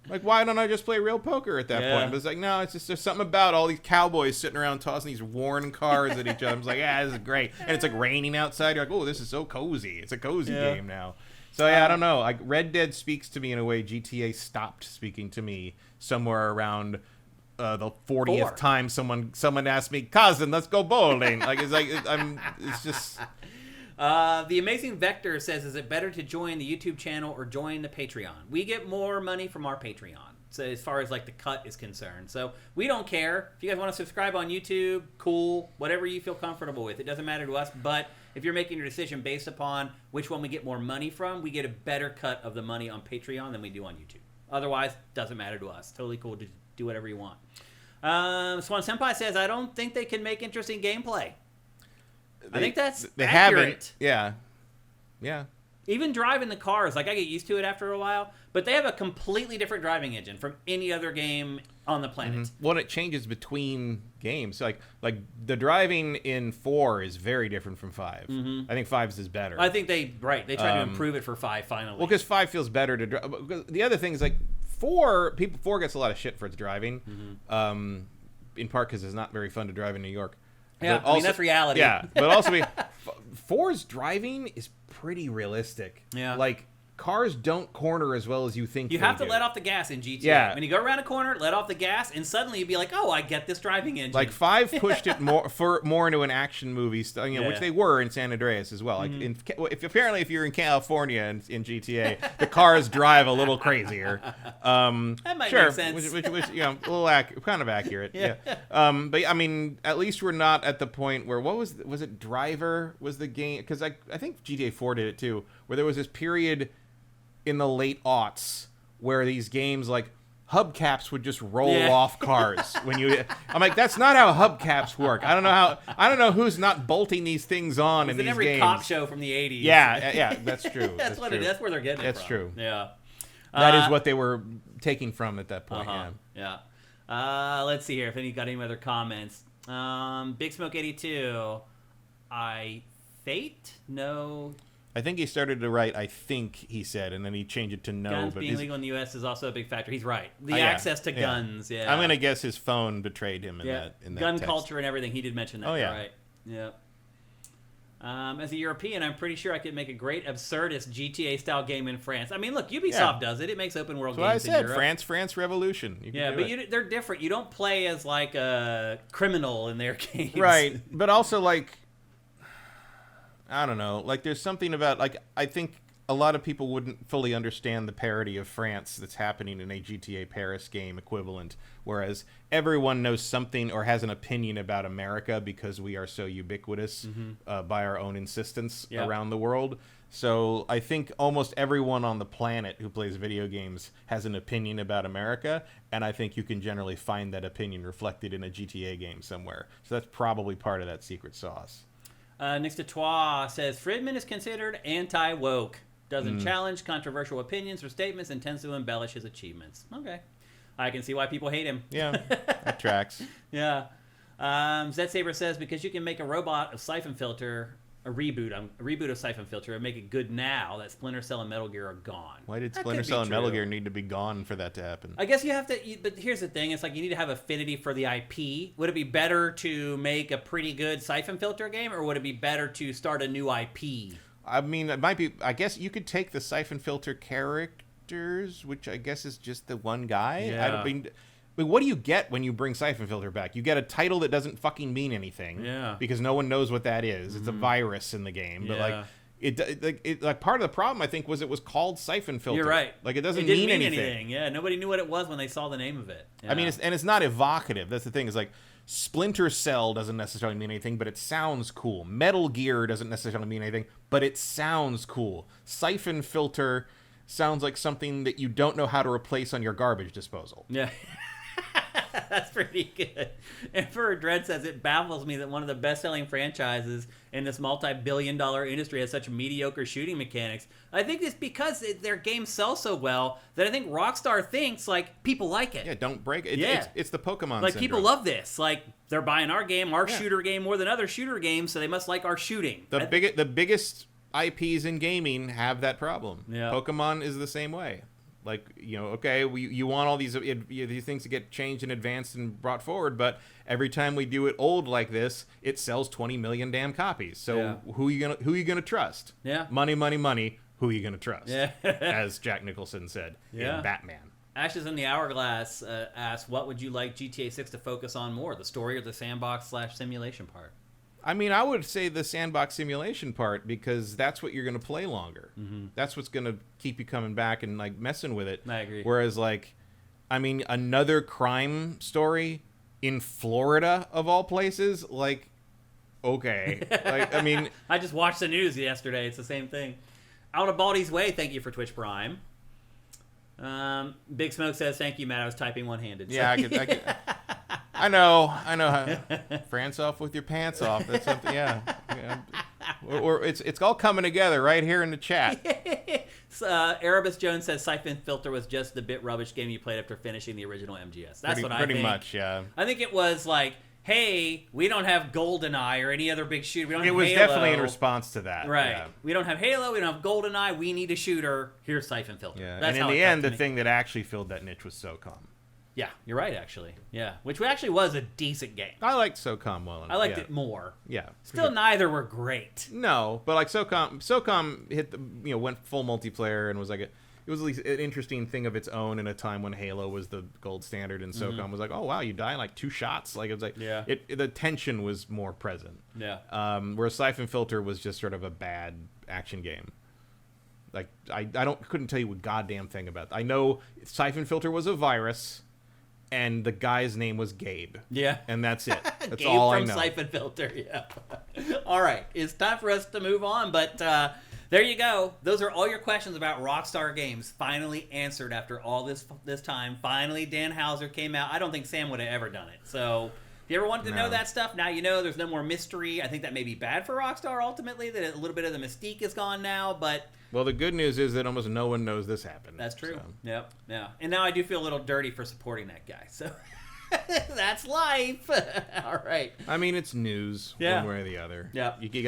S2: Like why don't I just play real poker at that point? But it's like no, it's just there's something about all these cowboys sitting around tossing these worn cards at each other. I'm like, this is great, and it's like raining outside. You're like, oh, this is so cozy. It's a cozy game now. So I don't know. Like Red Dead speaks to me in a way GTA stopped speaking to me somewhere around. The 40th time someone asked me, cousin, let's go bowling. It's just.
S1: The Amazing Vector says, is it better to join the YouTube channel or join the Patreon? We get more money from our Patreon. So as far as like the cut is concerned. So we don't care. If you guys want to subscribe on YouTube, cool. Whatever you feel comfortable with. It doesn't matter to us. But if you're making your decision based upon which one we get more money from, we get a better cut of the money on Patreon than we do on YouTube. Otherwise, doesn't matter to us. Totally cool to do whatever you want. Swan Senpai says, I don't think they can make interesting gameplay. I think that's accurate.
S2: Yeah.
S1: Even driving the cars, like I get used to it after a while, but they have a completely different driving engine from any other game on the planet.
S2: Well, it changes between games. Like the driving in 4 is very different from 5. I think 5's is better.
S1: I think they tried to improve it for 5 finally.
S2: Well, because 5 feels better to drive. The other thing is like 4 gets a lot of shit for its driving, in part because it's not very fun to drive in New York.
S1: Yeah,
S2: but also,
S1: that's reality.
S2: Yeah, but also 4's driving is pretty realistic.
S1: Yeah.
S2: Like, cars don't corner as well as you think
S1: you
S2: they
S1: have to
S2: do.
S1: let off the gas in GTA.
S2: Yeah.
S1: When you go around a corner, let off the gas, and suddenly you'd be like, oh, I get this driving engine.
S2: Like, 5 pushed it more into an action movie, which they were in San Andreas as well. Like, if you're in California and in GTA, the cars drive a little crazier.
S1: That might make sense.
S2: Which a little kind of accurate. Yeah. But I mean, at least we're not at the point where was it Driver was the game? Because I think GTA 4 did it too, where there was this period in the late aughts where these games like hubcaps would just roll off cars when you. I'm like, that's not how hubcaps work. I don't know who's not bolting these things on in these
S1: every
S2: games.
S1: Cop show from the 80s.
S2: Yeah, that's true.
S1: That's where they're getting it
S2: That's
S1: from.
S2: true.
S1: Yeah.
S2: That is what they were taking from at that point.
S1: Yeah. Let's see here if any got any other comments. Big Smoke 82. No.
S2: I think he started to write, I think he said, and then he changed it to no.
S1: Guns
S2: but
S1: being legal in the U.S. is also a big factor. He's right. The
S2: yeah.
S1: access to guns,
S2: I'm going to guess his phone betrayed him in that
S1: gun
S2: text.
S1: culture and everything. He did mention that.
S2: Oh, yeah.
S1: Right. Yeah. As a European, I'm pretty sure I could make a great absurdist GTA-style game in France. I mean, look, Ubisoft does it. It makes open-world games in Europe.
S2: That's what I said. France Revolution.
S1: They're different. You don't play as, like, a criminal in their games.
S2: Right. But also, like, I don't know. Like, there's something about, like, I think a lot of people wouldn't fully understand the parody of France that's happening in a GTA Paris game equivalent, whereas everyone knows something or has an opinion about America because we are so ubiquitous by our own insistence around the world. So I think almost everyone on the planet who plays video games has an opinion about America, and I think you can generally find that opinion reflected in a GTA game somewhere. So that's probably part of that secret sauce.
S1: Next to Twa says, Fridman is considered anti-woke. Doesn't challenge controversial opinions or statements and tends to embellish his achievements. Okay. I can see why people hate him.
S2: Yeah, that tracks.
S1: Yeah. Zed Saber says, because you can make a robot of Siphon Filter, a reboot of Siphon Filter, and make it good now that Splinter Cell and Metal Gear are gone.
S2: Why did Splinter Cell and Metal Gear need to be gone for that to happen?
S1: I guess you have to, but here's the thing. It's like you need to have affinity for the IP. Would it be better to make a pretty good Siphon Filter game, or would it be better to start a new IP?
S2: I mean, it might be. I guess you could take the Siphon Filter characters, which I guess is just the one guy.
S1: Yeah.
S2: I mean, what do you get when you bring Siphon Filter back? You get a title that doesn't fucking mean anything.
S1: Yeah.
S2: Because no one knows what that is. It's a virus in the game. But like part of the problem I think was it was called Siphon Filter.
S1: You're right.
S2: Like it doesn't
S1: didn't mean
S2: anything.
S1: Yeah. Nobody knew what it was when they saw the name of it. Yeah.
S2: I mean, it's not evocative. That's the thing. Is like. Splinter Cell doesn't necessarily mean anything, but it sounds cool. Metal Gear doesn't necessarily mean anything, but it sounds cool. Siphon Filter sounds like something that you don't know how to replace on your garbage disposal.
S1: Yeah. That's pretty good. Emperor Dread says, it baffles me that one of the best-selling franchises in this multi-billion-dollar industry has such mediocre shooting mechanics. I think it's because their games sell so well that I think Rockstar thinks, like, people like it.
S2: Yeah, don't break it. It's the Pokemon
S1: Like,
S2: syndrome.
S1: people love this. Like, they're buying our game, our shooter game, more than other shooter games, so they must like our shooting.
S2: The biggest IPs in gaming have that problem.
S1: Yeah.
S2: Pokemon is the same way. Like, okay, you want all these things to get changed and advanced and brought forward, but every time we do it old like this, it sells 20 million damn copies. So who are you gonna trust?
S1: Yeah.
S2: Money, money, money. Who are you gonna trust?
S1: Yeah.
S2: As Jack Nicholson said in Batman.
S1: Ashes in the Hourglass asks, what would you like GTA 6 to focus on more, the story or the sandbox/simulation part?
S2: I mean, I would say the sandbox simulation part, because that's what you're going to play longer. That's what's going to keep you coming back and, like, messing with it.
S1: I agree.
S2: Whereas, like, I mean, another crime story in Florida, of all places, like, okay. Like, I mean...
S1: I just watched the news yesterday. It's the same thing. Out of Baldy's Way, thank you for Twitch Prime. Big Smoke says, thank you, Matt. I was typing one-handed.
S2: Yeah, I know. France off with your pants off. That's something. Yeah. Or it's all coming together right here in the chat.
S1: Erebus Jones says Siphon Filter was just the bit rubbish game you played after finishing the original MGS. That's what I think.
S2: Pretty much, yeah.
S1: I think it was like, hey, we don't have GoldenEye or any other big shooter. We don't have
S2: Halo. It was
S1: Halo.
S2: definitely in response to that.
S1: Right.
S2: Yeah.
S1: We don't have Halo. We don't have GoldenEye. We need a shooter. Here's Siphon Filter.
S2: Yeah.
S1: That's
S2: and in
S1: how
S2: the
S1: it felt
S2: end,
S1: to
S2: the
S1: me.
S2: thing that actually filled that niche was SOCOM.
S1: Yeah, you're right, actually. Yeah, which actually was a decent game.
S2: I liked SOCOM well enough.
S1: I liked it more.
S2: Yeah.
S1: Still, neither were great.
S2: No, but like SOCOM hit the went full multiplayer and was like it was at least an interesting thing of its own in a time when Halo was the gold standard and SOCOM was like, oh wow, you die in like 2 shots. Like it was like the tension was more present.
S1: Yeah.
S2: Whereas Siphon Filter was just sort of a bad action game. Like I couldn't tell you a goddamn thing about that. I know Siphon Filter was a virus. And the guy's name was Gabe.
S1: Yeah.
S2: And that's it. That's
S1: Gabe
S2: all I
S1: from
S2: know.
S1: Siphon Filter, yeah. All right. It's time for us to move on, but there you go. Those are all your questions about Rockstar Games finally answered after all this time. Finally, Dan Houser came out. I don't think Sam would have ever done it. So if you ever wanted to know that stuff, now you know. There's no more mystery. I think that may be bad for Rockstar ultimately, that a little bit of the mystique is gone now, but...
S2: Well, the good news is that almost no one knows this happened.
S1: That's true.
S2: So.
S1: Yep. Yeah. And now I do feel a little dirty for supporting that guy. So that's life. All right.
S2: I mean, it's news one way or the other.
S1: Yep.
S2: You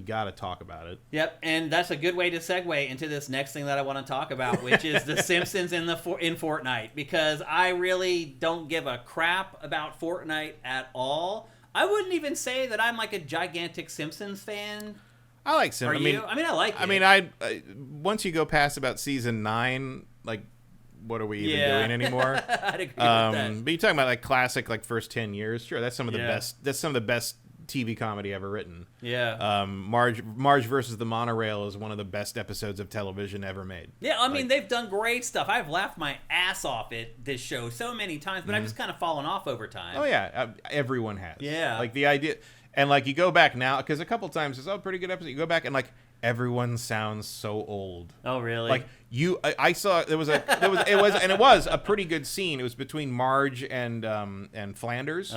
S2: gotta talk about it.
S1: Yep. And that's a good way to segue into this next thing that I want to talk about, which is the Simpsons in Fortnite, because I really don't give a crap about Fortnite at all. I wouldn't even say that I'm like a gigantic Simpsons fan.
S2: I like Simpsons.
S1: I mean, I like it.
S2: I mean, I once you go past about season 9, like, what are we even doing anymore?
S1: I'd agree with that.
S2: But you're talking about like classic, like first 10 years. Sure, that's some of the best. That's some of the best TV comedy ever written.
S1: Yeah.
S2: Marge versus the Monorail is one of the best episodes of television ever made.
S1: Yeah, I mean, they've done great stuff. I've laughed my ass off at this show so many times, but I've just kind of fallen off over time.
S2: Oh yeah, everyone has.
S1: Yeah.
S2: Like the idea, and like you go back now because a couple times it's pretty good episode. You go back and like everyone sounds so old.
S1: Oh really?
S2: Like I saw it was a pretty good scene. It was between Marge and Flanders.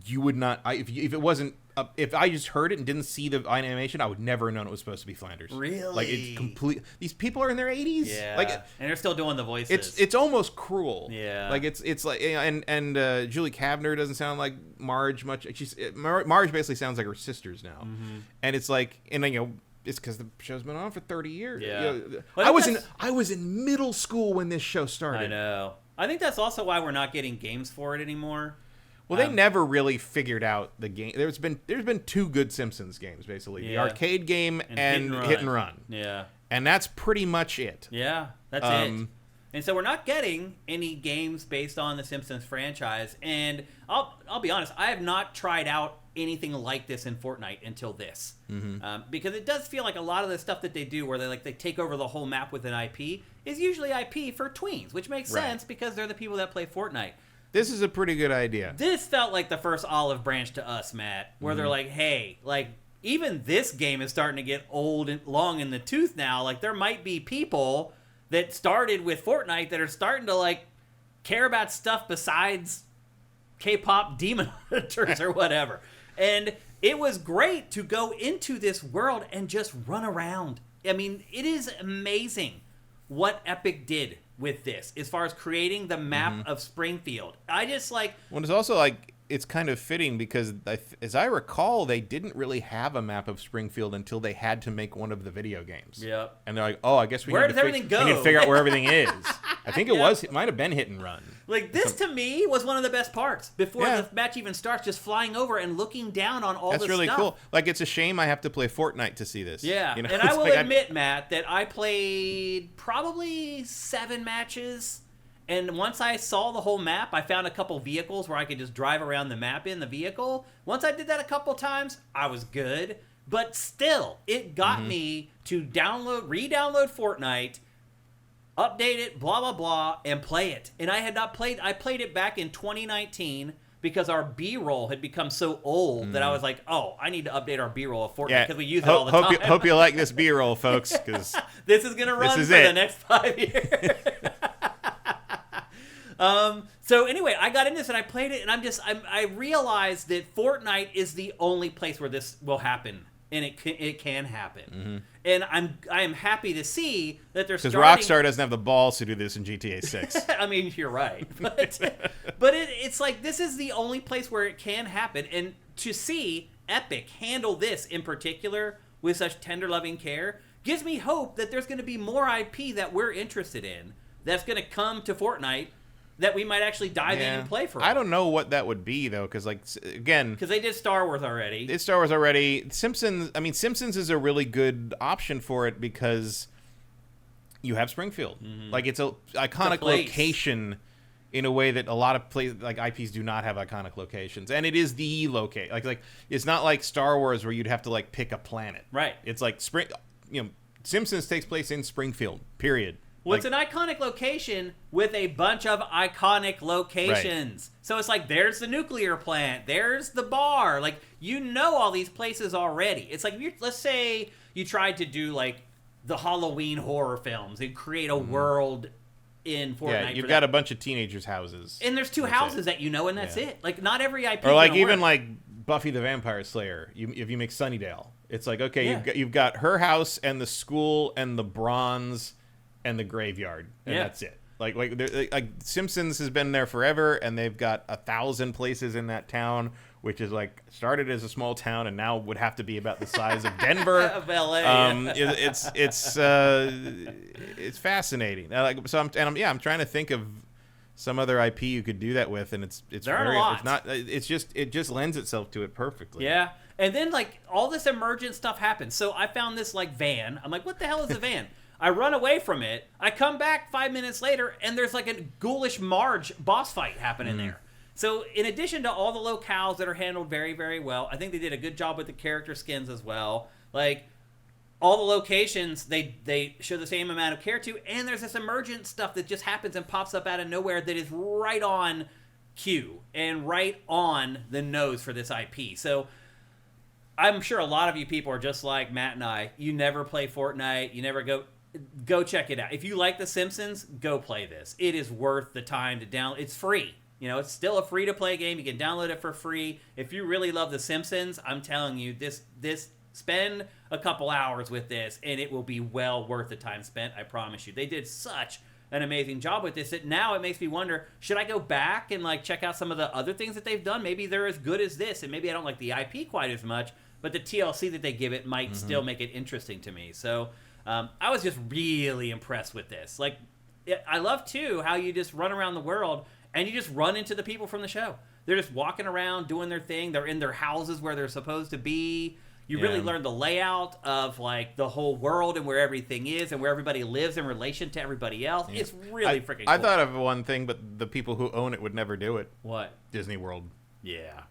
S2: You would not if it wasn't if I just heard it and didn't see the animation, I would never have known it was supposed to be Flanders.
S1: Really?
S2: Like it's complete. These people are in their 80s.
S1: Yeah.
S2: Like,
S1: and they're still doing the voices.
S2: It's almost cruel.
S1: Yeah.
S2: Like it's like and Julie Kavner doesn't sound like Marge much. Marge basically sounds like her sisters now, and it's like it's because the show's been on for 30 years.
S1: Yeah.
S2: I was in middle school when this show started.
S1: I know. I think that's also why we're not getting games for it anymore.
S2: Well, they never really figured out the game. There's been 2 good Simpsons games, basically. The arcade game and Hit and Run.
S1: Yeah.
S2: And that's pretty much it.
S1: Yeah, that's it. And so we're not getting any games based on the Simpsons franchise. And I'll be honest, I have not tried out anything like this in Fortnite until this. Because it does feel like a lot of the stuff that they do where they take over the whole map with an IP is usually IP for tweens, which makes sense because they're the people that play Fortnite.
S2: This is a pretty good idea.
S1: This felt like the first olive branch to us, Matt, where they're like, hey, like, even this game is starting to get old and long in the tooth now. Like, there might be people that started with Fortnite that are starting to, like, care about stuff besides K-pop demon hunters or whatever. And it was great to go into this world and just run around. I mean, it is amazing what Epic did with this as far as creating the map of Springfield. I just like...
S2: Well, it's also like, it's kind of fitting because as I recall, they didn't really have a map of Springfield until they had to make one of the video games.
S1: Yep.
S2: And they're like, oh, I guess we
S1: Where
S2: need
S1: does everything go?
S2: We need to figure out where everything is. I think it might have been Hit and Run.
S1: Like, this to me was one of the best parts. Before the match even starts, just flying over and looking down on all this stuff.
S2: That's really cool. Like, it's a shame I have to play Fortnite to see this.
S1: Yeah, and I will admit, Matt, that I played probably 7 matches. And once I saw the whole map, I found a couple vehicles where I could just drive around the map in the vehicle. Once I did that a couple times, I was good. But still, it got me to re-download Fortnite, update it, blah, blah, blah, and play it. And I played it back in 2019 because our B-roll had become so old that I was like, oh, I need to update our B-roll of Fortnite because we use it all the time.
S2: Hope you like this B-roll, folks, because
S1: this is going to run for the next 5 years. So anyway, I got into this and I played it, and I realized that Fortnite is the only place where this will happen, and it can happen. And I am happy to see that they're starting...
S2: Because Rockstar doesn't have the balls to do this in GTA 6.
S1: I mean, you're right, but it's like this is the only place where it can happen, and to see Epic handle this in particular with such tender, loving care gives me hope that there's going to be more IP that we're interested in that's going to come to Fortnite that we might actually dive in and play for.
S2: I don't know what that would be, though, because, like, again...
S1: Because they did Star Wars already.
S2: Simpsons is a really good option for it because you have Springfield. Like, it's a iconic location in a way that a lot of IPs do not have iconic locations. And it is the location. Like it's not like Star Wars where you'd have to, like, pick a planet.
S1: Right.
S2: It's like, Simpsons takes place in Springfield, period.
S1: Well, it's an iconic location with a bunch of iconic locations. Right. So it's like, there's the nuclear plant, there's the bar. Like, you know all these places already. It's like, let's say you tried to do, like, the Halloween horror films and create a world in Fortnite.
S2: Yeah, you've got a bunch of teenagers' houses.
S1: And there's 2 houses that you know, and that's it. Like, not every IP
S2: Or, like, even,
S1: work.
S2: like, Buffy the Vampire Slayer, if you make Sunnydale. It's like, okay, you've got her house and the school and the bronze and the graveyard, and that's it. Like Simpsons has been there forever, and they've got 1,000 places in that town, which is like started as a small town and now would have to be about the size of Denver,
S1: of LA.
S2: It's fascinating. I'm trying to think of some other IP you could do that with, and it's
S1: there
S2: very,
S1: are a lot.
S2: it's not, it just lends itself to it perfectly.
S1: Yeah. And then, like, all this emergent stuff happens. So I found this, like, van. I'm like, what the hell is a van? I run away from it. I come back 5 minutes later, and there's, like, a ghoulish Marge boss fight happening there. So in addition to all the locales that are handled very, very well, I think they did a good job with the character skins as well. Like, all the locations, they show the same amount of care to, and there's this emergent stuff that just happens and pops up out of nowhere that is right on cue and right on the nose for this IP. So I'm sure a lot of you people are just like Matt and I. You never play Fortnite. You never go check it out. If you like The Simpsons, go play this. It is worth the time to download. It's free. You know, it's still a free-to-play game. You can download it for free. If you really love The Simpsons, I'm telling you, this spend a couple hours with this, and it will be well worth the time spent, I promise you. They did such an amazing job with this that now it makes me wonder, should I go back and, like, check out some of the other things that they've done? Maybe they're as good as this, and maybe I don't like the IP quite as much, but the TLC that they give it might still make it interesting to me. So I was just really impressed with this. Like, I love, too, how you just run around the world and you just run into the people from the show. They're just walking around doing their thing. They're in their houses where they're supposed to be. You really learn the layout of, like, the whole world and where everything is and where everybody lives in relation to everybody else. Yeah. It's really freaking cool.
S2: I thought of one thing, but the people who own it would never do it.
S1: What?
S2: Disney World.
S1: Yeah.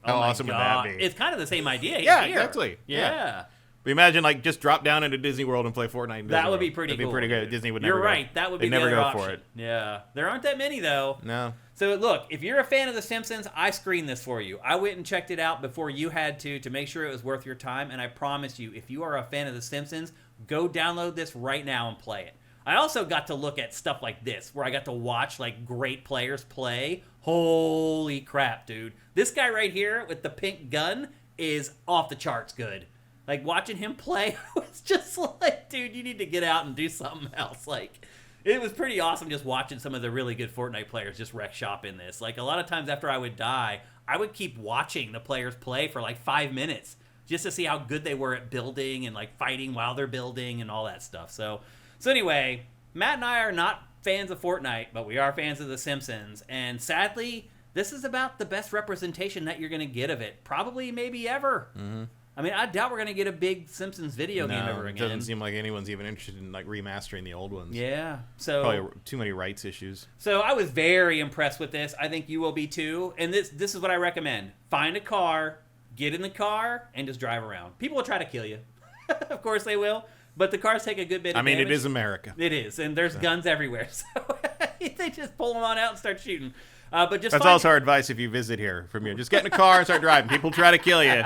S2: How awesome would that be?
S1: It's kind of the same idea.
S2: Yeah,
S1: here.
S2: exactly.
S1: Yeah.
S2: But imagine, like, just drop down into Disney World and play Fortnite.
S1: That would be pretty cool.
S2: That'd be pretty good. Disney would never
S1: You're right. That would be the other option.
S2: For it.
S1: Yeah. There aren't that many, though.
S2: No.
S1: So, look, if you're a fan of The Simpsons, I screened this for you. I went and checked it out before you had to make sure it was worth your time. And I promise you, if you are a fan of The Simpsons, go download this right now and play it. I also got to look at stuff like this, where I got to watch, like, great players play. Holy crap, dude. This guy right here with the pink gun is off the charts good. Like, watching him play was just like, dude, you need to get out and do something else. Like, it was pretty awesome just watching some of the really good Fortnite players just wreck shop in this. Like, a lot of times after I would die, I would keep watching the players play for, like, 5 minutes just to see how good they were at building and, like, fighting while they're building and all that stuff. So anyway, Matt and I are not fans of Fortnite, but we are fans of The Simpsons. And sadly, this is about the best representation that you're going to get of it. Probably, maybe ever. Mm-hmm. I mean, I doubt we're going to get a big Simpsons video game ever again.
S2: It doesn't seem like anyone's even interested in, like, remastering the old ones.
S1: Yeah. So
S2: probably too many rights issues. So
S1: I was very impressed with this. I think you will be too. And this is what I recommend. Find a car, get in the car, and just drive around. People will try to kill you. Of course they will. But the cars take a good bit of damage.
S2: It is America.
S1: It is. And there's guns everywhere. So they just pull them on out and start shooting. But just
S2: that's also our advice if you visit here from here. Just get in a car and start driving. People try to kill you,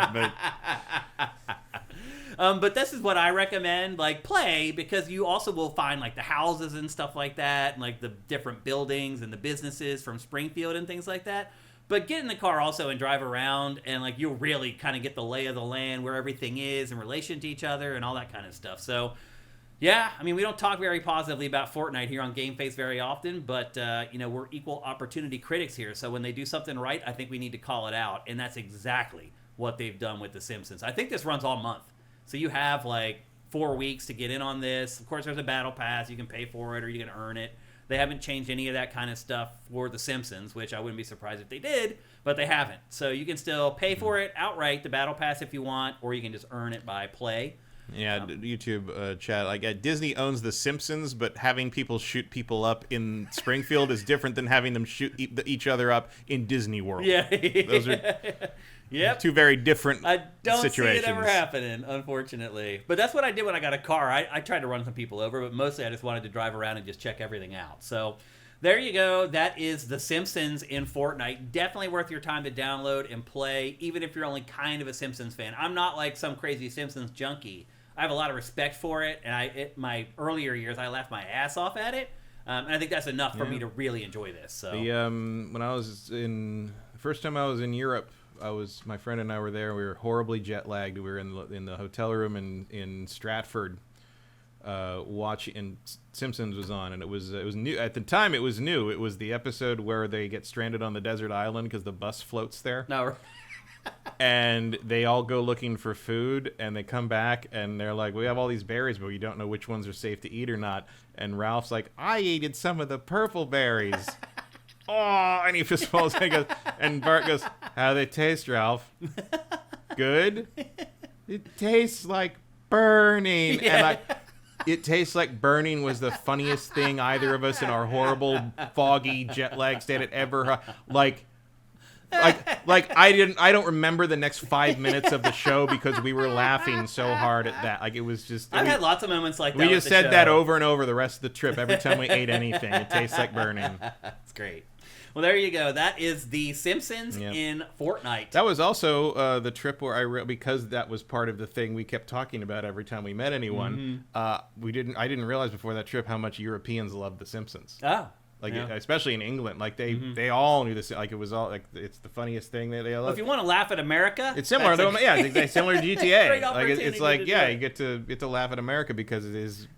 S1: but this is what I recommend. Like, play, because you also will find, like, the houses and stuff like that, and, like, the different buildings and the businesses from Springfield and things like that. But get in the car also and drive around, and, like, you'll really kind of get the lay of the land, where everything is in relation to each other and all that kind of stuff. So yeah, I mean, we don't talk very positively about Fortnite here on GameFace very often, but, we're equal opportunity critics here. So when they do something right, I think we need to call it out. And that's exactly what they've done with The Simpsons. I think this runs all month. So you have, like, 4 weeks to get in on this. Of course, there's a battle pass. You can pay for it or you can earn it. They haven't changed any of that kind of stuff for The Simpsons, which I wouldn't be surprised if they did, but they haven't. So you can still pay for it outright, the battle pass if you want, or you can just earn it by play.
S2: Yeah, YouTube chat. Like, Disney owns The Simpsons, but having people shoot people up in Springfield is different than having them shoot each other up in Disney World.
S1: Yeah,
S2: those are two very different situations.
S1: I don't see it ever happening, unfortunately. But that's what I did when I got a car. I tried to run some people over, but mostly I just wanted to drive around and just check everything out. So there you go. That is The Simpsons in Fortnite. Definitely worth your time to download and play, even if you're only kind of a Simpsons fan. I'm not like some crazy Simpsons junkie. I have a lot of respect for it, and my earlier years, I laughed my ass off at it, and I think that's enough for me to really enjoy this. So,
S2: when I was the first time I was in Europe, my friend and I were there. We were horribly jet lagged. We were in the hotel room in Stratford, watching, and Simpsons was on, and it was new at the time. It was new. It was the episode where they get stranded on the desert island because the bus floats there.
S1: No.
S2: And they all go looking for food, and they come back, and they're like, we have all these berries, but we don't know which ones are safe to eat or not. And Ralph's like, I ate some of the purple berries. oh, and he fist falls and goes, and Bart goes, how do they taste, Ralph? Good? It tastes like burning.
S1: Yeah.
S2: And it tastes like burning was the funniest thing either of us in our horrible, foggy, jet lag state had ever, like I don't remember the next 5 minutes of the show because we were laughing so hard at that. Like, it was just...
S1: I've had lots of moments like that.
S2: We just said that over and over the rest of the trip. Every time we ate anything, it tastes like burning.
S1: That's great. Well, there you go. That is the Simpsons in Fortnite.
S2: That was also the trip where because that was part of the thing we kept talking about every time we met anyone. I didn't realize before that trip how much Europeans loved the Simpsons.
S1: Oh.
S2: Like, especially in England, like they all knew this. Like, it was all like, it's the funniest thing that they all.
S1: Well, if you want to laugh at America,
S2: it's similar to it's similar to GTA. Like, it's like you get to laugh at America because it is.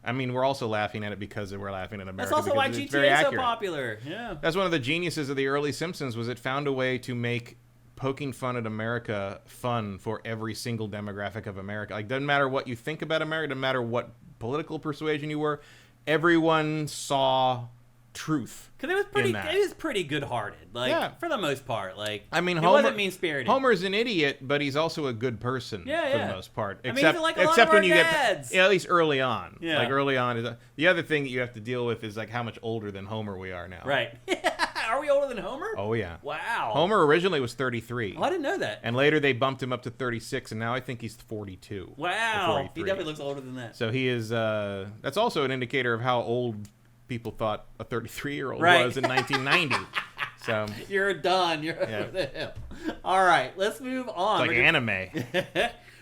S2: I mean, we're also laughing at it because we're laughing at America.
S1: That's also why GTA is so popular. Yeah,
S2: that's one of the geniuses of the early Simpsons was it found a way to make poking fun at America fun for every single demographic of America. Like, doesn't matter what you think about America, doesn't matter what political persuasion you were, everyone saw truth.
S1: Because it was pretty good-hearted, like for the most part. Like,
S2: I mean,
S1: it
S2: Homer
S1: wasn't mean-spirited.
S2: Homer's an idiot, but he's also a good person for the most part.
S1: Except like a lot of our dads.
S2: At least early on.
S1: Yeah.
S2: Like, early on, the other thing that you have to deal with is like how much older than Homer we are now.
S1: Right? Are we older than Homer?
S2: Oh yeah.
S1: Wow.
S2: Homer originally was 33.
S1: Oh, I didn't know that.
S2: And later they bumped him up to 36, and now I think he's 42.
S1: Wow. He definitely looks older than that.
S2: So he is. That's also an indicator of how old people thought a 33-year-old was in 1990. So
S1: you're done. You're over the hill. All right, let's move on.
S2: It's like anime.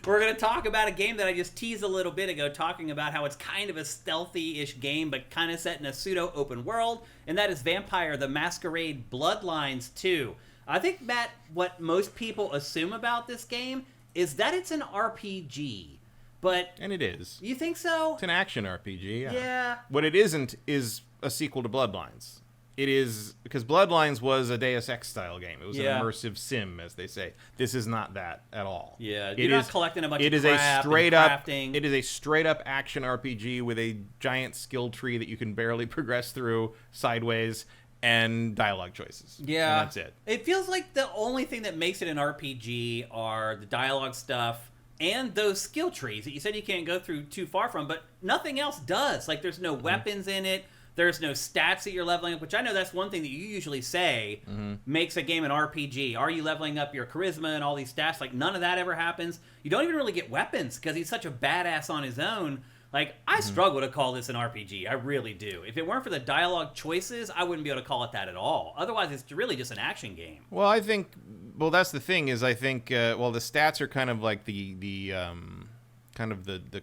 S1: We're going to talk about a game that I just teased a little bit ago, talking about how it's kind of a stealthy-ish game, but kind of set in a pseudo-open world, and that is Vampire: The Masquerade Bloodlines 2. I think, Matt, what most people assume about this game is that it's an RPG. And
S2: it is.
S1: You think so?
S2: It's an action RPG,
S1: Yeah.
S2: What it isn't is a sequel to Bloodlines. It is, because Bloodlines was a Deus Ex style game. It was an immersive sim, as they say. This is not that at all.
S1: Yeah, you're not collecting a bunch of crap and crafting.
S2: It is a straight-up action RPG with a giant skill tree that you can barely progress through sideways, and dialogue choices.
S1: Yeah.
S2: And that's it.
S1: It feels like the only thing that makes it an RPG are the dialogue stuff and those skill trees that you said you can't go through too far from, but nothing else does. Like, there's no weapons in it. There's no stats that you're leveling up, which I know that's one thing that you usually say makes a game an RPG. Are you leveling up your charisma and all these stats? Like, none of that ever happens. You don't even really get weapons because he's such a badass on his own. Like, I struggle to call this an RPG. I really do. If it weren't for the dialogue choices, I wouldn't be able to call it that at all. Otherwise, it's really just an action game.
S2: Well, I think... Well, that's the thing is I think... the stats are kind of like the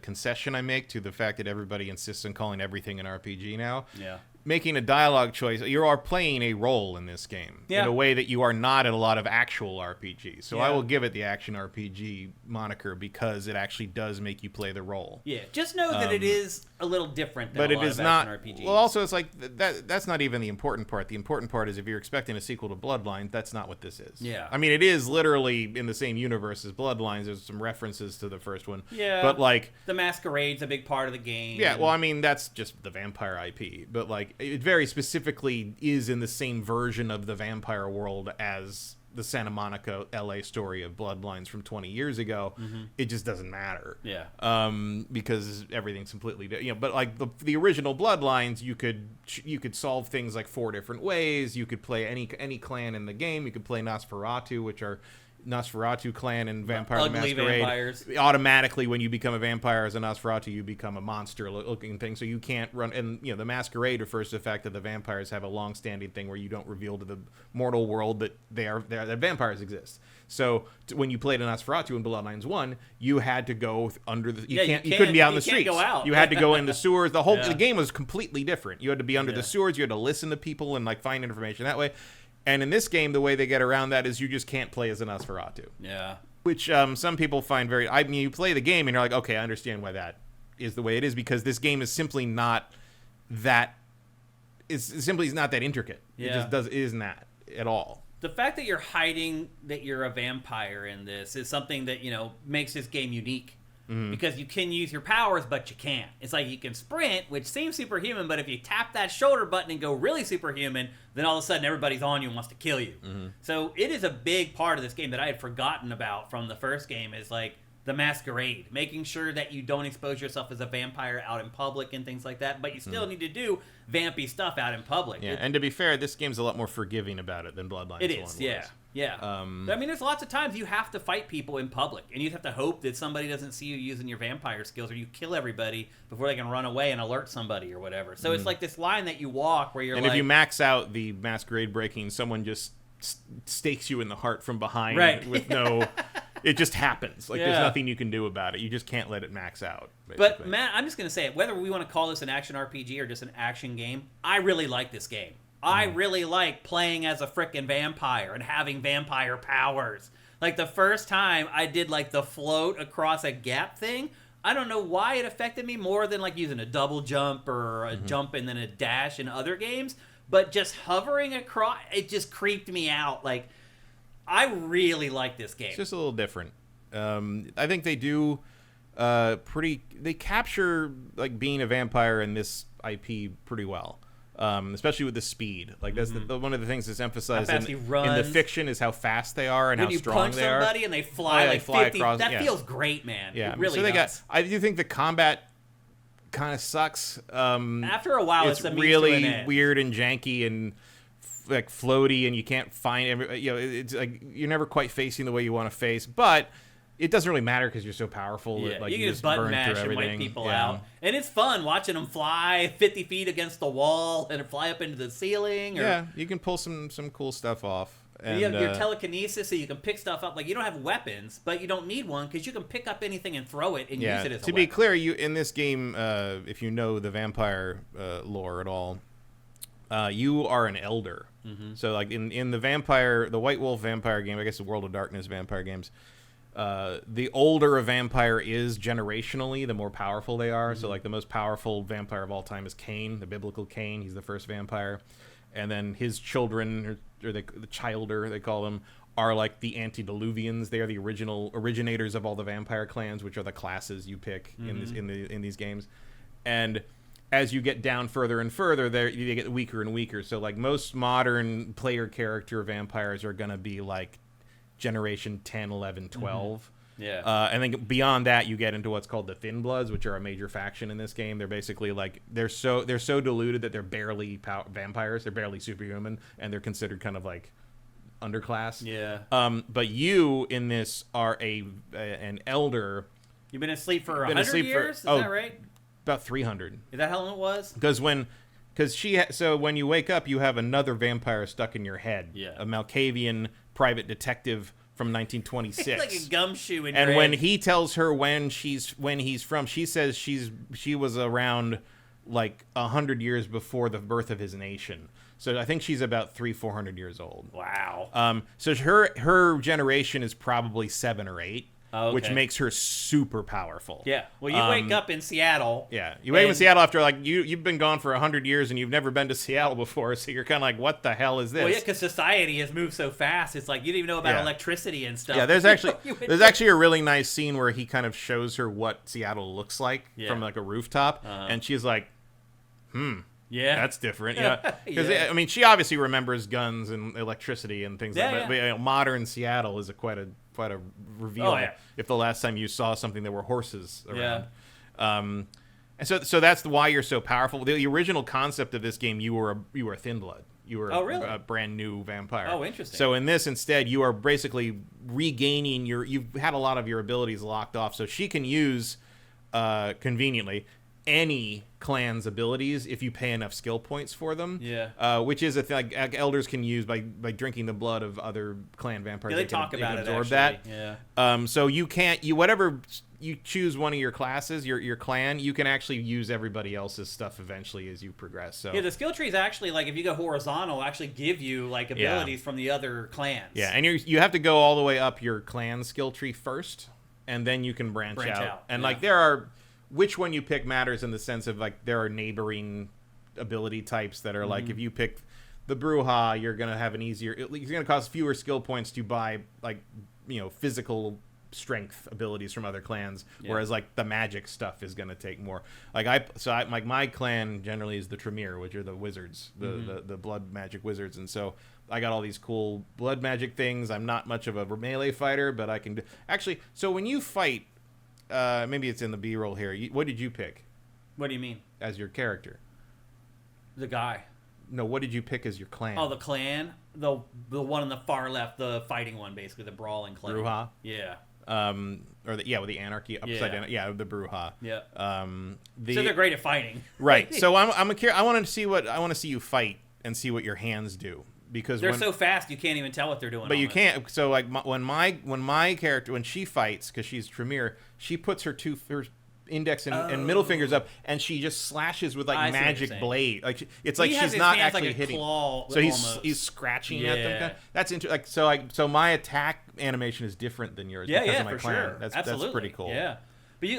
S2: concession I make to the fact that everybody insists on calling everything an RPG now.
S1: Yeah.
S2: Making a dialogue choice, you are playing a role in this game in a way that you are not in a lot of actual RPGs. So I will give it the action RPG moniker because it actually does make you play the role.
S1: Yeah, just know that it is a little different than
S2: but
S1: a lot
S2: it is
S1: of
S2: not,
S1: action RPGs.
S2: Well, also, it's like that's not even the important part. The important part is if you're expecting a sequel to Bloodlines, that's not what this is.
S1: Yeah.
S2: I mean, it is literally in the same universe as Bloodlines. There's some references to the first one.
S1: Yeah.
S2: But, like...
S1: The Masquerade's a big part of the game.
S2: Yeah, well, I mean, that's just the vampire IP. But, like, it very specifically is in the same version of the vampire world as the Santa Monica LA story of Bloodlines from 20 years ago. It just doesn't matter.
S1: Yeah.
S2: Because everything's completely different. But like the original Bloodlines, you could solve things like 4 different ways. You could play any clan in the game. You could play Nosferatu, which are Nosferatu clan and Vampire the Masquerade.
S1: Vampires.
S2: Automatically, when you become a vampire as a Nosferatu, you become a monster-looking thing. So you can't run. And the Masquerade refers to the fact that the vampires have a long-standing thing where you don't reveal to the mortal world that that vampires exist. So when you played a Nosferatu in Bloodlines 1, you had to go under the. You couldn't be out in the streets.
S1: Go out.
S2: You had to go in the sewers. The game was completely different. You had to be under the sewers. You had to listen to people and like find information that way. And in this game, the way they get around that is you just can't play as a Nosferatu.
S1: Yeah.
S2: Which some people find very... I mean, you play the game and you're like, okay, I understand why that is the way it is, because this game is simply not that... It's simply not that intricate.
S1: Yeah.
S2: It isn't that at all.
S1: The fact that you're hiding that you're a vampire in this is something that, makes this game unique. because you can use your powers, but you can't. It's like you can sprint, which seems superhuman, but if you tap that shoulder button and go really superhuman, then all of a sudden everybody's on you and wants to kill you. So it is a big part of this game that I had forgotten about from the first game, is like the Masquerade, making sure that you don't expose yourself as a vampire out in public and things like that, but you still need to do vampy stuff out in public.
S2: Yeah, and to be fair, this game's a lot more forgiving about it than Bloodlines.
S1: It is, yeah. I mean, there's lots of times you have to fight people in public, and you have to hope that somebody doesn't see you using your vampire skills, or you kill everybody before they can run away and alert somebody or whatever. So it's like this line that you walk where you're
S2: and if you max out the Masquerade breaking, someone just stakes you in the heart from behind with no... It just happens. Like, there's nothing you can do about it. You just can't let it max out, basically.
S1: But, Matt, I'm just going to say it. Whether we want to call this an action RPG or just an action game, I really like this game. I really like playing as a frickin' vampire and having vampire powers. Like, the first time I did, like, the float across a gap thing, I don't know why it affected me more than, like, using a double jump or a jump and then a dash in other games. But just hovering across, it just creeped me out. Like, I really like this game.
S2: It's just a little different. I think they do they capture, like, being a vampire in this IP pretty well. Especially with the speed. Like, that's one of the things that's emphasized in the fiction is how fast they are and how strong they are.
S1: When you punch somebody and they fly like 50,
S2: across,
S1: that feels great, man.
S2: Yeah.
S1: It really
S2: so
S1: does.
S2: I do think the combat kind of sucks.
S1: After a while, it's
S2: really weird and janky and like floaty, and you can't find it's like you're never quite facing the way you want to face, but it doesn't really matter because you're so powerful that, like,
S1: you can just button mash and wipe people out, and it's fun watching them fly 50 feet against the wall and fly up into the ceiling.
S2: You can pull some cool stuff off.
S1: And you have your telekinesis, so you can pick stuff up. Like, you don't have weapons, but you don't need one because you can pick up anything and throw it and use it as a weapon.
S2: To be clear, you in this game, if you know the vampire lore at all, you are an elder. So, like, in the White Wolf vampire game, I guess the World of Darkness vampire games, the older a vampire is generationally, the more powerful they are. So, like, the most powerful vampire of all time is Cain, the biblical Cain. He's the first vampire. And then his children, or the childer, they call them, are like the antediluvians. They are the originators of all the vampire clans, which are the classes you pick in these games. And as you get down further and further, they get weaker and weaker. So, like, most modern player character vampires are going to be like generation 10, 11, 12. And then beyond that, you get into what's called the Thin Bloods, which are a major faction in this game. They're basically like they're so diluted that they're barely vampires. They're barely superhuman, and they're considered kind of like underclass. But you in this are an elder.
S1: You've been asleep for 100 years. Is that right?
S2: About 300.
S1: Is that how long it was?
S2: Because when you wake up, you have another vampire stuck in your head. A Malkavian private detective from 1926.
S1: It's like a gumshoe in your
S2: And
S1: head.
S2: when he tells her when he's from, she says she was around like 100 years before the birth of his nation. So I think she's about 300-400 years old.
S1: Wow.
S2: So her generation is probably 7 or 8.
S1: Oh, okay.
S2: Which makes her super powerful.
S1: Yeah. Well, you wake up in Seattle.
S2: Yeah. You wake up in Seattle after, like, you've been gone for 100 years and you've never been to Seattle before, so you're kind of like, what the hell is this?
S1: Well, yeah, because society has moved so fast. It's like you didn't even know about electricity and stuff.
S2: Yeah, there's actually a really nice scene where he kind of shows her what Seattle looks like from, like, a rooftop, and she's like, yeah, that's different. Yeah, because I mean, she obviously remembers guns and electricity and things like that. But, you know, modern Seattle is quite a reveal. If the last time you saw something, there were horses around. And so that's why you're so powerful. The original concept of this game, you were a Thin Blood. You were a brand new vampire.
S1: Oh, interesting.
S2: So in this, instead, you are basically regaining you've had a lot of your abilities locked off. So she can use, conveniently, any clan's abilities if you pay enough skill points for them. Which is a thing like elders can use by drinking the blood of other clan vampires.
S1: Yeah, they talk about it,
S2: absorb
S1: actually.
S2: that. So whatever you choose one of your classes, your clan, you can actually use everybody else's stuff eventually as you progress. So
S1: the skill trees actually, like, if you go horizontal, actually give you like abilities from the other clans.
S2: Yeah, and you have to go all the way up your clan skill tree first, and then you can branch out. And like there are. Which one you pick matters in the sense of, like, there are neighboring ability types that are like, if you pick the Bruja, you're going to have it's going to cost fewer skill points to buy, like, you know, physical strength abilities from other clans, whereas like the magic stuff is going to take more. Like my clan generally is the Tremere, which are the wizards, the blood magic wizards, and so I got all these cool blood magic things. I'm not much of a melee fighter, but I can do... Actually, so when you fight, maybe it's in the B-roll here. What did you pick?
S1: What do you mean?
S2: As your character?
S1: The guy.
S2: No, what did you pick as your clan?
S1: Oh, the clan? The one on the far left, the fighting one, basically, the brawling clan.
S2: Bruja?
S1: Yeah.
S2: With the anarchy upside down. Yeah, the Bruja.
S1: Yeah.
S2: So
S1: they're great at fighting.
S2: Right. So I want to see you fight and see what your hands do. Because
S1: they're so fast you can't even tell what they're doing.
S2: But you can't. So like when my character, when she fights, because she's Tremere, she puts her index and middle fingers up, and she just slashes with like magic blade. Like it's like she's not actually
S1: like
S2: hitting.
S1: Claw,
S2: so he's scratching at them. That's so my attack animation is different than yours. because of my clan.
S1: Sure.
S2: That's pretty cool.
S1: Yeah. But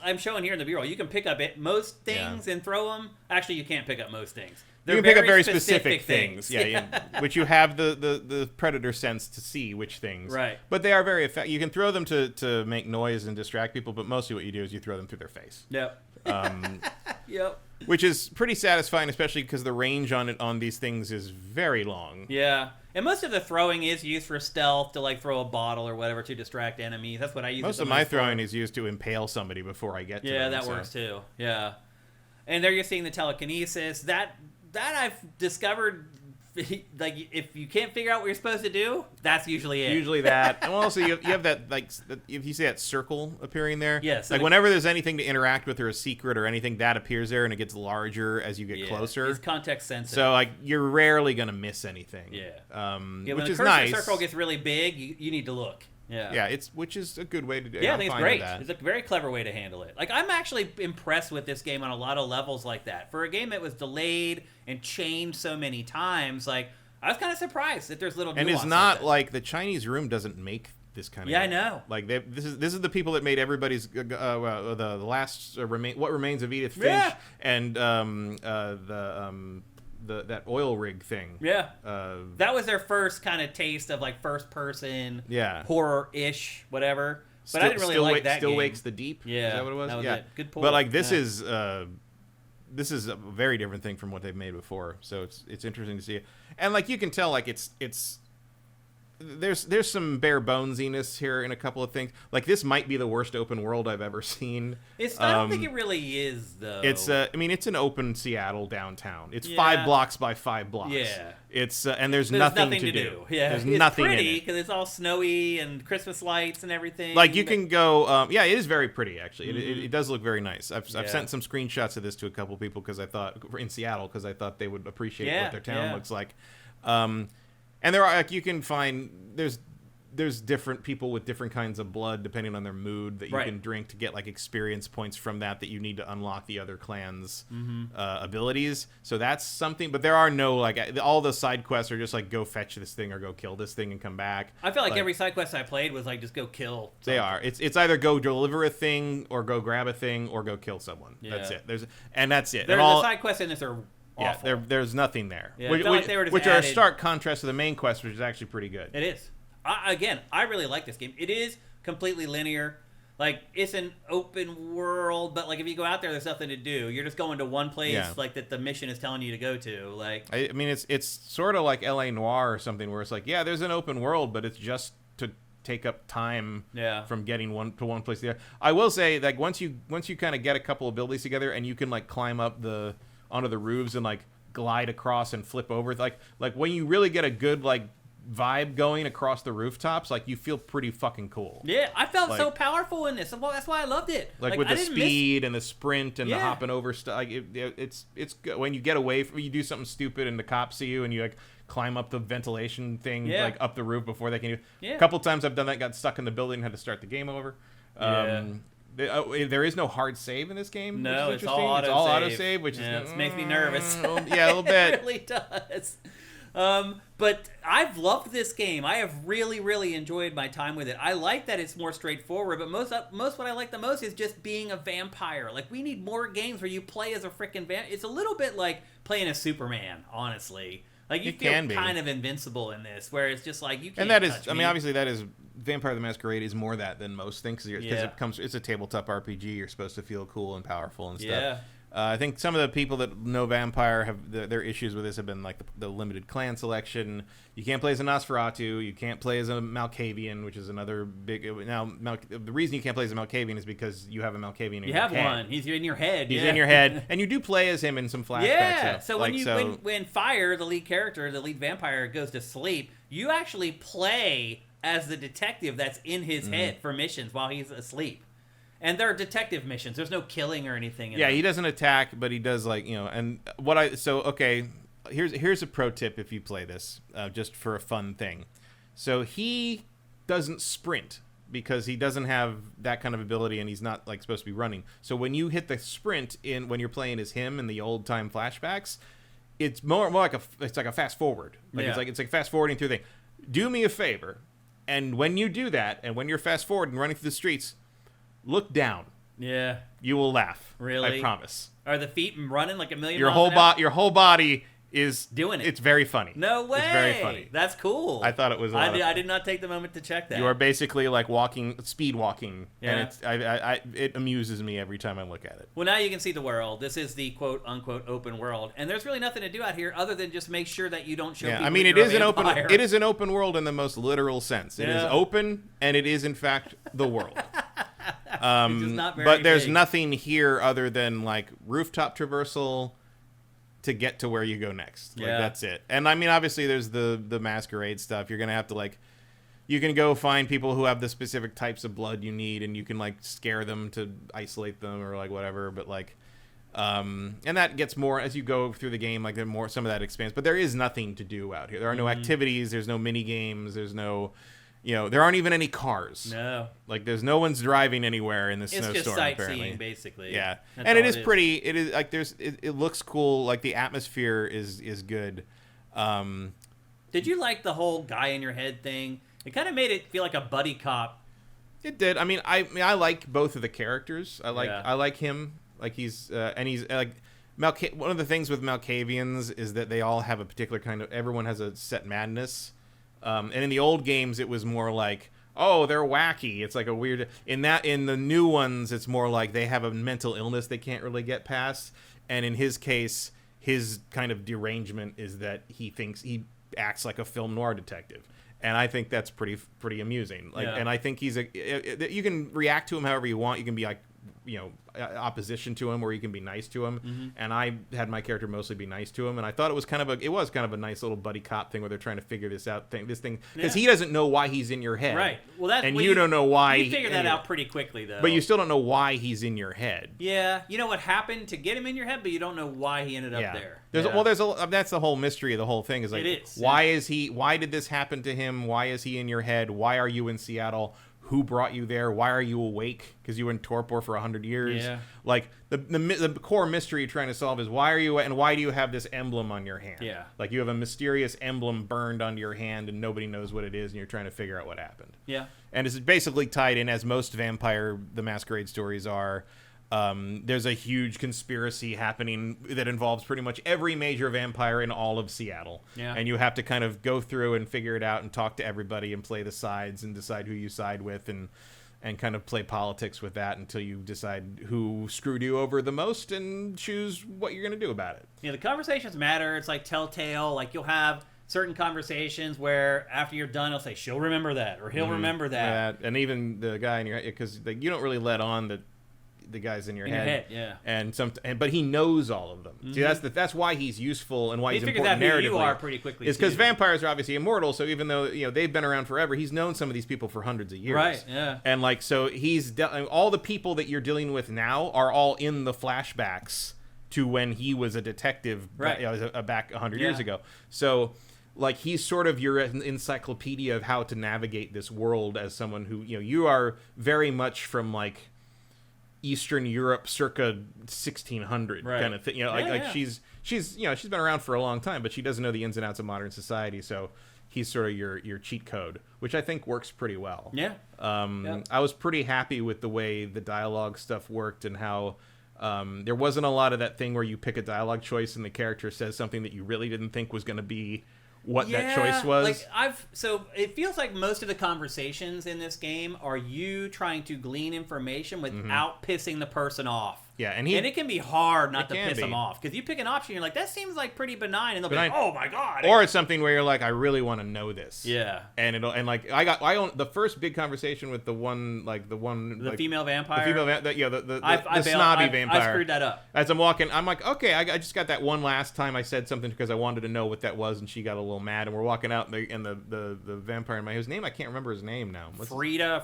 S1: I'm showing here in the B-roll, you can pick up most things and throw them. Actually, you can't pick up most things.
S2: You can pick up very specific things. Yeah. Which you have the predator sense to see which things.
S1: Right.
S2: But they are very effective. You can throw them to make noise and distract people, but mostly what you do is you throw them through their face.
S1: Yep. Yep.
S2: Which is pretty satisfying, especially because the range on these things is very long.
S1: Yeah. And most of the throwing is used for stealth, to like throw a bottle or whatever to distract enemies. That's what I use.
S2: Most of my throwing is used to impale somebody before I get to them.
S1: Yeah, that works too. Yeah. And there you're seeing the telekinesis. That I've discovered, like, if you can't figure out what you're supposed to do, that's usually it.
S2: Usually that. And also you have that, like, if you see that circle appearing there.
S1: Yes.
S2: Like whenever there's anything to interact with or a secret or anything, that appears there and it gets larger as you get closer.
S1: It's context sensitive.
S2: So like you're rarely going to miss anything.
S1: Yeah.
S2: Which is
S1: when
S2: nice.
S1: the cursor circle gets really big, you need to look. Yeah.
S2: Yeah, which is a good way to do it.
S1: Yeah, I think it's great. It's a very clever way to handle it. Like, I'm actually impressed with this game on a lot of levels like that. For a game that was delayed and changed so many times, like, I was kind of surprised that there's little nuance.
S2: And it's not like the Chinese Room doesn't make this kind of game.
S1: I know.
S2: Like this is the people that made everybody's the last What Remains of Edith Finch and that oil rig thing.
S1: Yeah. That was their first kind of taste of like first person horror-ish, whatever. But I didn't really like that
S2: Still
S1: game.
S2: Wakes the Deep.
S1: Yeah.
S2: Is that what it was?
S1: That was it. Good pull.
S2: But like this is a very different thing from what they've made before. So it's interesting to see it. And like you can tell like it's there's some bare bonesiness here in a couple of things. Like this might be the worst open world I've ever seen.
S1: I don't think it really is though.
S2: It's it's an open Seattle downtown. It's 5 blocks by 5 blocks.
S1: Yeah.
S2: It's and there's nothing to do.
S1: Yeah.
S2: There's
S1: it's
S2: nothing
S1: pretty
S2: in it
S1: because it's all snowy and Christmas lights and everything.
S2: Like you can go. It is very pretty actually. It does look very nice. I've sent some screenshots of this to a couple people because I thought in Seattle because I thought they would appreciate what their town looks like. And there are like you can find there's different people with different kinds of blood depending on their mood that you can drink to get like experience points from that you need to unlock the other clans' abilities. So that's something. But there are no like all the side quests are just like go fetch this thing or go kill this thing and come back.
S1: I felt like every side quest I played was like just go kill something.
S2: They are. It's either go deliver a thing or go grab a thing or go kill someone. Yeah. That's it. That's it.
S1: The side quests in this are awful.
S2: Yeah, there's nothing there.
S1: Yeah, which
S2: are a stark contrast to the main quest, which is actually pretty good.
S1: It is. I really like this game. It is completely linear. Like, it's an open world, but, like, if you go out there, there's nothing to do. You're just going to one place, like, that the mission is telling you to go to. Like,
S2: I mean, it's sort of like L.A. Noire or something, where it's like, yeah, there's an open world, but it's just to take up time from getting one place to the other. I will say, like, once you kind of get a couple of abilities together and you can, like, climb up onto the roofs and, like, glide across and flip over, like when you really get a good, like, vibe going across the rooftops, like you feel pretty fucking cool.
S1: Yeah, I felt so powerful in this. That's why I loved it.
S2: Like with the speed and the sprint and the hopping over stuff. Like it's good. When you get away from, you do something stupid and the cops see you and you like climb up the ventilation thing like up the roof before they can. A couple times I've done that, got stuck in the building and had to start the game over. There is no hard save in this game.
S1: No,
S2: it's
S1: all
S2: auto save, which
S1: makes me nervous.
S2: A little bit.
S1: It really does. But I've loved this game. I have really, really enjoyed my time with it. I like that it's more straightforward, but most what I like the most is just being a vampire. Like, we need more games where you play as a freaking vampire. It's a little bit like playing as Superman, honestly. Like, you feel kind of invincible in this, where it's just like, you can't touch me.
S2: Obviously that is Vampire the Masquerade is more that than most things because it's a tabletop RPG. You're supposed to feel cool and powerful and stuff.
S1: Yeah.
S2: I think some of the people that know Vampire have their issues with this have been like the limited clan selection. You can't play as a Nosferatu. You can't play as a Malkavian, which is another big. Now, the reason you can't play as a Malkavian is because you have a Malkavian in your head.
S1: You have one. He's in your head.
S2: He's in your head, and you do play as him in some flashbacks.
S1: Yeah.
S2: So
S1: when Fire, the lead character, the lead vampire, goes to sleep, you actually play as the detective that's in his head for missions while he's asleep. And they're detective missions. There's no killing or anything.
S2: He doesn't attack, but he does and here's a pro tip if you play this, just for a fun thing. So he doesn't sprint because he doesn't have that kind of ability, and he's not supposed to be running. So when you hit the sprint when you're playing as him in the old time flashbacks, it's more like a fast forward. It's like fast forwarding through the thing. Do me a favor, and when you do that, and when you're fast forwarding running through the streets, look down.
S1: Yeah.
S2: You will laugh.
S1: Really?
S2: I promise.
S1: Are the feet running like a million
S2: your
S1: miles
S2: whole
S1: an hour?
S2: Your whole body is
S1: doing it.
S2: It's very funny.
S1: No way.
S2: It's very funny.
S1: That's cool.
S2: I thought it was
S1: I did not take the moment to check that.
S2: You are basically like speed walking. Yeah. And it amuses me every time I look at it.
S1: Well, now you can see the world. This is the quote unquote open world. And there's really nothing to do out here other than just make sure that you don't show people.
S2: I mean, it is an open world in the most literal sense. It is open, and it is in fact the world. But there's nothing here other than rooftop traversal to get to where you go next. That's it. And I mean, obviously there's the Masquerade stuff. You're gonna have to you can go find people who have the specific types of blood you need, and you can scare them to isolate them or whatever. But and that gets more as you go through the game. Some of that expands. But there is nothing to do out here. There are no activities. There's no mini games. There's no. There aren't even any cars. No. There's no one's driving anywhere in this snowstorm,
S1: It's just sightseeing,
S2: apparently.
S1: basically.
S2: Yeah. And it is pretty. It is it looks cool. The atmosphere is good.
S1: Did you like the whole guy in your head thing? It kind of made it feel like a buddy cop.
S2: It did. I mean, I like both of the characters. I like him. He's and he's one of the things with Malkavians is that they all have a particular kind of. Everyone has a set madness. And in the old games, it was more they're wacky. It's a weird. In the new ones, it's more they have a mental illness they can't really get past. And in his case, his kind of derangement is that he thinks he acts like a film noir detective. And I think that's pretty amusing. And I think he's you can react to him however you want. You can be opposition to him, or you can be nice to him. And I had my character mostly be nice to him, and I thought it was kind of a nice little buddy cop thing where they're trying to figure this thing because he doesn't know why he's in your head,
S1: right? Well, that's
S2: and you don't know why.
S1: You figure that out pretty quickly, though.
S2: But you still don't know why he's in your head.
S1: Yeah, you know what happened to get him in your head, but you don't know why he ended up there.
S2: That's the whole mystery of the whole thing. Why is he? Why did this happen to him? Why is he in your head? Why are you in Seattle? Who brought you there? Why are you awake? Because you were in torpor for 100 years. Yeah. The core mystery you're trying to solve is why are you, and why do you have this emblem on your hand? Yeah. You have a mysterious emblem burned onto your hand, and nobody knows what it is, and you're trying to figure out what happened. Yeah. And it's basically tied in, as most Vampire the Masquerade stories are. There's a huge conspiracy happening that involves pretty much every major vampire in all of Seattle. Yeah. And you have to kind of go through and figure it out and talk to everybody and play the sides and decide who you side with and kind of play politics with that until you decide who screwed you over the most and choose what you're going to do about it.
S1: Yeah, the conversations matter. It's like Telltale. You'll have certain conversations where after you're done, he'll say, she'll remember that, or he'll remember that.
S2: Yeah, and even the guy in your head, because you don't really let on that the guys in your head,
S1: yeah.
S2: But he knows all of them. See, that's why he's useful and why he's important narratively.
S1: Who you are pretty quickly.
S2: It's because vampires are obviously immortal. So even though they've been around forever, he's known some of these people for hundreds of years.
S1: Right. Yeah.
S2: And so he's all the people that you're dealing with now are all in the flashbacks to when he was a detective, right? Back 100 years ago. So. He's sort of your encyclopedia of how to navigate this world as someone who you are very much from Eastern Europe circa 1600 kind of thing. She's been around for a long time, but she doesn't know the ins and outs of modern society. So he's sort of your cheat code, which I think works pretty well. Yeah. I was pretty happy with the way the dialogue stuff worked and how there wasn't a lot of that thing where you pick a dialogue choice and the character says something that you really didn't think was going to be what that choice was.
S1: Like so it feels like most of the conversations in this game are you trying to glean information without pissing the person off.
S2: Yeah, and
S1: it can be hard not to piss
S2: be.
S1: them off because you pick an option, you're like, that seems like pretty benign, and they'll be like, oh my god.
S2: Or it's something where you're like, I really want to know this.
S1: Yeah.
S2: And the first big conversation with the
S1: female vampire.
S2: The female the snobby vampire.
S1: I screwed that up.
S2: As I'm walking, I'm like, okay, I just got that one last time I said something because I wanted to know what that was, and she got a little mad. And we're walking out, and the vampire in his name, I can't remember his name now.
S1: Frisia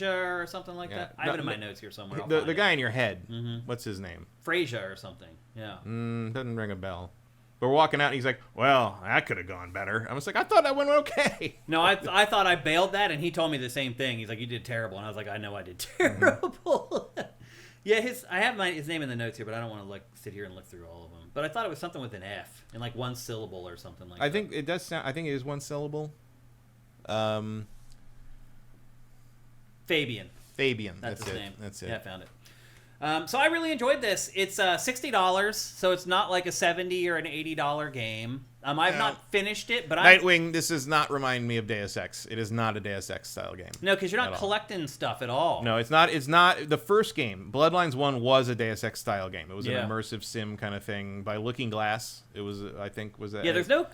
S1: or something like that. I have it in my notes here somewhere.
S2: The guy in your head. What's his name?
S1: Frisia or something. Yeah.
S2: Doesn't ring a bell. But we're walking out, and he's like, well, that could have gone better. I was like, I thought that went okay.
S1: No, I thought I bailed that, and he told me the same thing. He's like, you did terrible. And I was like, I know I did terrible. Yeah, I have his name in the notes here, but I don't want to sit here and look through all of them. But I thought it was something with an F, and like one syllable or something like that.
S2: I think it does sound, I think it is one syllable.
S1: Fabian.
S2: That's
S1: his name.
S2: That's it.
S1: Yeah, I found it. So I really enjoyed this. It's $60, so it's not like a $70 or an $80 game. I've not finished it, but
S2: Nightwing, this does not remind me of Deus Ex. It is not a Deus Ex style game.
S1: No, because you're not collecting stuff at all.
S2: No, it's not. It's not. The first game, Bloodlines 1, was a Deus Ex style game. It was an immersive sim kind of thing by Looking Glass. It was, I think, was that.
S1: Yeah, there's no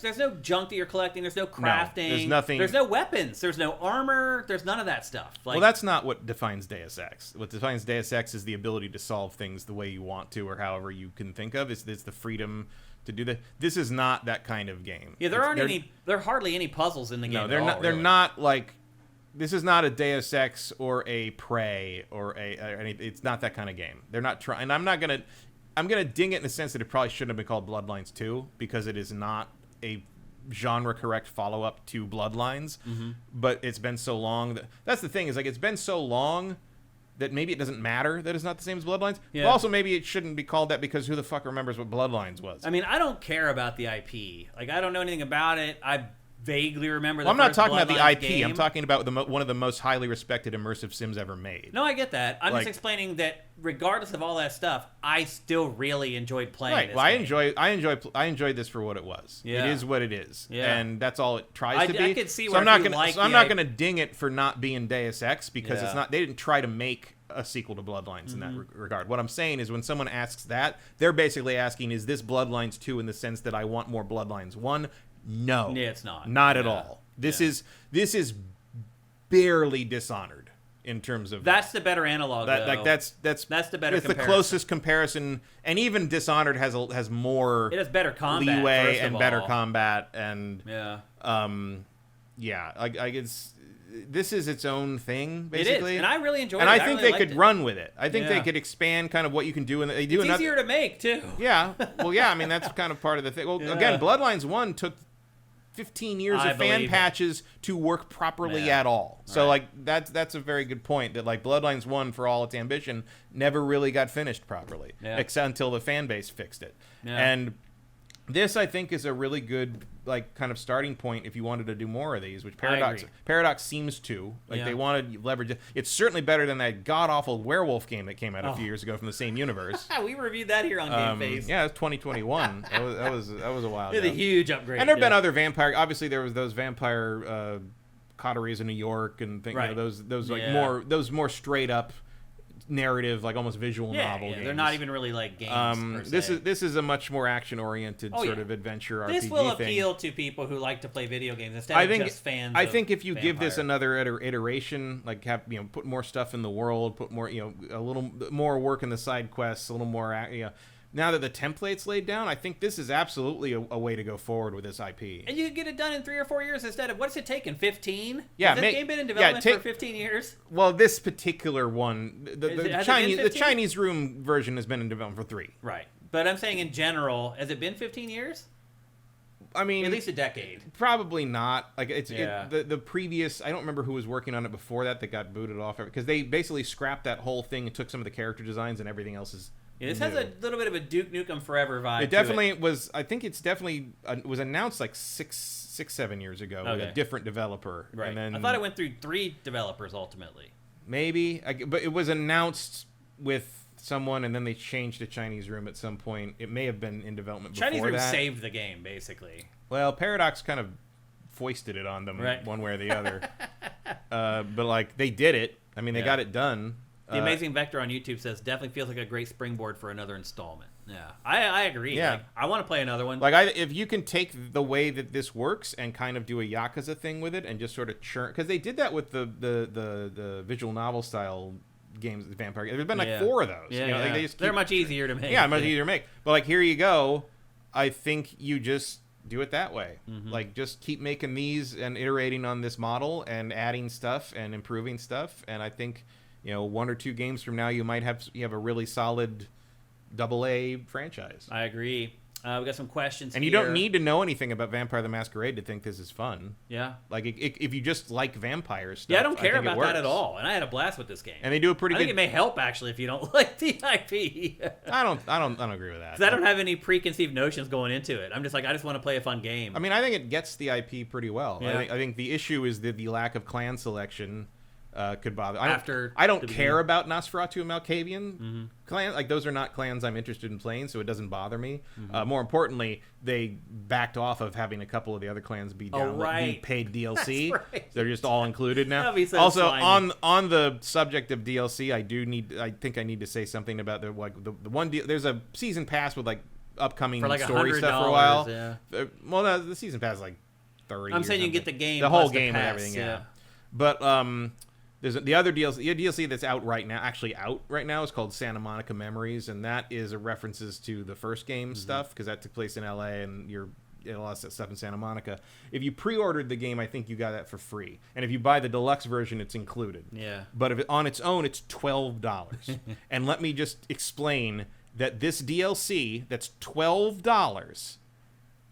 S1: junk that you're collecting. There's no crafting.
S2: No, there's nothing.
S1: There's no weapons. There's no armor. There's none of that stuff.
S2: Well, that's not what defines Deus Ex. What defines Deus Ex is the ability to solve things the way you want to or however you can think of. It's the freedom to do that. This is not that kind of game.
S1: Yeah, there are hardly any puzzles in the game.
S2: No, they're not like. This is not a Deus Ex or a Prey or anything. It's not that kind of game. They're not trying. And I'm gonna ding it in the sense that it probably shouldn't have been called Bloodlines 2 because it is not a genre correct follow up to Bloodlines. But it's been so long that's the thing is like it's been so long that maybe it doesn't matter that it's not the same as Bloodlines. Yeah. But also maybe it shouldn't be called that because who the fuck remembers what Bloodlines was?
S1: I mean, I don't care about the IP. Like, I don't know anything about it. I vaguely remember
S2: I'm not talking about the IP.
S1: Game.
S2: I'm talking about one of the most highly respected immersive sims ever made.
S1: No, I get that. I'm just explaining that regardless of all that stuff, I still really enjoyed playing this game.
S2: I enjoyed this for what it was.
S1: Yeah.
S2: It is what it is.
S1: Yeah.
S2: And that's all it tries to be.
S1: I could see where I'm
S2: not going to ding it for not being Deus Ex because it's not. They didn't try to make a sequel to Bloodlines in that regard. What I'm saying is when someone asks that, they're basically asking, is this Bloodlines 2 in the sense that I want more Bloodlines 1? No.
S1: Yeah, it's not.
S2: Not at all. This is barely Dishonored in terms of
S1: that's the better analog.
S2: That's the better. It's
S1: comparison.
S2: The closest comparison, and even Dishonored has more.
S1: It has better combat,
S2: leeway and better combat, and this is its own thing, basically.
S1: It is, and I really enjoyed it.
S2: And I think they could run with it. I think they could expand kind of what you can do. And they do.
S1: It's easier to make too.
S2: Yeah. Well, yeah. I mean, that's kind of part of the thing. Well, again, Bloodlines 1 took 15 years of fan patches to work properly at all. So like that's a very good point that like Bloodlines 1 for all its ambition never really got finished properly except until the fan base fixed it. And this I think is a really good like kind of starting point if you wanted to do more of these, which Paradox seems to like they wanted to leverage it. It's certainly better than that god awful werewolf game that came out a few years ago from the same universe.
S1: We reviewed that here on GameFace.
S2: Yeah, it was 2021. that was a while ago.
S1: It's a huge upgrade.
S2: And there've been other vampire. Obviously, there was those vampire coteries in New York and things. You know, those like more straight up narrative, like almost visual novel games.
S1: They're not even really like games.
S2: This is a much more action oriented sort of adventure RPG.
S1: This will appeal to people who like to play video games instead of just fans.
S2: I think if you give this another iteration, like have put more stuff in the world, put more a little more work in the side quests, a little more now that the template's laid down, I think this is absolutely a way to go forward with this IP.
S1: And you can get it done in 3 or 4 years instead of, what's it taken, 15?
S2: Yeah.
S1: Has this game been in development for 15 years?
S2: Well, this particular one, the Chinese room version has been in development for 3.
S1: Right. But I'm saying in general, has it been 15 years?
S2: I mean,
S1: at least a decade.
S2: Probably not. Like the previous. I don't remember who was working on it before that got booted off because they basically scrapped that whole thing and took some of the character designs and everything else is.
S1: Yeah, this has a little bit of a Duke Nukem Forever vibe.
S2: It definitely was. I think it's definitely was announced like 7 years ago with a different developer.
S1: Right.
S2: And then,
S1: I thought it went through 3 developers ultimately.
S2: Maybe, but it was announced with someone, and then they changed to Chinese Room at some point. It may have been in development before
S1: Chinese Room
S2: that.
S1: saved the game, basically.
S2: Well, Paradox kind of foisted it on them one way or the other. But, like, they did it. I mean, they got it done.
S1: The Amazing Vector on YouTube says, definitely feels like a great springboard for another installment. Yeah, I agree.
S2: Yeah.
S1: Like, I want to play another one.
S2: Like, if you can take the way that this works and kind of do a Yakuza thing with it and just sort of churn... Because they did that with the visual novel style games, the Vampire... There's been, like, 4 of those.
S1: Yeah,
S2: you know, like, they just
S1: they're much easier to make.
S2: Yeah, much easier to make. But, like, here you go. I think you just do it that way. Like, just keep making these and iterating on this model and adding stuff and improving stuff. And I think, 1 or 2 games from now, you have a really solid AA franchise.
S1: I agree. We got some questions
S2: and
S1: here.
S2: you don't need to know anything about Vampire the Masquerade to think this is fun.
S1: Yeah.
S2: Like, if you just like vampire stuff,
S1: yeah, I don't care
S2: think
S1: about that at all. And I had a blast with this game.
S2: And they do a pretty
S1: I
S2: good...
S1: think it may help, actually, if you don't like the IP.
S2: I don't agree with that.
S1: Because I don't have any preconceived notions going into it. I'm just like, I just want to play a fun game.
S2: I mean, I think it gets the IP pretty well.
S1: Yeah.
S2: I think the issue is that the lack of clan selection could bother.
S1: After
S2: I don't
S1: the
S2: care about Nosferatu and Malkavian clans. Like, those are not clans I'm interested in playing, so it doesn't bother me. More importantly, they backed off of having a couple of the other clans be be paid DLC.
S1: Right.
S2: They're just all included now.
S1: That'd be so
S2: also,
S1: slimy.
S2: on the subject of DLC, I think I need to say something about the one deal. There's a season pass with like upcoming
S1: for like
S2: story
S1: $100,
S2: stuff for a while.
S1: Yeah.
S2: Well, no, the season pass is like 30.
S1: I'm saying you
S2: something.
S1: get the game,
S2: the whole
S1: plus
S2: game
S1: the
S2: and
S1: pass,
S2: everything. Yeah. But there's the other DLC that's out right now. Actually, out right now is called Santa Monica Memories, and that is a references to the first game stuff because that took place in LA, and a lot of stuff in Santa Monica. If you pre-ordered the game, I think you got that for free, and if you buy the deluxe version, it's included.
S1: Yeah.
S2: But if on its own, it's $12. And let me just explain that this DLC that's $12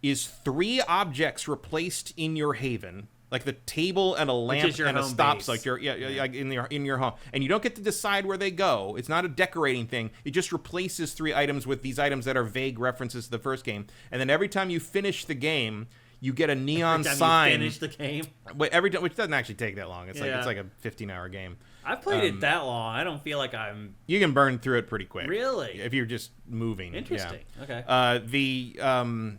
S2: is 3 objects replaced in your haven. Like the table and a lamp and a stop
S1: base.
S2: like in your home, and you don't get to decide where they go. It's not a decorating thing. It just replaces 3 items with these items that are vague references to the first game. And then every time you finish the game, you get a neon sign.
S1: You finish the game.
S2: But every time, which doesn't actually take that long. It's like a 15-hour game.
S1: I've played it that long. I don't feel like I'm.
S2: You can burn through it pretty quick.
S1: Really?
S2: If you're just moving.
S1: Interesting.
S2: Yeah.
S1: Okay.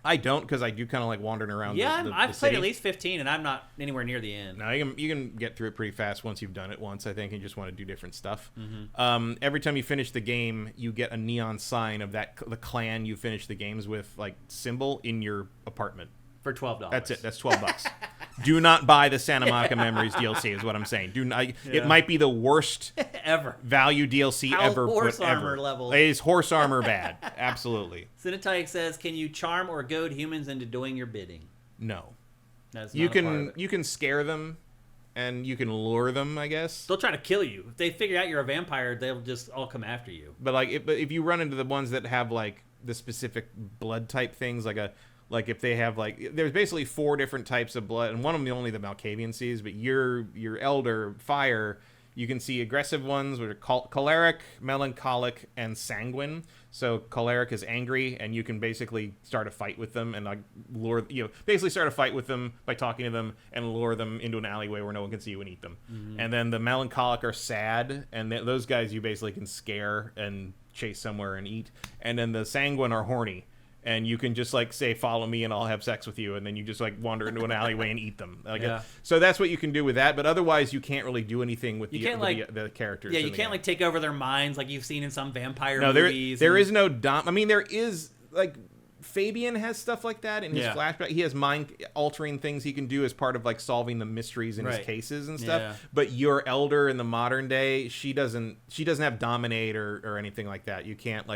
S2: I don't, because I do kind of like wandering around.
S1: Yeah, I've played
S2: city.
S1: at least 15, and I'm not anywhere near the end.
S2: No, you can get through it pretty fast once you've done it once, I think, and you just want to do different stuff. Every time you finish the game, you get a neon sign of the clan you finish the games with, like, symbol in your apartment.
S1: For $12.
S2: That's it. That's $12. Do not buy the Santa Monica Memories DLC, is what I'm saying. It might be the worst
S1: ever
S2: value DLC ever.
S1: Horse armor level.
S2: It is horse armor bad. Absolutely.
S1: Cinetike says, "Can you charm or goad humans into doing your bidding?"
S2: No.
S1: That's
S2: You
S1: not a part of
S2: can
S1: it.
S2: you can scare them, and you can lure them, I guess.
S1: They'll try to kill you. If they figure out you're a vampire, they'll just all come after you.
S2: But if you run into the ones that have like the specific blood type things, like if they have there's basically 4 different types of blood, and one of them only the Malkavian sees, but your elder fire, you can see aggressive ones, which are choleric, melancholic, and sanguine. So choleric is angry, and you can basically start a fight with them and basically start a fight with them by talking to them and lure them into an alleyway where no one can see you and eat them. And then the melancholic are sad, and those guys you basically can scare and chase somewhere and eat. And then the sanguine are horny. And you can just say, follow me and I'll have sex with you. And then you just wander into an alleyway and eat them. So that's what you can do with that. But otherwise, you can't really do anything with the characters.
S1: Yeah, you can't take over their minds like you've seen in some vampire
S2: movies.
S1: movies.
S2: There is no I mean, there is Fabian has stuff like that in his flashback. He has mind-altering things he can do as part of solving the mysteries in his cases and stuff.
S1: Yeah.
S2: But your elder in the modern day, she doesn't have dominate or anything like that. You can't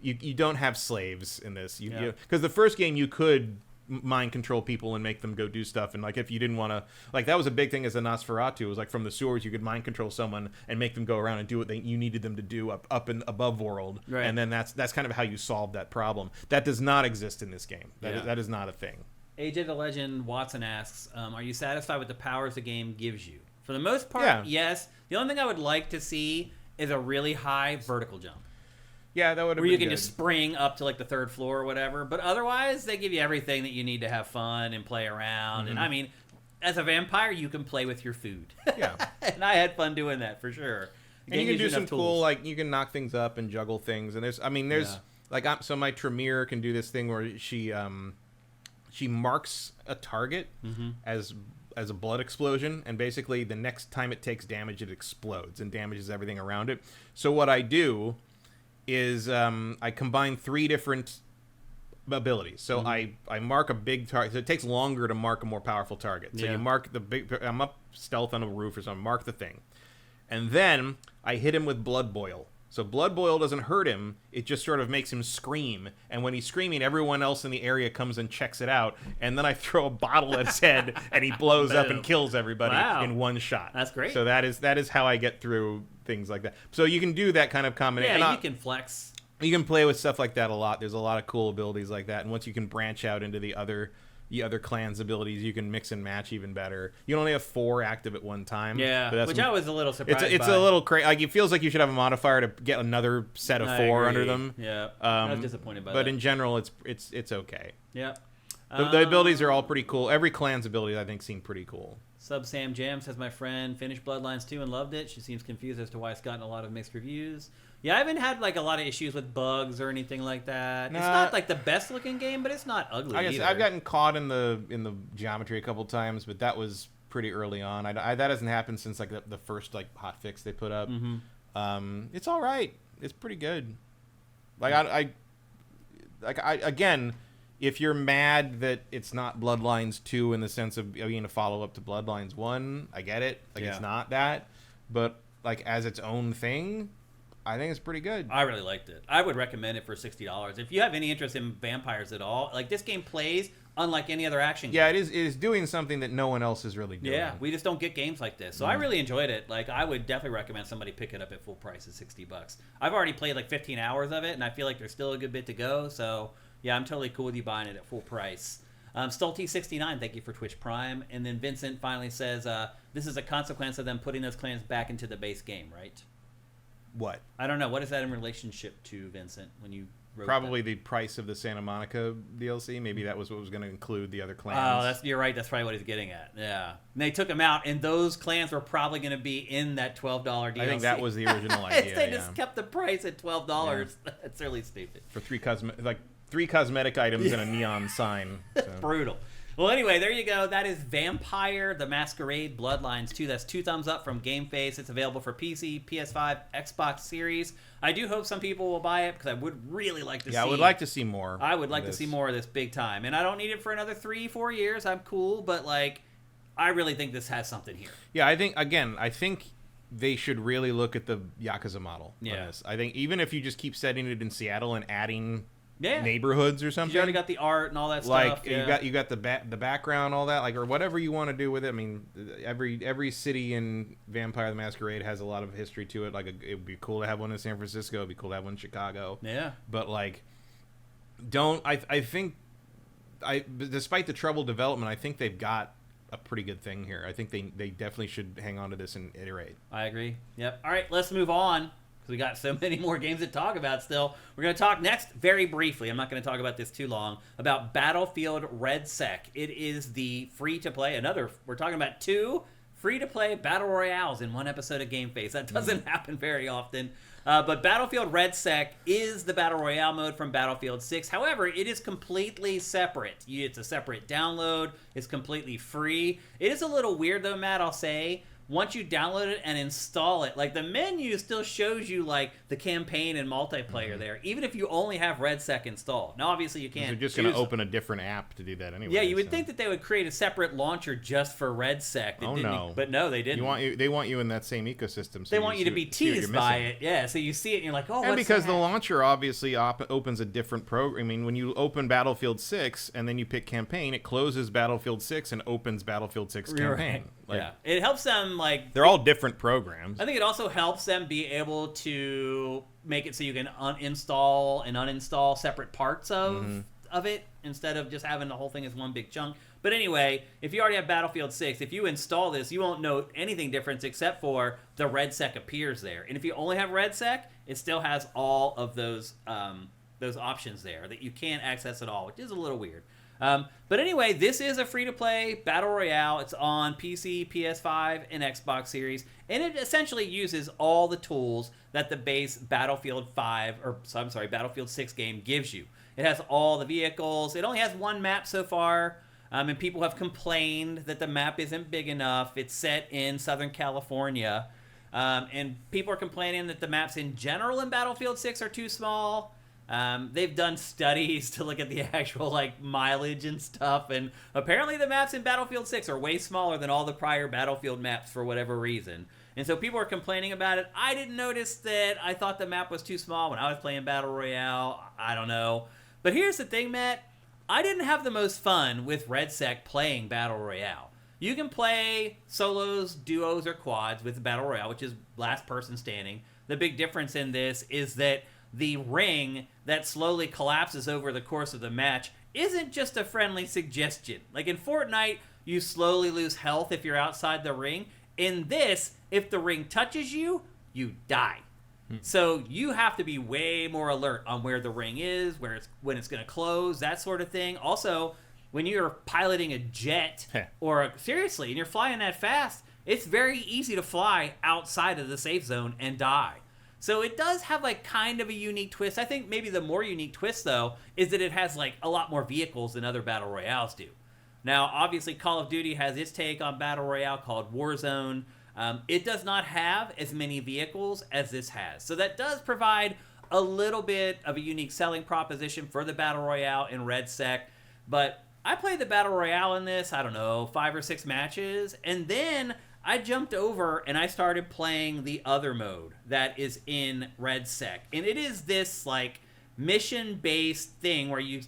S2: You don't have slaves in this. Because the first game you could mind control people and make them go do stuff. And if you didn't want to, that was a big thing as a Nosferatu. It was from the sewers you could mind control someone and make them go around and do what you needed them to do up and above world. Right. And then that's kind of how you solve that problem. That does not exist in this game. That is not a thing.
S1: AJ the Legend Watson asks, are you satisfied with the powers the game gives you? For the most part, yes. The only thing I would like to see is a really high vertical jump.
S2: Yeah, that would have been
S1: where you can
S2: good.
S1: just spring up to the 3rd floor or whatever. But otherwise, they give you everything that you need to have fun and play around. And I mean, as a vampire, you can play with your food.
S2: Yeah.
S1: And I had fun doing that for sure.
S2: And you can do some cool, like, you can knock things up and juggle things. And there's like, so my Tremere can do this thing where she marks a target as a blood explosion, and basically the next time it takes damage, it explodes and damages everything around it. So what I do is I combine 3 different abilities. So I mark a big target. So it takes longer to mark a more powerful target. So you mark the big. I'm up stealth on a roof or something. Mark the thing, and then I hit him with Blood Boil. So Blood Boil doesn't hurt him. It just sort of makes him scream. And when he's screaming, everyone else in the area comes and checks it out. And then I throw a bottle at his head, and he blows up and kills everybody in one shot.
S1: That's great.
S2: So that is how I get through things like that. So you can do that kind of combination.
S1: Yeah, you can flex.
S2: You can play with stuff like that a lot. There's a lot of cool abilities like that. And once you can branch out into the other clan's abilities, you can mix and match even better. You only have 4 active at one time.
S1: Yeah, which I was a little surprised by.
S2: It's a little crazy. Like, it feels like you should have a modifier to get another set of 4 under them.
S1: Yeah, I was disappointed by that.
S2: But in general, it's okay.
S1: Yeah.
S2: The abilities are all pretty cool. Every clan's abilities, I think, seem pretty cool.
S1: Sub Sam Jam says, my friend finished Bloodlines 2 and loved it. She seems confused as to why it's gotten a lot of mixed reviews. Yeah, I haven't had like a lot of issues with bugs or anything like that. It's not like the best looking game, but it's not ugly either.
S2: I've gotten caught in the geometry a couple times, but that was pretty early on. That hasn't happened since like the first like hotfix they put up. It's all right. It's pretty good. Like again, if you're mad that it's not Bloodlines 2 in the sense of being a follow up to Bloodlines 1, I get it. Like it's not that, but like as its own thing, I think it's pretty good.
S1: I really liked it. I would recommend it for $60. If you have any interest in vampires at all, like this game plays unlike any other action game.
S2: Yeah, it is doing something that no one else is really doing.
S1: Yeah, we just don't get games like this. So I really enjoyed it. Like, I would definitely recommend somebody pick it up at full price at $60. I've already played like 15 hours of it, and I feel like there's still a good bit to go. So yeah, I'm totally cool with you buying it at full price. Stulty69, thank you for Twitch Prime. And then Vincent finally says, this is a consequence of them putting those clans back into the base game, right?
S2: What?
S1: I don't know. What is that in relationship to, Vincent, when you wrote
S2: Probably
S1: that?
S2: the price of the Santa Monica DLC. Maybe that was what was going to include the other clans.
S1: Oh, you're right. That's probably what he's getting at. Yeah. And they took them out, and those clans were probably going to be in that $12 DLC.
S2: I think that was the original idea.
S1: They just kept the price at $12. Yeah. That's really stupid.
S2: For three cosmetic items and a neon sign. So.
S1: Brutal. Well, anyway, there you go. That is Vampire the Masquerade Bloodlines 2. That's 2 thumbs up from GameFace. It's available for PC, PS5, Xbox Series. I do hope some people will buy it because I would really like to see.
S2: Yeah, I would like to see more.
S1: I would like to see more of this big time. And I don't need it for another 3-4 years. I'm cool, but like, I really think this has something here.
S2: Yeah, I think they should really look at the Yakuza model on this. I think even if you just keep setting it in Seattle and adding neighborhoods or something.
S1: You already got the art and all that
S2: stuff.
S1: Like
S2: you got the background, all that, like, or whatever you want to do with it. I mean, every city in Vampire the Masquerade has a lot of history to it. Like, it would be cool to have one in San Francisco. It'd be cool to have one in Chicago.
S1: Yeah.
S2: But like, I think despite the troubled development, I think they've got a pretty good thing here. I think they definitely should hang on to this and iterate.
S1: I agree. Yep. All right, let's move on. We got so many more games to talk about still. We're going to talk next, very briefly, I'm not going to talk about this too long, about Battlefield RedSec. It is the free-to-play, we're talking about 2 free-to-play Battle Royales in one episode of GameFace. That doesn't happen very often. But Battlefield RedSec is the Battle Royale mode from Battlefield 6. However, it is completely separate. It's a separate download. It's completely free. It is a little weird, though, Matt, I'll say. Once you download it and install it, like, the menu still shows you like the campaign and multiplayer there, even if you only have RedSec installed. Now, obviously, you can't.
S2: You're just going to open a different app to do that anyway.
S1: Yeah, you would think that they would create a separate launcher just for RedSec. But no, they didn't.
S2: They want you in that same ecosystem. So
S1: they want you to be teased by it. Yeah, so you see it and you're like, oh,
S2: and because the launcher obviously opens a different program. I mean, when you open Battlefield 6 and then you pick campaign, it closes Battlefield 6 and opens Battlefield 6 campaign.
S1: Right. Like, yeah, it helps them, like...
S2: They're all different programs.
S1: I think it also helps them be able to make it so you can uninstall and uninstall separate parts of it instead of just having the whole thing as one big chunk. But anyway, if you already have Battlefield 6, if you install this, you won't know anything different except for the RedSec appears there. And if you only have RedSec, it still has all of those options there that you can't access at all, which is a little weird. But anyway, this is a free-to-play battle royale. It's on PC, PS5, and Xbox Series, and it essentially uses all the tools that the base Battlefield 6 game gives you. It has all the vehicles. It only has one map so far, and people have complained that the map isn't big enough. It's set in Southern California, and people are complaining that the maps in general in Battlefield 6 are too small. They've done studies to look at the actual mileage and stuff, and apparently the maps in Battlefield 6 are way smaller than all the prior Battlefield maps for whatever reason. And so people are complaining about it. I didn't notice that. I thought the map was too small when I was playing Battle Royale. I don't know. But here's the thing, Matt. I didn't have the most fun with RedSec playing Battle Royale. You can play solos, duos, or quads with Battle Royale, which is last person standing. The big difference in this is that the ring that slowly collapses over the course of the match isn't just a friendly suggestion. Like in Fortnite, you slowly lose health if you're outside the ring. In this, if the ring touches you, you die. So you have to be way more alert on where the ring is, when it's going to close, that sort of thing. Also, when you're piloting a jet, seriously, and you're flying that fast, it's very easy to fly outside of the safe zone and die. So it does have kind of a unique twist. I think maybe the more unique twist, though, is that it has a lot more vehicles than other Battle Royales do. Now, obviously, Call of Duty has its take on Battle Royale called Warzone. It does not have as many vehicles as this has. So that does provide a little bit of a unique selling proposition for the Battle Royale in RedSec. But I played the Battle Royale in this, 5 or 6 matches. And then I jumped over and I started playing the other mode that is in RedSec. And it is this, mission-based thing where you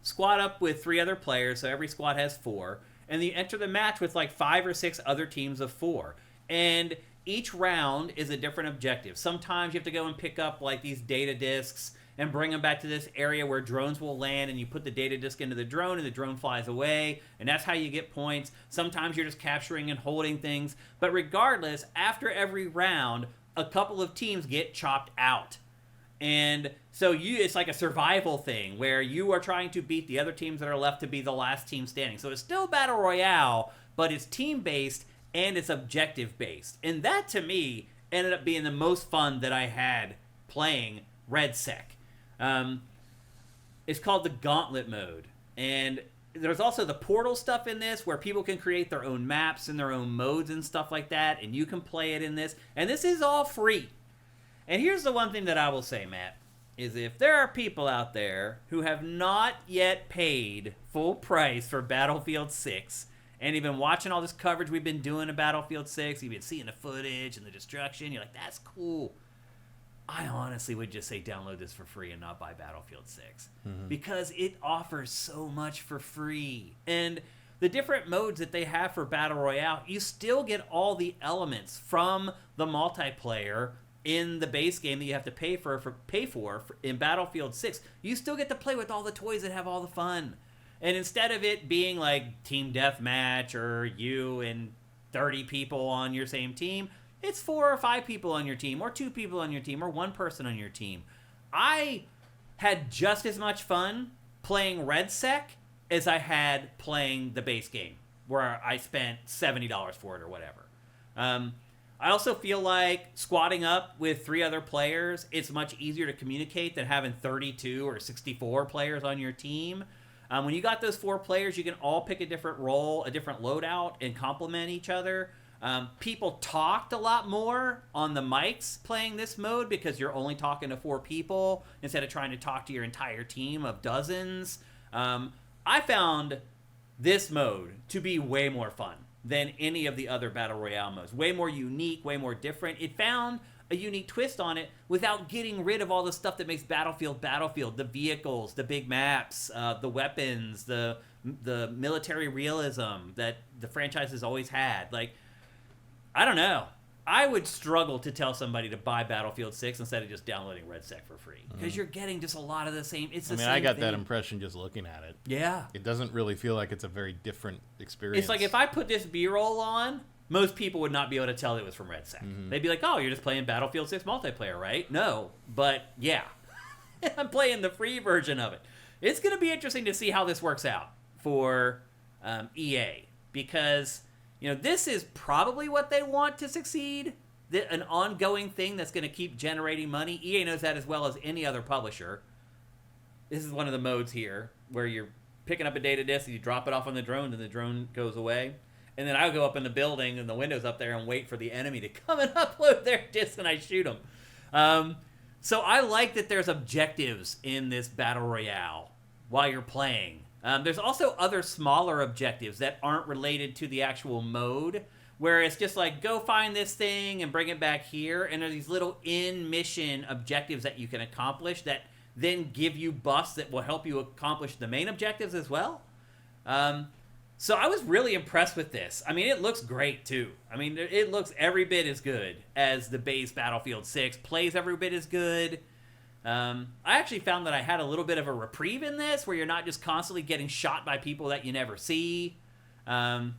S1: squad up with 3 other players, so every squad has 4. And you enter the match with 5 or 6 other teams of 4. And each round is a different objective. Sometimes you have to go and pick up these data discs and bring them back to this area where drones will land, and you put the data disc into the drone and the drone flies away, and that's how you get points. Sometimes you're just capturing and holding things. But regardless, after every round, a couple of teams get chopped out. And so it's like a survival thing where you are trying to beat the other teams that are left to be the last team standing. So it's still Battle Royale, but it's team-based and it's objective-based. And that, to me, ended up being the most fun that I had playing RedSec. It's called the Gauntlet mode. And there's also the Portal stuff in this where people can create their own maps and their own modes and stuff like that, and you can play it in this. And this is all free. And here's the one thing that I will say, Matt, is if there are people out there who have not yet paid full price for Battlefield 6, and you've been watching all this coverage we've been doing of Battlefield 6, you've been seeing the footage and the destruction, you're like, that's cool. I honestly would just say download this for free and not buy Battlefield 6. Because it offers so much for free. And the different modes that they have for Battle Royale, you still get all the elements from the multiplayer in the base game that you have to pay for in Battlefield 6. You still get to play with all the toys that have all the fun. And instead of it being team deathmatch or you and 30 people on your same team, it's 4 or 5 people on your team, or 2 people on your team, or 1 person on your team. I had just as much fun playing RedSec as I had playing the base game, where I spent $70 for it or whatever. I also feel like squatting up with 3 other players, it's much easier to communicate than having 32 or 64 players on your team. When you got those 4 players, you can all pick a different role, a different loadout, and complement each other. People talked a lot more on the mics playing this mode because you're only talking to 4 people instead of trying to talk to your entire team of dozens. I found this mode to be way more fun than any of the other Battle Royale modes. Way more unique, way more different. It found a unique twist on it without getting rid of all the stuff that makes Battlefield. The vehicles, the big maps, the weapons, the military realism that the franchise has always had. I don't know. I would struggle to tell somebody to buy Battlefield 6 instead of just downloading RedSec for free. Because you're getting just a lot of the same. It's the same
S2: I got
S1: thing.
S2: that impression just looking at it.
S1: Yeah.
S2: It doesn't really feel like it's a very different experience.
S1: It's like if I put this B-roll on, most people would not be able to tell it was from RedSec. They'd be like, oh, you're just playing Battlefield 6 multiplayer, right? No. But, yeah. I'm playing the free version of it. it's going to be interesting to see how this works out for EA, because this is probably what they want to succeed, an ongoing thing that's going to keep generating money. EA knows that as well as any other publisher. This is one of the modes here where you're picking up a data disk and you drop it off on the drone and the drone goes away. And then I go up in the building and the window's up there and wait for the enemy to come and upload their disc and I shoot them. So I like that there's objectives in this Battle Royale while you're playing. There's also other smaller objectives that aren't related to the actual mode, where it's just like, go find this thing and bring it back here. And there's these little in-mission objectives that you can accomplish that then give you buffs that will help you accomplish the main objectives as well. So I was really impressed with this. I mean, it looks great, too. I mean, it looks every bit as good as the base Battlefield 6. Plays every bit as good. I actually found that I had a little bit of a reprieve in this, where you're not just constantly getting shot by people that you never see. I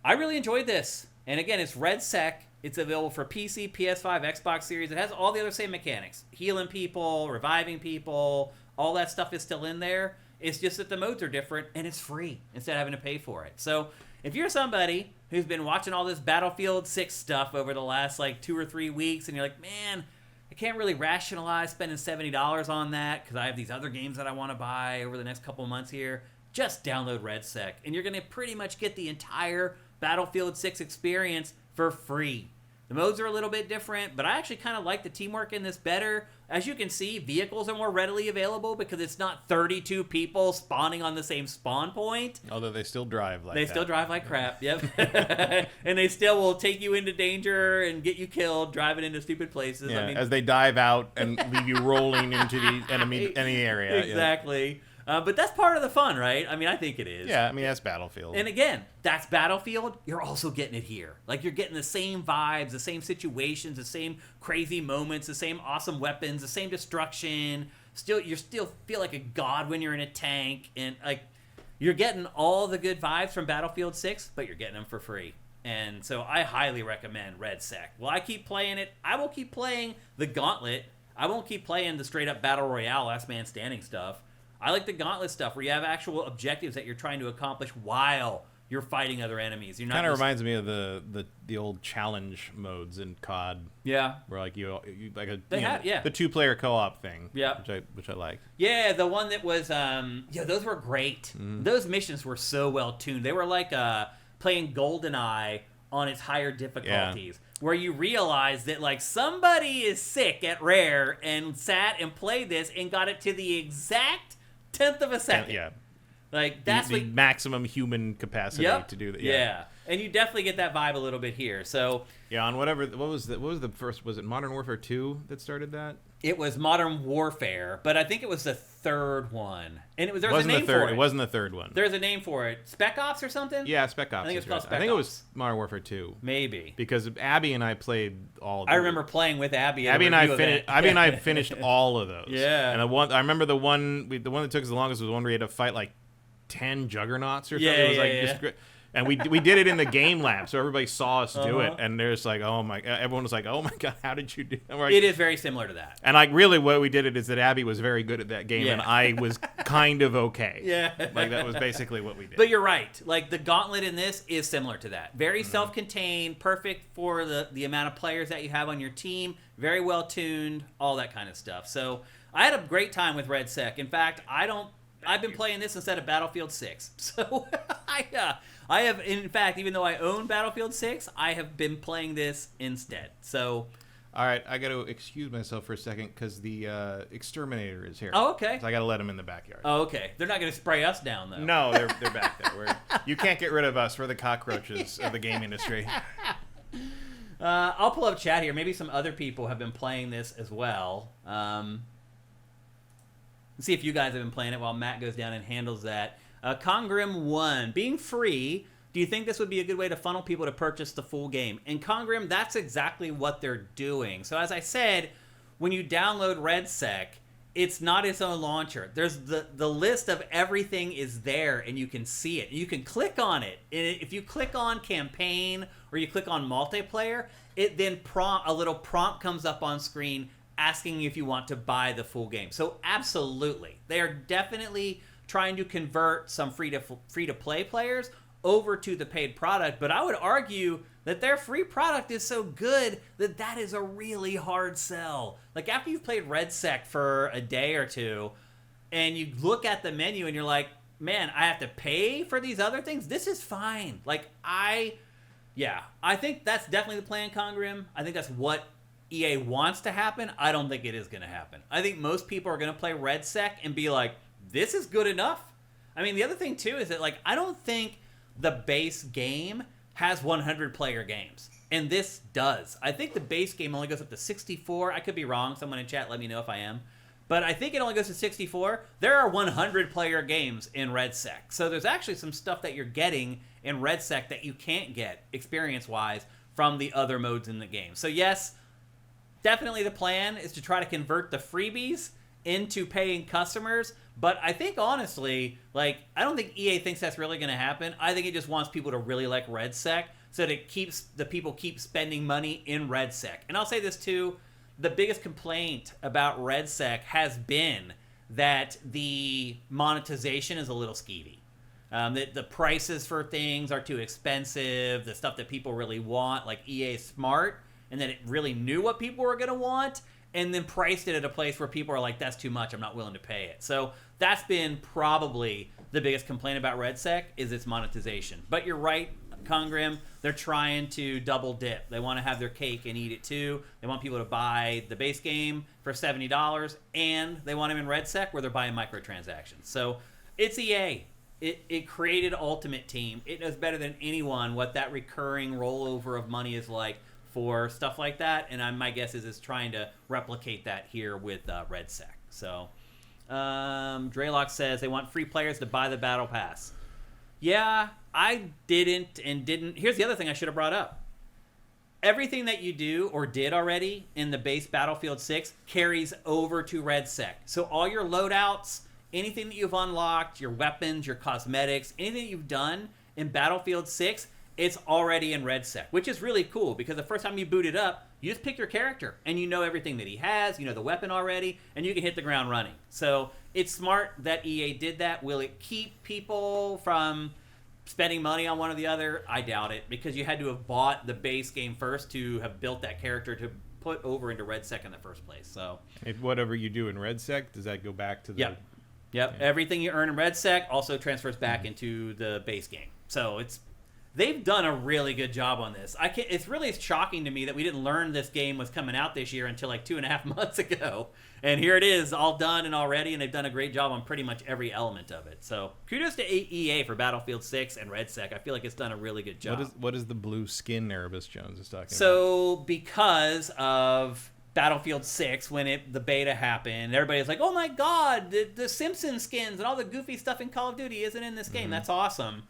S1: really enjoyed this. And again, it's RedSec. It's available for PC, PS5, Xbox Series. It has all the other same mechanics. Healing people, reviving people, all that stuff is still in there. It's just that the modes are different, and it's free instead of having to pay for it. So if you're somebody who's been watching all this Battlefield 6 stuff over the last 2 or 3 weeks, and you're like, man, I can't really rationalize spending $70 on that because I have these other games that I want to buy over the next couple of months here, just download RedSec, and you're going to pretty much get the entire Battlefield 6 experience for free. The modes are a little bit different, but I actually kind of like the teamwork in this better. As you can see, vehicles are more readily available because it's not 32 people spawning on the same spawn point.
S2: Although they still drive like
S1: They still drive like crap, yep. And they still will take you into danger and get you killed driving into stupid places.
S2: Yeah, as they dive out and leave you rolling into the enemy area.
S1: Exactly. Yeah. But that's part of the fun, right? I mean, I think it is.
S2: Yeah, I mean, that's Battlefield.
S1: And again, that's Battlefield. You're also getting it here. You're getting the same vibes, the same situations, the same crazy moments, the same awesome weapons, the same destruction. You still feel like a god when you're in a tank. And, you're getting all the good vibes from Battlefield 6, but you're getting them for free. And so I highly recommend RedSec. Will I keep playing it? I will keep playing the Gauntlet. I won't keep playing the straight-up Battle Royale, Last Man Standing stuff. I like the Gauntlet stuff where you have actual objectives that you're trying to accomplish while you're fighting other enemies. You're not
S2: kind of reminds me of the old challenge modes in COD.
S1: Yeah,
S2: where you
S1: the
S2: 2-player co-op thing.
S1: Yeah,
S2: which I like.
S1: Yeah, the one that was those were great. Mm-hmm. Those missions were so well tuned. They were like playing GoldenEye on its higher difficulties. Yeah. Where you realize that somebody is sick at Rare and sat and played this and got it to the exact 10th of a second.
S2: Yeah.
S1: That's
S2: the maximum human capacity to do that.
S1: Yeah. And you definitely get that vibe a little bit here. So
S2: on what was the first, was it Modern Warfare 2 that started that?
S1: It was Modern Warfare, but I think it was the third one. And there was a name for it.
S2: It wasn't the third one.
S1: There's a name for it. Spec Ops or something?
S2: Yeah, Spec Ops.
S1: I think it's called Spec Ops.
S2: I think it was Modern Warfare 2.
S1: Maybe.
S2: Because Abby and I played all of them.
S1: I remember playing with Abby.
S2: Abby and I finished all of those.
S1: Yeah.
S2: And I remember the one that took us the longest was the one where you had to fight 10 juggernauts or something.
S1: Yeah,
S2: it was and we did it in the game lab, so everybody saw us do it, and there's oh my, everyone was like, oh my god, how did you do that?
S1: It is very similar to that.
S2: And really what we did is that Abby was very good at that game, and I was kind of okay.
S1: Yeah.
S2: That was basically what we did.
S1: But you're right. The gauntlet in this is similar to that. Very self-contained, perfect for the amount of players that you have on your team, very well tuned, all that kind of stuff. So I had a great time with RedSec. In fact, I've been playing this instead of Battlefield 6. So I have, in fact, even though I own Battlefield 6, I have been playing this instead. So,
S2: all right, I got to excuse myself for a second because the exterminator is here.
S1: Oh, okay.
S2: So I got to let him in the backyard.
S1: Oh, okay. They're not going to spray us down, though.
S2: No, they're back there. You can't get rid of us. We're the cockroaches of the game industry.
S1: I'll pull up chat here. Maybe some other people have been playing this as well. Let's see if you guys have been playing it while Matt goes down and handles that. Congrim1, being free, do you think this would be a good way to funnel people to purchase the full game? And Congrim, that's exactly what they're doing. So as I said, when you download RedSec, it's not its own launcher. There's the list of everything is there, and you can see it. You can click on it. And if you click on campaign or you click on multiplayer, it then a little prompt comes up on screen asking if you want to buy the full game. So absolutely, they are definitely trying to convert some free to play players over to the paid product. But I would argue that their free product is so good that that is a really hard sell. Like after you've played RedSec for a day or two, and you look at the menu and you're like, man, I have to pay for these other things? This is fine. Like, I think that's definitely the plan, Congrim. I think that's what EA wants to happen. I don't think it is going to happen. I think most people are going to play RedSec and be like, this is good enough. I mean, the other thing, too, is that, like, I don't think the base game has 100 player games. And this does. I think the base game only goes up to 64. I could be wrong. Someone in chat let me know if I am. But I think it only goes to 64. There are 100-player games in RedSec. So there's actually some stuff that you're getting in RedSec that you can't get, experience-wise, from the other modes in the game. So yes, definitely the plan is to try to convert the freebies into paying customers. But I think, honestly, like, I don't think EA thinks that's really going to happen. I think it just wants people to really like RedSec so that it keeps the people keep spending money in RedSec. And I'll say this, too. The biggest complaint about RedSec has been that the monetization is a little skeevy. That the prices for things are too expensive, the stuff that people really want, like EA is smart, and that it really knew what people were going to want, and then priced it at a place where people are like, that's too much, I'm not willing to pay it. So that's been probably the biggest complaint about RedSec is its monetization. But you're right, Congrim, they're trying to double dip. They want to have their cake and eat it too. They want people to buy the base game for $70, and they want them in RedSec where they're buying microtransactions. So it's EA. It created Ultimate Team. It knows better than anyone what that recurring rollover of money is like for stuff like that. And my guess is it's trying to replicate that here with RedSec. So Draylock says they want free players to buy the Battle Pass. Yeah, I didn't. Here's the other thing I should have brought up. Everything that you do or did already in the base Battlefield 6 carries over to RedSec. So all your loadouts, anything that you've unlocked, your weapons, your cosmetics, anything that you've done in Battlefield 6, it's already in RedSec, which is really cool because the first time you boot it up, you just pick your character and you know everything that he has, you know the weapon already, and you can hit the ground running. So it's smart that EA did that. Will it keep people from spending money on one or the other? I doubt it, because you had to have bought the base game first to have built that character to put over into RedSec in the first place. So
S2: if whatever you do in RedSec, does that go back to the...
S1: Yep. Yeah. Everything you earn in RedSec also transfers back into the base game. So they've done a really good job on this. It's really shocking to me that we didn't learn this game was coming out this year until like 2.5 months ago. And here it is, all done and already, and they've done a great job on pretty much every element of it. So kudos to EA for Battlefield 6 and RedSec. I feel like it's done a really good job.
S2: What is the blue skin Erebus Jones is talking about?
S1: So because of Battlefield 6, when the beta happened, everybody's like, oh my god, the Simpsons skins and all the goofy stuff in Call of Duty isn't in this game. Mm-hmm. That's awesome.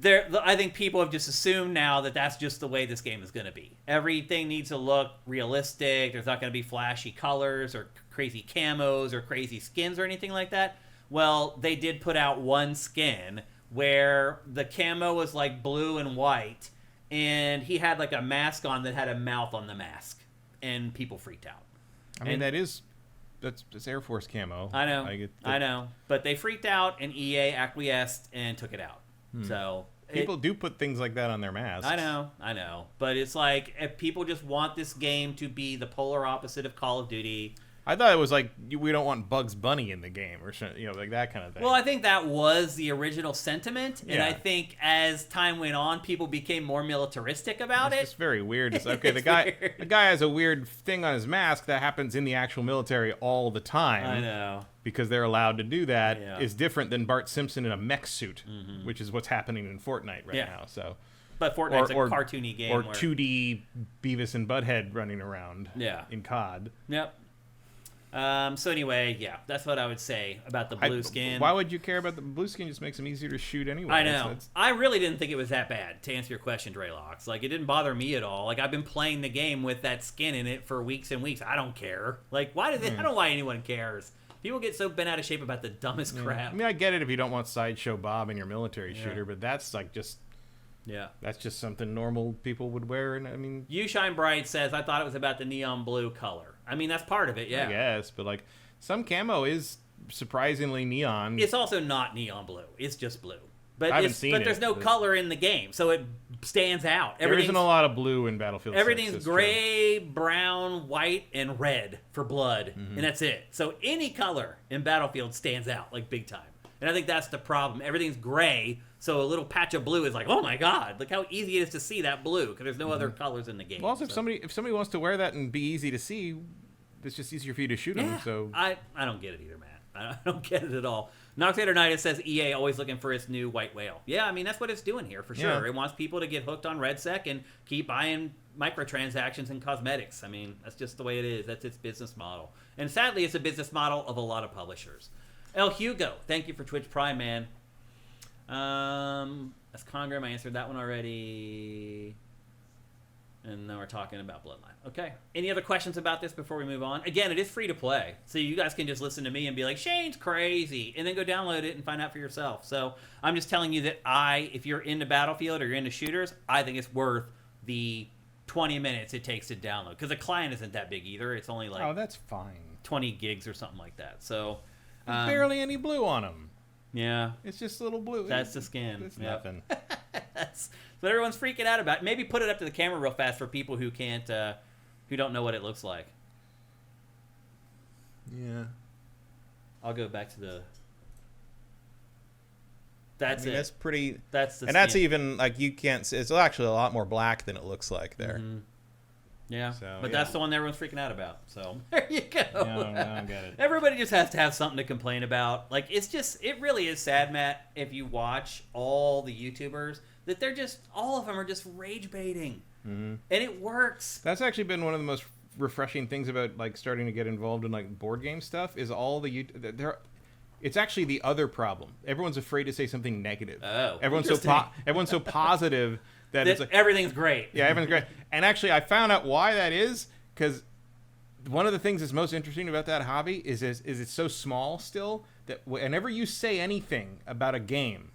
S1: I think people have just assumed now that that's just the way this game is going to be. Everything needs to look realistic. There's not going to be flashy colors or crazy camos or crazy skins or anything like that. Well, they did put out one skin where the camo was like blue and white, and he had like a mask on that had a mouth on the mask, and people freaked out.
S2: I mean, that's Air Force camo.
S1: I know. I know. But they freaked out, and EA acquiesced and took it out. So
S2: people do put things like that on their masks.
S1: I know. But it's like, if people just want this game to be the polar opposite of Call of Duty.
S2: I thought it was like, we don't want Bugs Bunny in the game or like that kind of thing.
S1: Well, I think that was the original sentiment, and I think as time went on, people became more militaristic about it.
S2: It's just very weird. It's okay. The guy has a weird thing on his mask that happens in the actual military all the time.
S1: I know.
S2: Because they're allowed to do that, is different than Bart Simpson in a mech suit, which is what's happening in Fortnite right now. So,
S1: but Fortnite's a cartoony game.
S2: Or 2D Beavis and Butthead running around in COD.
S1: Yep. So anyway, that's what I would say about the blue skin.
S2: Why would you care about the blue skin? Just makes them easier to shoot anyway.
S1: I know. I really didn't think it was that bad, to answer your question, Draylox. Like, it didn't bother me at all. Like, I've been playing the game with that skin in it for weeks and weeks. I don't care. Like, I don't know why anyone cares. People get so bent out of shape about the dumbest crap.
S2: I mean, I get it if you don't want Sideshow Bob in your military shooter, but that's like just
S1: Yeah.
S2: That's just something normal people would wear, and I mean...
S1: You Shine Bright says, I thought it was about the neon blue color. I mean, that's part of it, yeah.
S2: I guess, but like, some camo is surprisingly neon.
S1: It's also not neon blue. It's just blue. But
S2: I haven't seen it.
S1: There's no color in the game, so it stands out.
S2: There isn't a lot of blue in Battlefield 6.
S1: Everything's gray, brown, white, and red for blood, and that's it. So any color in Battlefield stands out, like, big time. And I think that's the problem. Everything's gray, so a little patch of blue is like, oh my god, look how easy it is to see that blue, because there's no other colors in the game.
S2: Well, also, if somebody wants to wear that and be easy to see, it's just easier for you to shoot them. So
S1: I don't get it either, Matt. I don't get it at all. Noxatornitis says EA always looking for its new white whale. Yeah, I mean, that's what it's doing here, for sure.
S2: Yeah.
S1: It wants people to get hooked on RedSec and keep buying microtransactions and cosmetics. I mean, that's just the way it is. That's its business model. And sadly, it's a business model of a lot of publishers. El Hugo, thank you for Twitch Prime, man. That's Congram. I answered that one already. And now we're talking about Bloodline. Okay. Any other questions about this before we move on? Again, it is free to play. So you guys can just listen to me and be like, Shane's crazy. And then go download it and find out for yourself. So I'm just telling you that if you're into Battlefield or you're into shooters, I think it's worth the 20 minutes it takes to download. Because the client isn't that big either. It's only like...
S2: Oh, that's fine.
S1: 20 gigs or something like that. So...
S2: barely any blue on them.
S1: Yeah.
S2: It's just a little blue.
S1: That's the skin.
S2: It's nothing.
S1: That's what everyone's freaking out about. Maybe put it up to the camera real fast for people who can't, who don't know what it looks like.
S2: Yeah.
S1: I'll go back to the... That's it.
S4: That's pretty...
S1: That's the
S4: And
S1: skin.
S4: that's even, like, you can't... It's actually a lot more black than it looks like there.
S1: Mm-hmm. Yeah,
S4: So,
S1: but
S4: yeah.
S1: that's the one everyone's freaking out about. So there you go.
S2: I don't get it.
S1: Everybody just has to have something to complain about. Like, it really is sad, Matt, if you watch all the YouTubers, that they're just, all of them are just rage baiting. Mm-hmm. And it works.
S2: That's actually been one of the most refreshing things about like starting to get involved in like board game stuff is all the it's actually the other problem. Everyone's afraid to say something negative.
S1: Oh,
S2: everyone's so positive that it's like,
S1: everything's great.
S2: Yeah, everything's great. And actually, I found out why that is, because one of the things that's most interesting about that hobby is it's so small still that whenever you say anything about a game,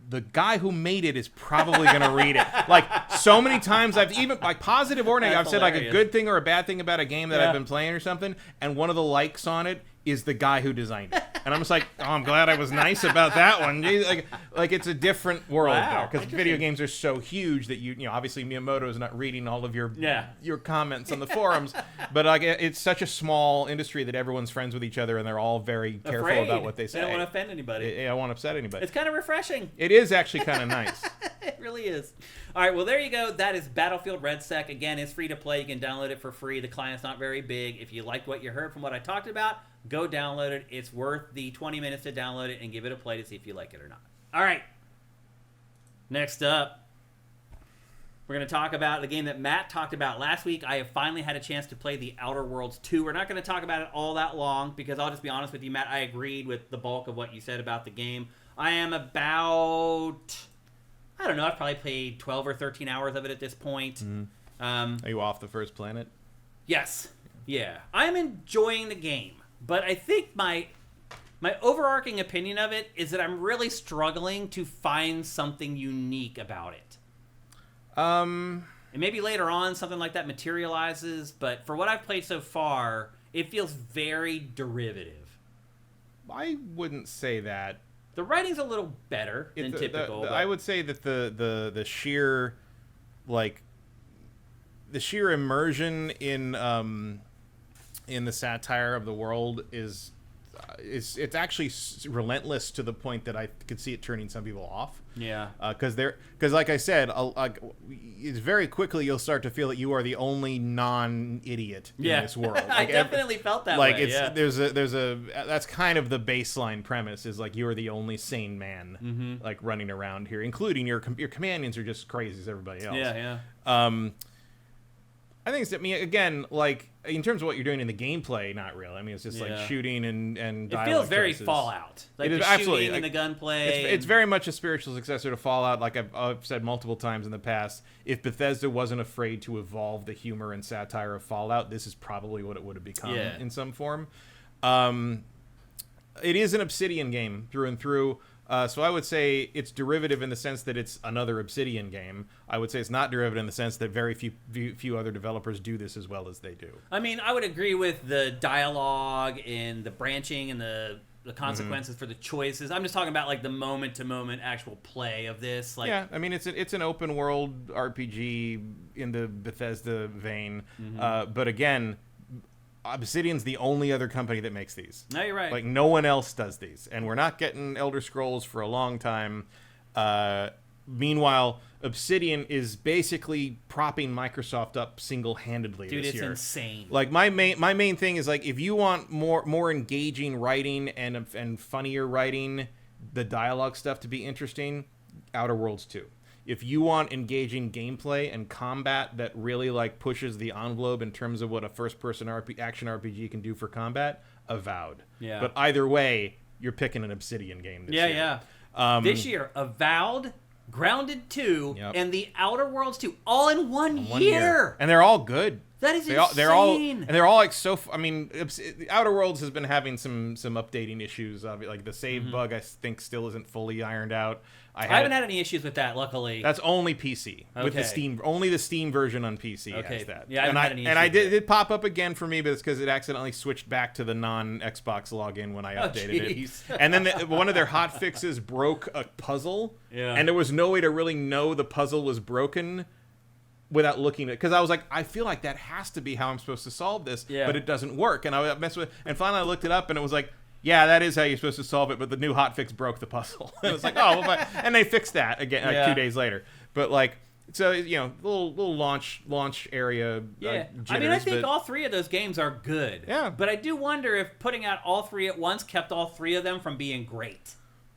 S2: the guy who made it is probably going to read it. Like, so many times I've even, like, positive or negative, I've said, like, a good thing or a bad thing about a game that I've been playing or something, and one of the likes on it is the guy who designed it. And I'm just like, oh, I'm glad I was nice about that one. Like it's a different world there, because video games are so huge that you know, obviously Miyamoto is not reading all of your comments on the forums, but like it's such a small industry that everyone's friends with each other and they're all very careful about what they say.
S1: They don't want to offend anybody.
S2: I don't want to upset anybody.
S1: It's kind of refreshing.
S2: It is actually kind of nice.
S1: It really is. All right, well, there you go. That is Battlefield RedSec. Again, it's free to play. You can download it for free. The client's not very big. If you liked what you heard from what I talked about, go download it. It's worth the 20 minutes to download it and give it a play to see if you like it or not. All right. Next up, we're going to talk about the game that Matt talked about last week. I have finally had a chance to play The Outer Worlds 2. We're not going to talk about it all that long because I'll just be honest with you, Matt. I agreed with the bulk of what you said about the game. I am about... I don't know. I've probably played 12 or 13 hours of it at this point.
S2: Are you off the first planet?
S1: Yes. Yeah. I'm enjoying the game, but I think my overarching opinion of it is that I'm really struggling to find something unique about it. And maybe later on something like that materializes, but for what I've played so far, it feels very derivative.
S2: I wouldn't say that.
S1: The writing's a little better than typical.
S2: I would say that the sheer, like, the sheer immersion in the satire of the world is it's actually relentless to the point that I could see it turning some people off.
S1: Yeah.
S2: Because like I said, it's very quickly you'll start to feel that you are the only non-idiot in this world. Like,
S1: I definitely felt that
S2: like
S1: way.
S2: There's a that's kind of the baseline premise is like you are the only sane man like running around here, including your companions are just crazy as everybody else.
S1: Yeah.
S2: I think it's, I mean, again, like, in terms of what you're doing in the gameplay, not really. I mean, it's just like shooting and
S1: it feels very
S2: choices.
S1: Fallout. Like
S2: it is
S1: the
S2: absolutely
S1: shooting and the gunplay.
S2: It's very much a spiritual successor to Fallout. Like I've said multiple times in the past, if Bethesda wasn't afraid to evolve the humor and satire of Fallout, this is probably what it would have become in some form. It is an Obsidian game through and through. So I would say it's derivative in the sense that it's another Obsidian game. I would say it's not derivative in the sense that very few other developers do this as well as they do.
S1: I mean, I would agree with the dialogue and the branching and the consequences for the choices. I'm just talking about like the moment-to-moment actual play of this. Like,
S2: yeah, I mean, it's an open world RPG in the Bethesda vein, but again, Obsidian's the only other company that makes these.
S1: No, you're right.
S2: Like, no one else does these. And we're not getting Elder Scrolls for a long time. Meanwhile, Obsidian is basically propping Microsoft up single-handedly
S1: Dude,
S2: this
S1: it's
S2: year.
S1: insane.
S2: Like, my main thing is, like, if you want more engaging writing and funnier writing, the dialogue stuff to be interesting, Outer Worlds 2. If you want engaging gameplay and combat that really like pushes the envelope in terms of what a first-person action RPG can do for combat, Avowed.
S1: Yeah.
S2: But either way, you're picking an Obsidian game this year.
S1: Yeah. This year, Avowed, Grounded 2,
S2: Yep.
S1: and the Outer Worlds 2, all in one year.
S2: And they're all good.
S1: That is
S2: They're all
S1: insane.
S2: and they're all like so. I mean, Outer Worlds has been having some updating issues. Like the save bug, I think, still isn't fully ironed out.
S1: I haven't had any issues with that, luckily.
S2: That's only PC with the
S1: Okay.
S2: Steam. Only the Steam version on PC
S1: Okay.
S2: has that.
S1: Yeah, I haven't had any
S2: and I
S1: issues with
S2: did pop up again for me, but it's because it accidentally switched back to the non-Xbox login when I updated
S1: jeez.
S2: it. And then one of their hot fixes broke a puzzle,
S1: Yeah.
S2: and there was no way to really know the puzzle was broken without looking at it, because I was like, I feel like that has to be how I'm supposed to solve this,
S1: Yeah.
S2: but it doesn't work. And I messed with, and finally I looked it up, and it was like, yeah, that is how you're supposed to solve it, but the new hotfix broke the puzzle. And it's like, oh, well, and they fixed that again like
S1: Yeah.
S2: 2 days later. But like, so little launch area.
S1: Yeah,
S2: Jitters,
S1: I mean, I think
S2: but
S1: all three of those games are good.
S2: Yeah.
S1: But I do wonder if putting out all three at once kept all three of them from being great.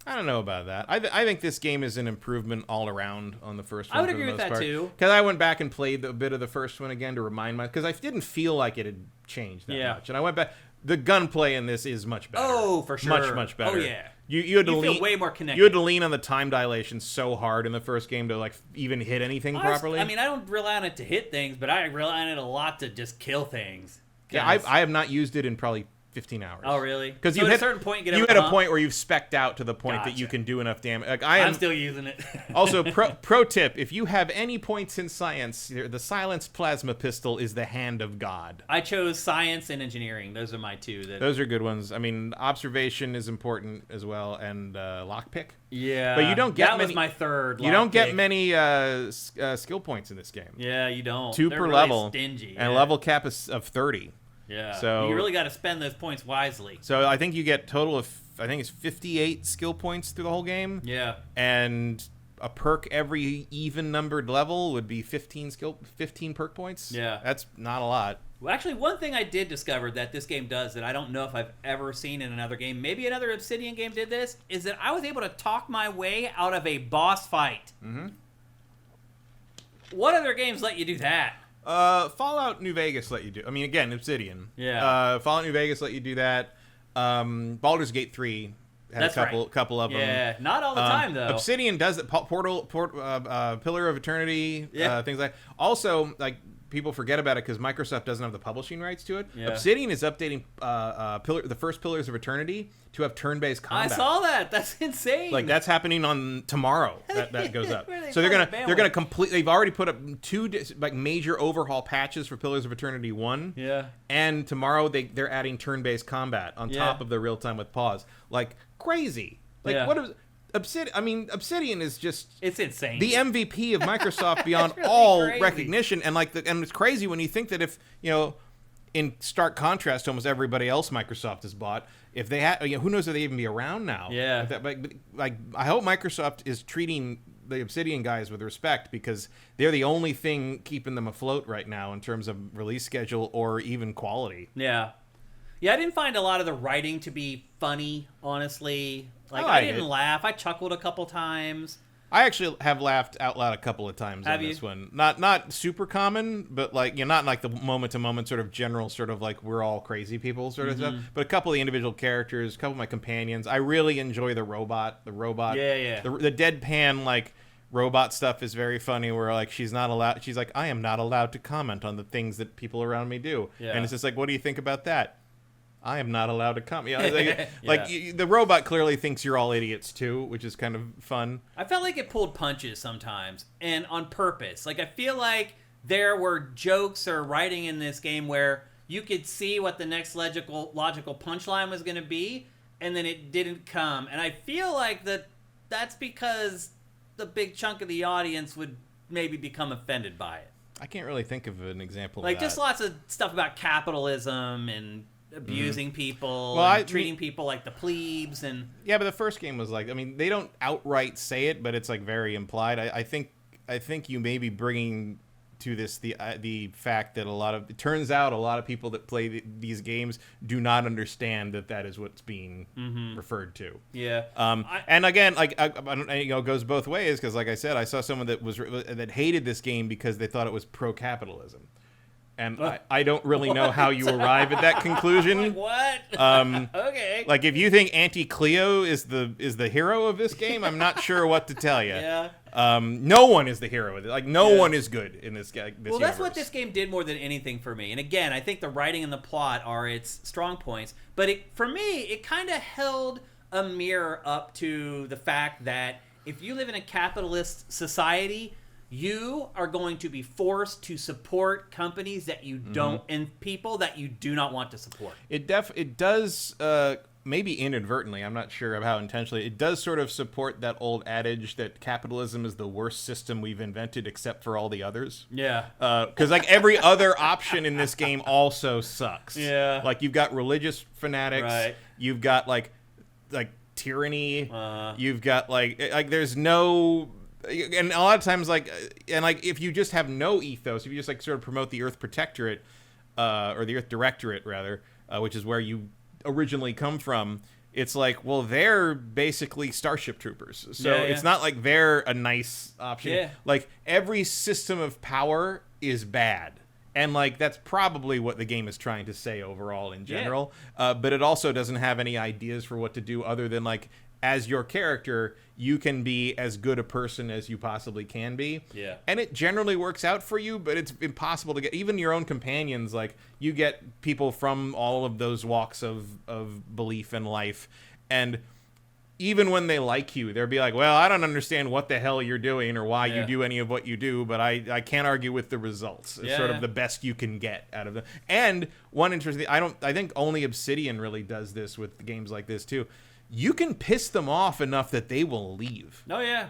S2: I don't know about that. I think this game is an improvement all around on the first one.
S1: I would agree with that, too.
S2: Because I went back and played a bit of the first one again to remind because I didn't feel like it had changed that much, and I went back. The gunplay in this is much better.
S1: Oh, for sure.
S2: Much better.
S1: Oh, yeah.
S2: You had to
S1: You feel
S2: lean
S1: way more connected.
S2: You had to lean on the time dilation so hard in the first game to like even hit anything properly.
S1: I mean, I don't rely on it to hit things, but I rely on it a lot to just kill things.
S2: Yeah, I have not used it in probably 15 hours.
S1: Oh, really?
S2: Because
S1: So
S2: you
S1: at
S2: hit
S1: a certain point,
S2: you hit a point where you've specced out to the point that you
S1: Gotcha.
S2: can do enough damage. Like
S1: I'm still using it.
S2: Also, pro tip: if you have any points in science, the silenced plasma pistol is the hand of God.
S1: I chose science and engineering. Those are my two.
S2: Those are good ones. I mean, observation is important as well, and lockpick.
S1: Yeah,
S2: But you don't get
S1: that
S2: many-
S1: was my third.
S2: You don't get
S1: lockpick.
S2: many skill points in this game.
S1: Yeah, you don't.
S2: 2
S1: They're
S2: per
S1: really
S2: level,
S1: Stingy.
S2: and
S1: yeah.
S2: level cap is of 30.
S1: Yeah.
S2: So
S1: you really got to spend those points wisely.
S2: So I think you get total of I think it's 58 skill points through the whole game.
S1: Yeah.
S2: And a perk every even numbered level would be 15 perk points.
S1: Yeah.
S2: That's not a lot.
S1: Well, actually, one thing I did discover that this game does that I don't know if I've ever seen in another game, maybe another Obsidian game did this, is that I was able to talk my way out of a boss fight.
S2: Mm-hmm.
S1: What other games let you do that?
S2: Fallout New Vegas let you do. I mean, again, Obsidian.
S1: Yeah.
S2: Fallout New Vegas let you do that. Baldur's Gate 3 had
S1: That's
S2: a
S1: right.
S2: couple of them.
S1: Yeah, not all the time, though.
S2: Obsidian does it. Pillar of Eternity.
S1: Yeah.
S2: Things like. Also, like people forget about it because Microsoft doesn't have the publishing rights to it.
S1: Yeah.
S2: Obsidian is updating the first Pillars of Eternity to have turn-based combat.
S1: I saw that. That's insane.
S2: Like that's happening on tomorrow. That goes up.
S1: Where are they
S2: So they're
S1: fucking
S2: gonna complete. They've already put up 2 like major overhaul patches for Pillars of Eternity 1.
S1: Yeah.
S2: And tomorrow they're adding turn-based combat on top of the real time with pause. Like crazy. Like
S1: Yeah.
S2: what is Obsidian? I mean, Obsidian is just
S1: It's insane.
S2: the MVP of Microsoft beyond
S1: really
S2: all
S1: crazy.
S2: recognition. And and it's crazy when you think that if in stark contrast to almost everybody else Microsoft has bought, if they had, who knows if they even be around now?
S1: Yeah.
S2: If that, like I hope Microsoft is treating the Obsidian guys with respect because they're the only thing keeping them afloat right now in terms of release schedule or even quality.
S1: Yeah. Yeah, I didn't find a lot of the writing to be funny, honestly. Like,
S2: I
S1: I
S2: like
S1: didn't
S2: it.
S1: laugh. I chuckled a couple times.
S2: I actually have laughed out loud a couple of times
S1: Have
S2: on
S1: you?
S2: this one. Not super common, but like not like the moment to moment sort of general sort of like we're all crazy people sort of stuff. But a couple of the individual characters, a couple of my companions. I really enjoy the robot.
S1: Yeah.
S2: The deadpan like robot stuff is very funny. Where like she's like I am not allowed to comment on the things that people around me do.
S1: Yeah.
S2: And it's just like, what do you think about that? I am not allowed to come. The robot clearly thinks you're all idiots too, which is kind of fun.
S1: I felt like it pulled punches sometimes, and on purpose. Like, I feel like there were jokes or writing in this game where you could see what the next logical punchline was going to be, and then it didn't come. And I feel like that's because the big chunk of the audience would maybe become offended by it.
S2: I can't really think of an example
S1: Like,
S2: of that.
S1: just lots of stuff about capitalism and abusing people, treating people like the plebes, and
S2: yeah, but the first game was like, I mean, they don't outright say it, but it's like very implied. I think you may be bringing to this the fact that it turns out a lot of people that play these games do not understand that is what's being referred to.
S1: Yeah.
S2: And again, like it goes both ways, because like I said, I saw someone that hated this game because they thought it was pro-capitalism. And I don't really know how you arrive at that conclusion.
S1: Like, what? Okay.
S2: Like, if you think Auntie Cleo is the hero of this game, I'm not sure what to tell you.
S1: Yeah.
S2: No one is the hero of it. Like, no one is good in this game.
S1: Well, that's what this game did more than anything for me. And again, I think the writing and the plot are its strong points. But for me, it kind of held a mirror up to the fact that if you live in a capitalist society, you are going to be forced to support companies that you don't, and people that you do not want to support.
S2: It does, maybe inadvertently, I'm not sure of how intentionally, it does sort of support that old adage that capitalism is the worst system we've invented except for all the others.
S1: Yeah.
S2: Because like every other option in this game also sucks.
S1: Yeah.
S2: Like, you've got religious fanatics.
S1: Right.
S2: You've got like tyranny. You've got like there's no. And a lot of times, if you just have no ethos, if you just like sort of promote the Earth Protectorate, or the Earth Directorate rather, which is where you originally come from, it's like, well, they're basically Starship Troopers. So it's not like they're a nice option.
S1: Yeah.
S2: Like, every system of power is bad. And like, that's probably what the game is trying to say overall in general. Yeah. But it also doesn't have any ideas for what to do other than like, as your character, you can be as good a person as you possibly can be.
S1: Yeah.
S2: And it generally works out for you, but it's impossible to get. Even your own companions, like, you get people from all of those walks of belief in life. And even when they like you, they'll be like, well, I don't understand what the hell you're doing or why you do any of what you do, but I can't argue with the results. It's sort of the best you can get out of them. And one interesting thing, I think only Obsidian really does this with games like this too. You can piss them off enough that they will leave.
S1: Oh, yeah.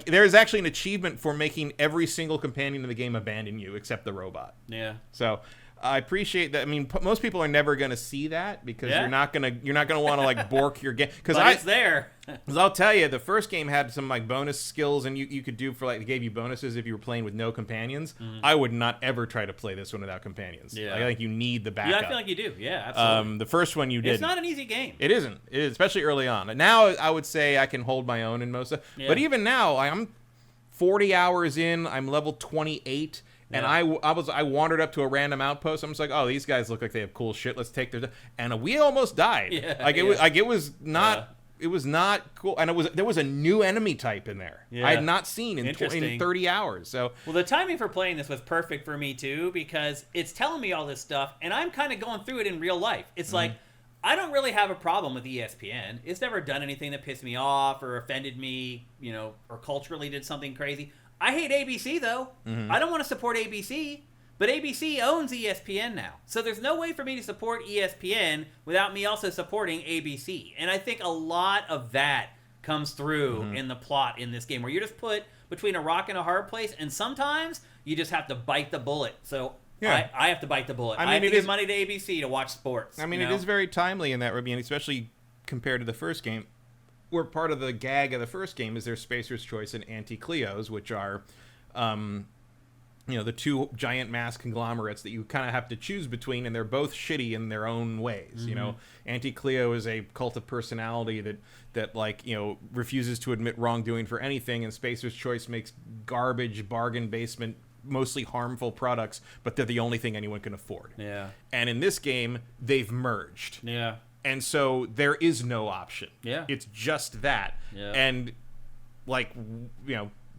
S2: There's actually an achievement for making every single companion in the game abandon you except the robot.
S1: Yeah.
S2: So I appreciate that. I mean, most people are never going to see that because you're not going to want to like bork your game.
S1: But it's there.
S2: Because I'll tell you, the first game had some like bonus skills, and you could do for like, they gave you bonuses if you were playing with no companions. I would not ever try to play this one without companions. Yeah. I think you need the backup.
S1: Yeah, I feel like you do. Yeah, absolutely.
S2: The first one you did.
S1: It's not an easy game.
S2: It isn't. It is, especially early on. And now I would say I can hold my own in most of. Yeah. But even now, I'm 40 hours in. I'm level 28. And I wandered up to a random outpost. I'm just like, oh, these guys look like they have cool shit. Let's take their. And we almost died. It was not. It was not cool, and there was a new enemy type in there I had not seen in 30 hours. So
S1: the timing for playing this was perfect for me too, because it's telling me all this stuff, and I'm kind of going through it in real life. It's like, I don't really have a problem with ESPN. It's never done anything that pissed me off or offended me, or culturally did something crazy. I hate ABC, though. I don't want to support ABC, but ABC owns ESPN now. So there's no way for me to support ESPN without me also supporting ABC. And I think a lot of that comes through in the plot in this game, where you're just put between a rock and a hard place, and sometimes you just have to bite the bullet. So I have to bite the bullet. I have to give money to ABC to watch sports.
S2: I mean, it is very timely in that regard, especially compared to the first game, where part of the gag of the first game is there's Spacer's Choice and Auntie Cleo's, which are, the two giant mass conglomerates that you kind of have to choose between, and they're both shitty in their own ways. Auntie Cleo is a cult of personality that refuses to admit wrongdoing for anything, and Spacer's Choice makes garbage, bargain basement, mostly harmful products, but they're the only thing anyone can afford. Yeah. And in this game, they've merged. Yeah. And so there is no option. Yeah. It's just that. Yeah. And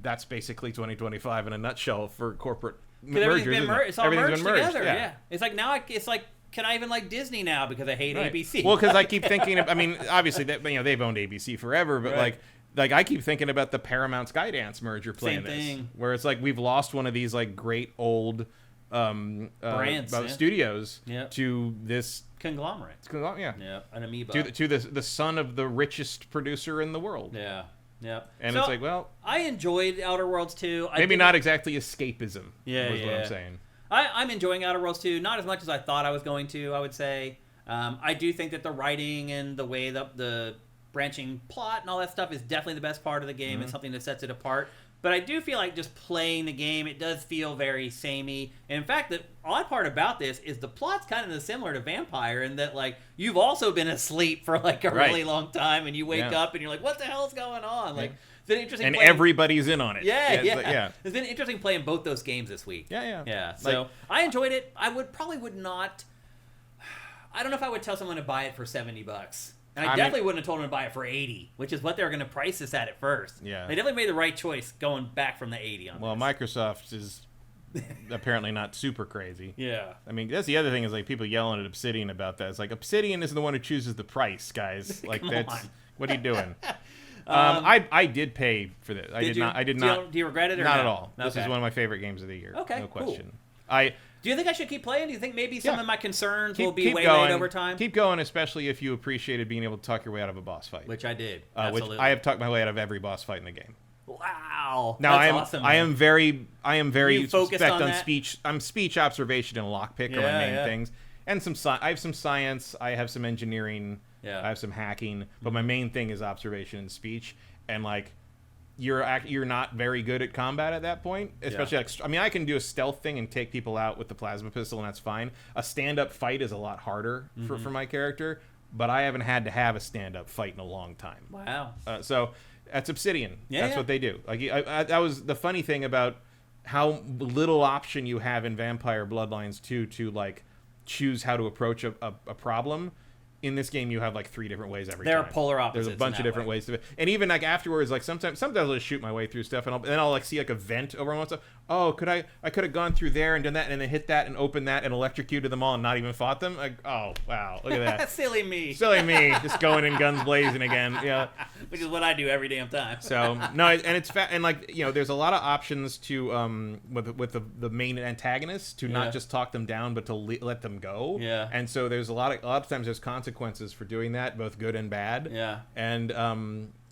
S2: that's basically 2025 in a nutshell for corporate mergers.
S1: It's all merged together. Yeah. It's like now it's like can I even like Disney now because I hate ABC?
S2: Well, because I keep thinking, I mean, obviously, they've owned ABC forever, but like I keep thinking about the Paramount Skydance merger playing
S1: Same thing.
S2: where it's like we've lost one of these like great old
S1: brands,
S2: studios
S1: Yep.
S2: to this
S1: conglomerate.
S2: Yeah,
S1: An amoeba.
S2: to the son of the richest producer in the world.
S1: Yeah.
S2: And
S1: So,
S2: it's like, well,
S1: I enjoyed Outer Worlds 2.
S2: maybe not exactly escapism.
S1: Yeah,
S2: was what I'm saying.
S1: I'm enjoying Outer Worlds 2, not as much as I thought I was going to, I would say. I do think that the writing and the way the branching plot and all that stuff is definitely the best part of the game and something that sets it apart. But I do feel like just playing the game, it does feel very samey. And in fact, the odd part about this is the plot's kind of similar to Vampire in that, like, you've also been asleep for, like, a really long time, and you wake up and you're like, what the hell's going on? Like, it's been interesting
S2: and
S1: playing...
S2: everybody's in on it.
S1: Yeah. It's been interesting playing both those games this week.
S2: Yeah.
S1: So
S2: Like,
S1: I enjoyed it. I would not. I don't know if I would tell someone to buy it for $70. And I definitely wouldn't have told them to buy it for $80, which is what they were going to price this at first.
S2: Yeah.
S1: They definitely made the right choice going back from the $80 on
S2: well,
S1: this.
S2: Microsoft is apparently not super crazy.
S1: Yeah.
S2: I mean, that's the other thing is like people yelling at Obsidian about that. It's like Obsidian isn't the one who chooses the price, guys. Like that's
S1: on.
S2: what are you doing? I did pay for this. I did not.
S1: Do you regret it or
S2: not
S1: no?
S2: at all? This
S1: Okay.
S2: is one of my favorite games of the year.
S1: Okay,
S2: no
S1: cool.
S2: question.
S1: Do you think I should keep playing? Do you think maybe some of my concerns will be
S2: keep
S1: waylaid
S2: going.
S1: over time?
S2: Keep going, especially if you appreciated being able to talk your way out of a boss fight.
S1: Which I did.
S2: Which
S1: Absolutely.
S2: I have talked my way out of every boss fight in the game.
S1: Wow.
S2: Now
S1: That's
S2: I am
S1: awesome,
S2: I
S1: man.
S2: am very
S1: You focused
S2: spec
S1: on
S2: on
S1: that?
S2: speech. I'm speech observation and lockpick are my main things, and I have some science. I have some engineering.
S1: Yeah.
S2: I have some hacking, but my main thing is observation and speech. And like, you're not very good at combat at that point, especially like, I mean, I can do a stealth thing and take people out with the plasma pistol, and that's fine. A stand-up fight is a lot harder for my character, but I haven't had to have a stand-up fight in a long time.
S1: Wow.
S2: So that's Obsidian. That's
S1: Yeah.
S2: what they do. Like that was the funny thing about how little option you have in Vampire Bloodlines 2 to like choose how to approach a problem. In this game, you have like 3 different ways every time.
S1: There are polar opposites.
S2: There's a bunch of different ways to it. And even like afterwards, like sometimes I'll just shoot my way through stuff, and then I'll like see like a vent over on one stuff. Oh, I could have gone through there and done that, and then hit that and opened that and electrocuted them all and not even fought them. Like, oh wow, look at that.
S1: Silly me.
S2: Silly me, just going in guns blazing again. Yeah.
S1: Which is what I do every damn time.
S2: So no, and it's and like there's a lot of options to with the main antagonists to not just talk them down, but to let them go.
S1: Yeah.
S2: And so there's a lot of times there's consequences for doing that, both good and bad.
S1: Yeah.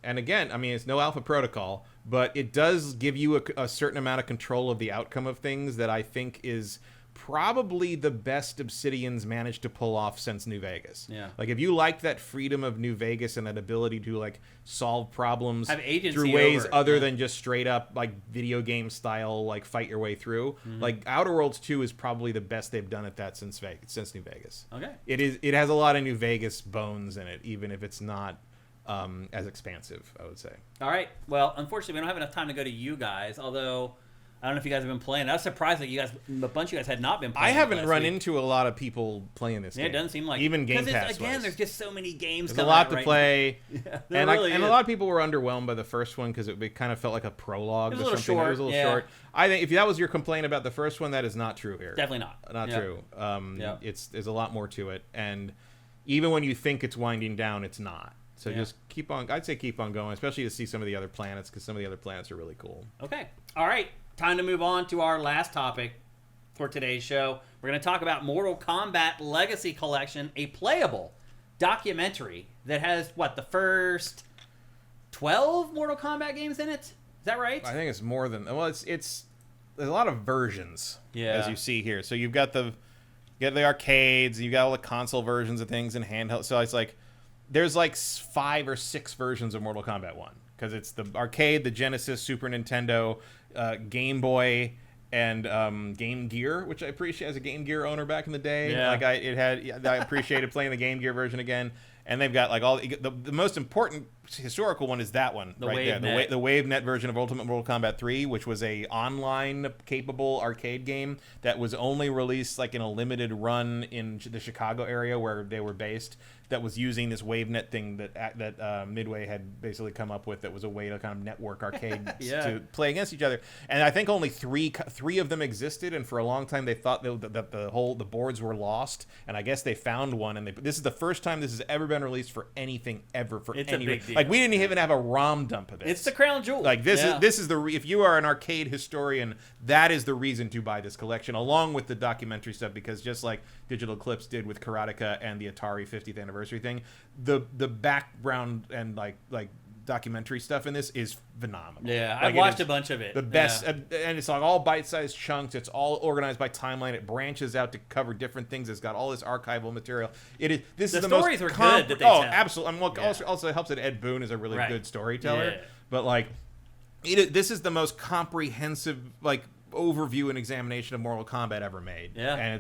S2: And again, I mean, it's no alpha protocol, but it does give you a certain amount of control of the outcome of things that I think is probably the best Obsidian's managed to pull off since New Vegas.
S1: Yeah.
S2: Like if you like that freedom of New Vegas and that ability to like solve problems
S1: Have agency
S2: through ways
S1: over it.
S2: other than just straight up like video game style like fight your way through, like Outer Worlds 2 is probably the best they've done at that since New Vegas.
S1: Okay.
S2: It has a lot of New Vegas bones in it, even if it's not as expansive, I would say.
S1: All right. Well, unfortunately, we don't have enough time to go to you guys. Although I don't know if you guys have been playing. I was surprised that a bunch of you guys had not been playing.
S2: I haven't
S1: last
S2: run
S1: week.
S2: into a lot of people playing this
S1: Yeah,
S2: game.
S1: it doesn't seem like
S2: even Game Pass.
S1: Again, there's just so many games.
S2: There's a
S1: coming
S2: lot
S1: out
S2: to
S1: right
S2: play,
S1: now. Yeah,
S2: and
S1: really
S2: a lot of people were underwhelmed by the first one because it kind of felt like a prologue.
S1: It was
S2: or
S1: a little
S2: something.
S1: short,
S2: It was a little
S1: yeah.
S2: short. I think if that was your complaint about the first one, that is not true here.
S1: Definitely not.
S2: Not
S1: Yeah.
S2: true.
S1: Yeah.
S2: There's a lot more to it, and even when you think it's winding down, it's not. So just keep on. I'd say keep on going, especially to see some of the other planets, because some of the other planets are really cool.
S1: Okay. All right. Time to move on to our last topic for today's show. We're going to talk about Mortal Kombat Legacy Collection, a playable documentary that has, the first 12 Mortal Kombat games in it? Is that right?
S2: I think it's more than. Well, it's there's a lot of versions, as you see here. So you've got the arcades, and you've got all the console versions of things and handheld. So it's like there's like 5 or 6 versions of Mortal Kombat 1, because it's the arcade, the Genesis, Super Nintendo, Game Boy, and Game Gear, which I appreciate as a Game Gear owner back in the day.
S1: Yeah.
S2: Like I appreciated playing the Game Gear version again. And they've got like all the most important historical one is that one right there, the WaveNet version of Ultimate Mortal Kombat 3, which was a online capable arcade game that was only released like in a limited run in the Chicago area where they were based. That was using this WaveNet thing that Midway had basically come up with. That was a way to kind of network arcades to play against each other. And I think only three of them existed. And for a long time, they thought that the boards were lost. And I guess they found one. And this is the first time this has ever been released for anything ever for
S1: it's
S2: any.
S1: A big deal.
S2: Like we didn't even have a ROM dump of this.
S1: It's the crown jewel.
S2: Like this is if you are an arcade historian, that is the reason to buy this collection, along with the documentary stuff, because just like Digital Eclipse did with Karateka and the Atari 50th anniversary thing, the background and like documentary stuff in this is phenomenal.
S1: Yeah,
S2: like,
S1: I watched a bunch of it.
S2: The best, and it's like all bite-sized chunks. It's all organized by timeline. It branches out to cover different things. It's got all this archival material. It is. This is the
S1: stories
S2: most
S1: were good that they tell.
S2: absolutely. And also helps that Ed Boon is a really good storyteller.
S1: Yeah.
S2: But like, this is the most comprehensive like overview and examination of Mortal Kombat ever made.
S1: Yeah,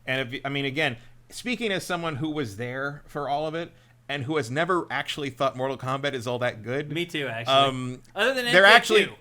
S2: I mean, again, speaking as someone who was there for all of it and who has never actually thought Mortal Kombat is all that good.
S1: Me too, actually. Other than MK2.
S2: They're actually,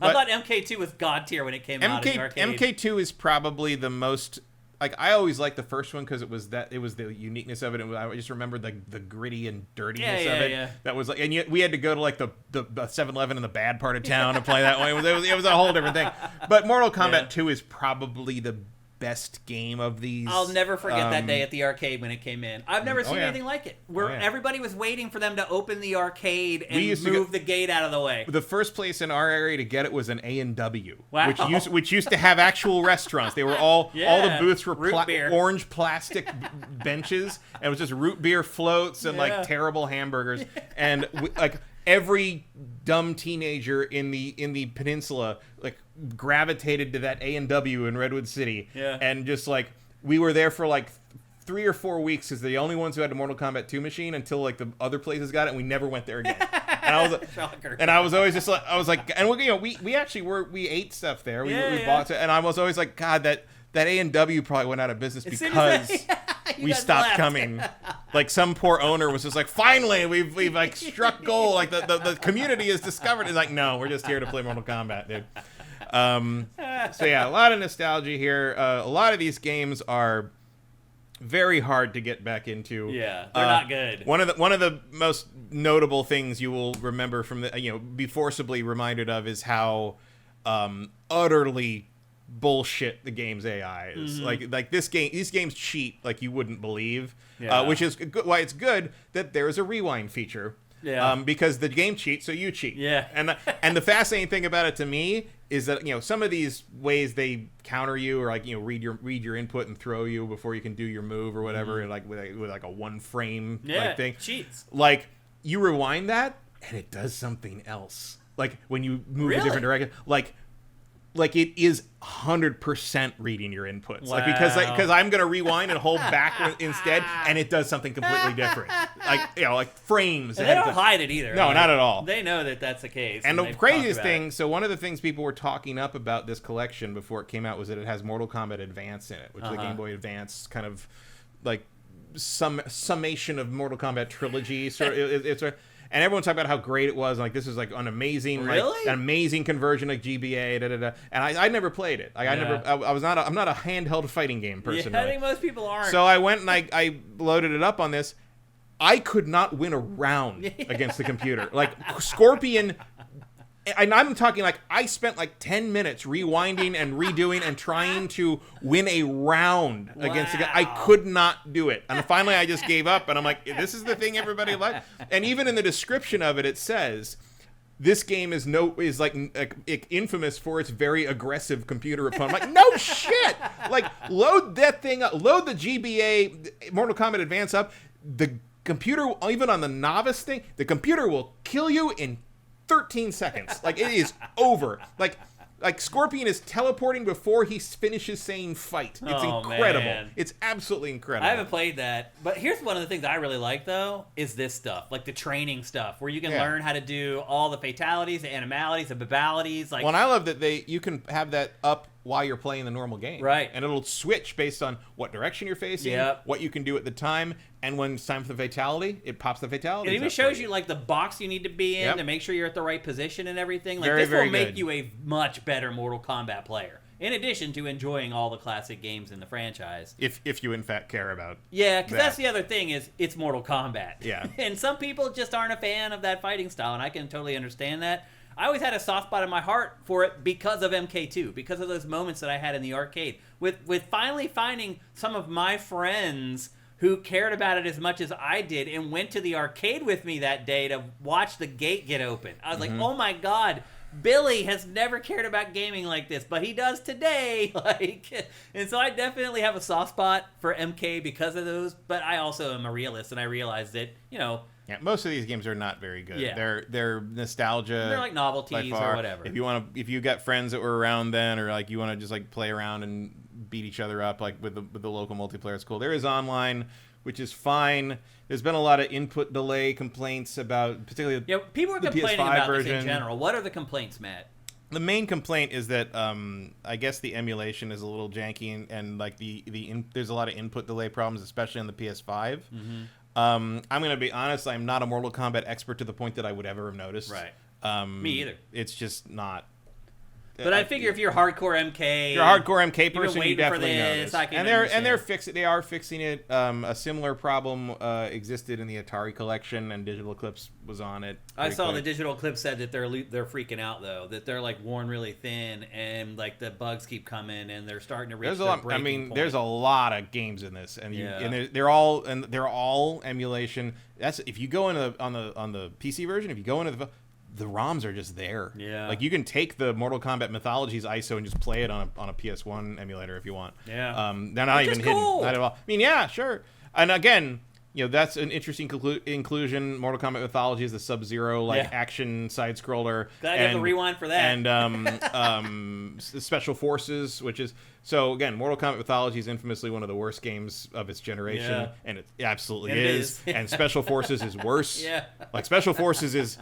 S1: I thought MK2 was god tier when it came out in the arcade.
S2: MK2 is probably the most. Like I always liked the first one because it was the uniqueness of it. I just remember the gritty and dirtiness of it. Yeah. That was like, and yet we had to go to like the 7-Eleven in the bad part of town to play that one. It was a whole different thing. But Mortal Kombat 2 is probably the best game of these.
S1: I'll never forget that day at the arcade when it came in. I've never seen anything like it. Everybody was waiting for them to open the arcade and move the gate out of the way.
S2: The first place in our area to get it was an A&W,
S1: wow.
S2: which used to have actual restaurants. They were all the booths were orange plastic benches, and it was just root beer floats and like terrible hamburgers, and like every dumb teenager in the peninsula like gravitated to that A&W in Redwood City, and just like we were there for like 3 or 4 weeks because they're the only ones who had a Mortal Kombat 2 machine until like the other places got it, and we never went there again. And I was always just like, and we actually we ate stuff there. We bought it, and I was always like, God, that A&W probably went out of business because we stopped coming. Like some poor owner was just like, finally, we've like struck gold. Like the community has discovered. It's like, no, we're just here to play Mortal Kombat, dude. So yeah, a lot of nostalgia here. A lot of these games are very hard to get back into.
S1: Yeah, they're not good.
S2: One of the most notable things you will remember from the be forcibly reminded of is how utterly bullshit the game's AI is.
S1: Mm-hmm.
S2: Like these games cheat like you wouldn't believe. Which is why it's good that there is a rewind feature.
S1: Yeah.
S2: Because the game cheats, so you cheat.
S1: Yeah.
S2: And the fascinating thing about it to me is that some of these ways they counter you or like read your input and throw you before you can do your move or whatever, like with like a one frame like thing.
S1: Cheats.
S2: Like you rewind that and it does something else. Like when you move a different direction, like it is 100% reading your inputs.
S1: Wow.
S2: Like because I'm gonna rewind and hold back instead, and it does something completely different. Like frames.
S1: And they don't hide it either.
S2: No, not at all.
S1: They know that that's the case.
S2: And the craziest thing, so one of the things people were talking up about this collection before it came out was that it has Mortal Kombat Advance in it, which is the Game Boy Advance kind of like summation of Mortal Kombat trilogy. And everyone talked about how great it was. Like this is like an amazing, an amazing conversion of GBA. And I never played it. Like I'm not a handheld fighting game person.
S1: Yeah, I think most people aren't.
S2: So I went and I loaded it up on this. I could not win a round against the computer. Like Scorpion. And I'm talking like I spent like 10 minutes rewinding and redoing and trying to win a round against the guy. I could not do it. And finally I just gave up and I'm like, this is the thing everybody likes. And even in the description of it, it says, this game is infamous for its very aggressive computer opponent. I'm like, no shit! Like, load that thing up. Load the GBA Mortal Kombat Advance up. The computer, even on the novice thing, the computer will kill you in 13 seconds. Like it is over. Like Scorpion is teleporting before he finishes saying fight. It's incredible. Man. It's absolutely incredible.
S1: I haven't played that, but here's one of the things I really like though is this stuff, like the training stuff, where you can learn how to do all the fatalities, the animalities, the babalities. Like,
S2: well, and I love that you can have that up while you're playing the normal game.
S1: Right.
S2: And it'll switch based on what direction you're facing,
S1: Yep.
S2: what you can do at the time, and when it's time for the fatality, it pops the fatality.
S1: It even shows you like the box you need to be in
S2: Yep.
S1: to make sure you're at the right position and everything. Like
S2: Very,
S1: this
S2: very
S1: will make
S2: good.
S1: you a much better Mortal Kombat player. In addition to enjoying all the classic games in the franchise.
S2: if you in fact care about.
S1: Yeah, because
S2: that.
S1: that's the other thing is it's Mortal Kombat.
S2: Yeah.
S1: And some people just aren't a fan of that fighting style, and I can totally understand that. I always had a soft spot in my heart for it because of MK2, because of those moments that I had in the arcade. With finally finding some of my friends who cared about it as much as I did and went to the arcade with me that day to watch the gate get open. I was like, oh my God, Billy has never cared about gaming like this, but he does today. And so I definitely have a soft spot for MK because of those, but I also am a realist, and I realize that,
S2: Yeah, most of these games are not very good.
S1: Yeah.
S2: They're nostalgia.
S1: they're like novelties or whatever.
S2: If you got friends that were around then, or like you want to just like play around and beat each other up, like with the local multiplayer, it's cool. There is online, which is fine. There's been a lot of input delay complaints about, particularly
S1: People are
S2: the
S1: complaining
S2: PS5
S1: about
S2: version.
S1: this in general. What are the complaints, Matt?
S2: The main complaint is that I guess the emulation is a little janky, and like there's a lot of input delay problems, especially on the PS5. I'm going to be honest, I'm not a Mortal Kombat expert to the point that I would ever have noticed.
S1: Right. Me either.
S2: It's just not.
S1: But I figure if you're hardcore MK,
S2: If you're a hardcore MK person,
S1: waiting
S2: you definitely
S1: for this,
S2: notice.
S1: I can
S2: They are fixing it. A similar problem existed in the Atari Collection, and Digital Eclipse was on it.
S1: I saw
S2: quick.
S1: the Digital Eclipse said that they're freaking out though, that they're like worn really thin, and like the bugs keep coming, and they're starting to reach
S2: There's a
S1: their
S2: lot. I
S1: breaking
S2: mean,
S1: point.
S2: there's a lot of games in this, and
S1: Yeah.
S2: they're all emulation. That's if you go into on the PC version. If you go into the ROMs are just there.
S1: Yeah.
S2: Like you can take the Mortal Kombat Mythologies ISO and just play it on a PS1 emulator if you want.
S1: Yeah.
S2: They're not
S1: Which
S2: even
S1: is
S2: hidden.
S1: cool.
S2: Not at all. I mean, yeah, sure. And again, that's an interesting inclusion. Mortal Kombat Mythology is the Sub-Zero action side scroller.
S1: Glad I have to rewind for that.
S2: And Special Forces, which is so again, Mortal Kombat Mythology is infamously one of the worst games of its generation,
S1: Yeah.
S2: and it absolutely
S1: And it
S2: is.
S1: is.
S2: And Special Forces is worse.
S1: Yeah.
S2: Like Special Forces is